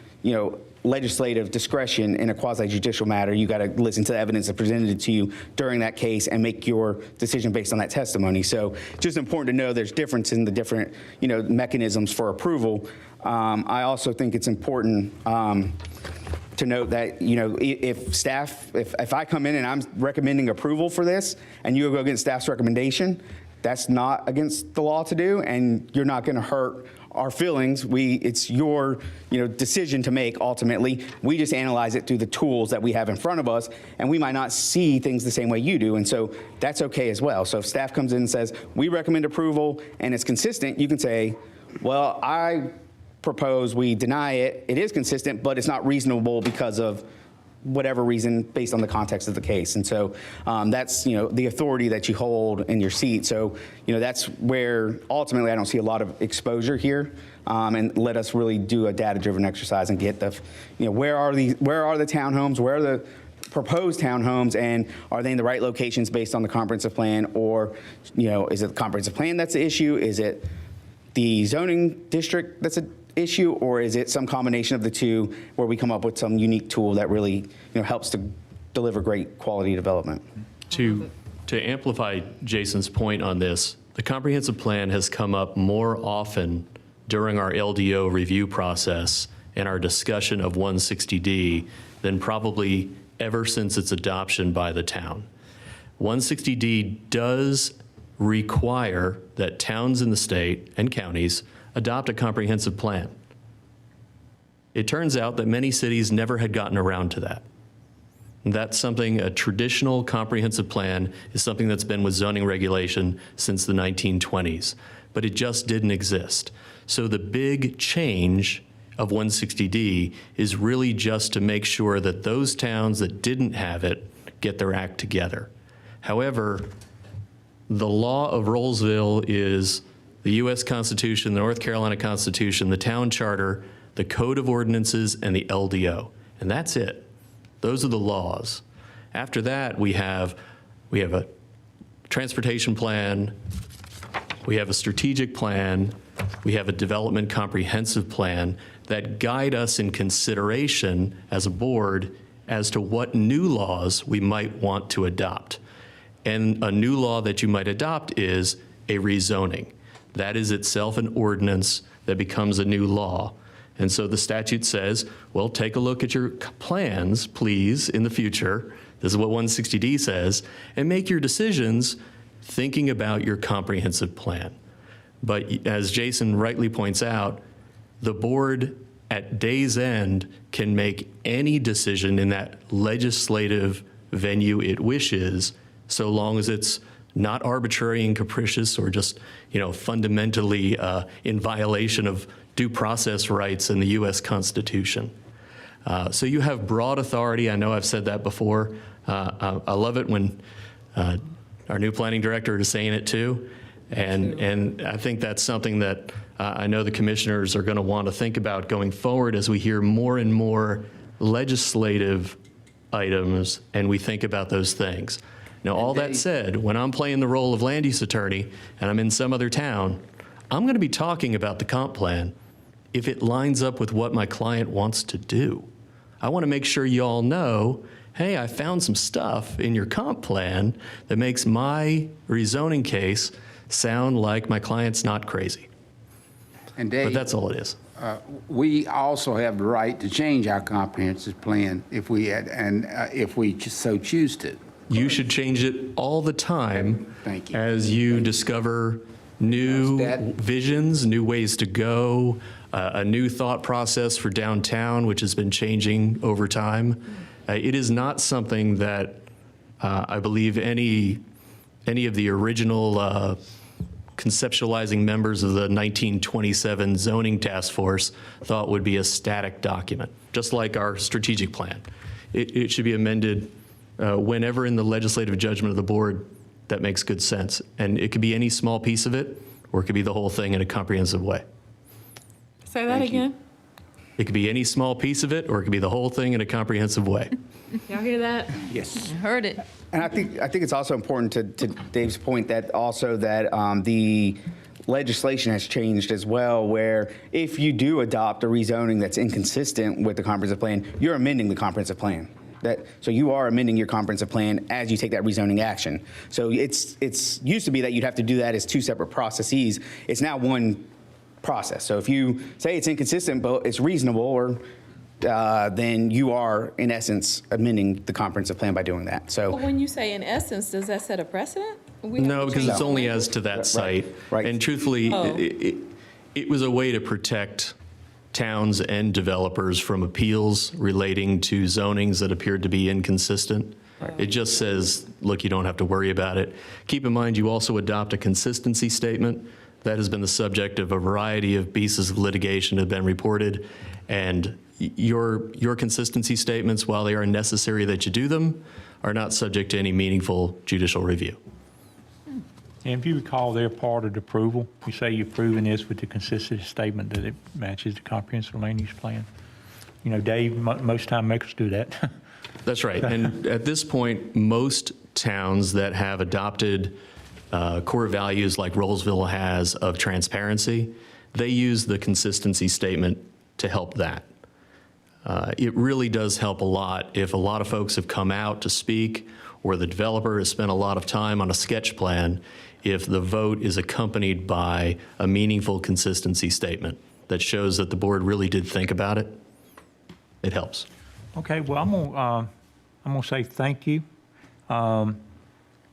legislative discretion in a quasi-judicial matter. You got to listen to the evidence that's presented to you during that case and make your decision based on that testimony. So just important to know there's difference in the different, mechanisms for approval. I also think it's important to note that, if I come in and I'm recommending approval for this and you go against staff's recommendation, that's not against the law to do, and you're not going to hurt our feelings. It's your decision to make ultimately. We just analyze it through the tools that we have in front of us, and we might not see things the same way you do, and so that's okay as well. So if staff comes in and says, we recommend approval and it's consistent, you can say, well, I propose we deny it. It is consistent, but it's not reasonable because of whatever reason based on the context of the case. And so that's, the authority that you hold in your seat. So, that's where ultimately I don't see a lot of exposure here, and let us really do a data-driven exercise and get the, where are the townhomes, where are the proposed townhomes, and are they in the right locations based on the comprehensive plan, or, is it the comprehensive plan that's the issue? Is it the zoning district that's an issue, or is it some combination of the two where we come up with some unique tool that really helps to deliver great quality development? To amplify Jason's point on this, the comprehensive plan has come up more often during our LDO review process and our discussion of 160D than probably ever since its adoption by the town. 160D does require that towns in the state and counties adopt a comprehensive plan. It turns out that many cities never had gotten around to that. And that's something, a traditional comprehensive plan is something that's been with zoning regulation since the 1920s, but it just didn't exist. So the big change of 160D is really just to make sure that those towns that didn't have it get their act together. However, the law of Rolesville is the U.S. Constitution, the North Carolina Constitution, the town charter, the code of ordinances, and the LDO. And that's it. Those are the laws. After that, we have a transportation plan, we have a strategic plan, we have a development comprehensive plan that guide us in consideration as a board as to what new laws we might want to adopt. And a new law that you might adopt is a rezoning. That is itself an ordinance that becomes a new law. And so the statute says, well, take a look at your plans, please, in the future. This is what 160D says, and make your decisions thinking about your comprehensive plan. But as Jason rightly points out, the board at day's end can make any decision in that legislative venue it wishes, so long as it's not arbitrary and capricious or just, fundamentally in violation of due process rights in the U.S. Constitution. So you have broad authority. I know I've said that before. I love it when our new planning director is saying it too. And I think that's something that I know the commissioners are going to want to think about going forward as we hear more and more legislative items and we think about those things. Now, all that said, when I'm playing the role of land use attorney and I'm in some other town, I'm going to be talking about the comp plan if it lines up with what my client wants to do. I want to make sure you all know, hey, I found some stuff in your comp plan that makes my rezoning case sound like my client's not crazy. And Dave, but that's all it is. We also have the right to change our comprehensive plan if we so choose to. You should change it all the time. Thank you. As you discover new visions, new ways to go, a new thought process for downtown, which has been changing over time. It is not something that I believe any of the original conceptualizing members of the 1927 zoning task force thought would be a static document, just like our strategic plan. It should be amended whenever in the legislative judgment of the board that makes good sense. And it could be any small piece of it, or it could be the whole thing in a comprehensive way. Say that again. It could be any small piece of it, or it could be the whole thing in a comprehensive way. Y'all hear that? Yes. Heard it. And I think it's also important to Dave's point that also that the legislation has changed as well, where if you do adopt a rezoning that's inconsistent with the comprehensive plan, you're amending the comprehensive plan. So you are amending your comprehensive plan as you take that rezoning action. So it's used to be that you'd have to do that as two separate processes. It's now one process. So if you say it's inconsistent but it's reasonable, or then you are in essence amending the comprehensive plan by doing that. So But when you say in essence, does that set a precedent? No, because it's only as to that site. Right. And truthfully, it was a way to protect towns and developers from appeals relating to zonings that appeared to be inconsistent. It just says, look, you don't have to worry about it. Keep in mind, you also adopt a consistency statement. That has been the subject of a variety of pieces of litigation that have been reported. And your consistency statements, while they are necessary that you do them, are not subject to any meaningful judicial review. And if you recall, they're part of the approval. You say you've proven this with the consistency statement that it matches the comprehensive land use plan. Dave, most time makers do that. That's right. And at this point, most towns that have adopted core values like Rolesville has of transparency, they use the consistency statement to help that. It really does help a lot if a lot of folks have come out to speak, or the developer has spent a lot of time on a sketch plan, if the vote is accompanied by a meaningful consistency statement that shows that the board really did think about it. It helps. Okay, well, I'm gonna say thank you.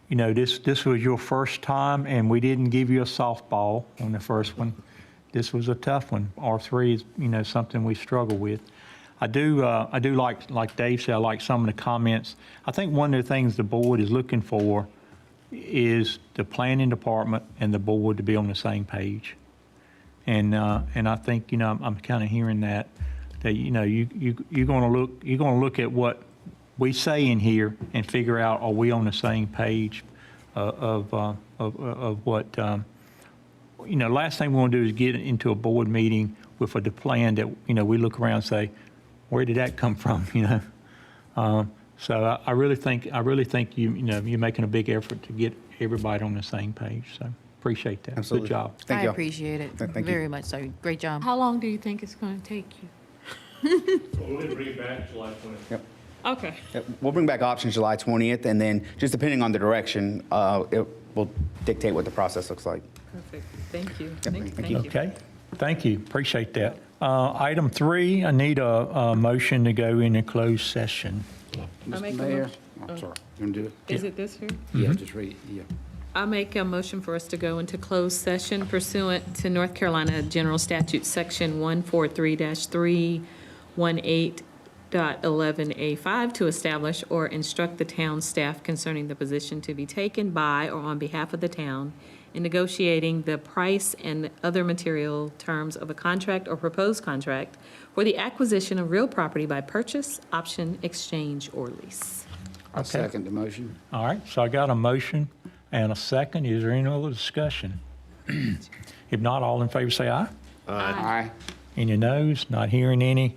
This was your first time, and we didn't give you a softball on the first one. This was a tough one. R3 is, something we struggle with. I do like Dave said, I like some of the comments. I think one of the things the board is looking for is the planning department and the board to be on the same page. And I think, I'm kind of hearing that you're going to look at what we say in here and figure out, are we on the same page of what, last thing we want to do is get into a board meeting with a plan that, we look around and say, where did that come from, So I really think you're making a big effort to get everybody on the same page. So appreciate that. Absolutely. Good job. Thank you. I appreciate it Thank you. very much so. Great job. How long do you think it's going to take you? We'll bring it back July 20th. Yep. Okay. Yep. We'll bring back options July 20th, and then just depending on the direction, it will dictate what the process looks like. Perfect. Thank you. Thank you. Okay, thank you, appreciate that. Item 3, I need a motion to go into closed session. I make Mr. a Mayor, motion. I'm sorry. You want to do it? Is it this here? Yeah, just read it, yeah. I make a motion for us to go into closed session pursuant to North Carolina General Statute, Section 143-318.11A5, to establish or instruct the town staff concerning the position to be taken by or on behalf of the town in negotiating the price and other material terms of a contract or proposed contract for the acquisition of real property by purchase, option, exchange, or lease. I'll second the motion. All right, so I got a motion and a second. Is there any other discussion? If not, all in favor say aye. Aye. Any noes? Not hearing any.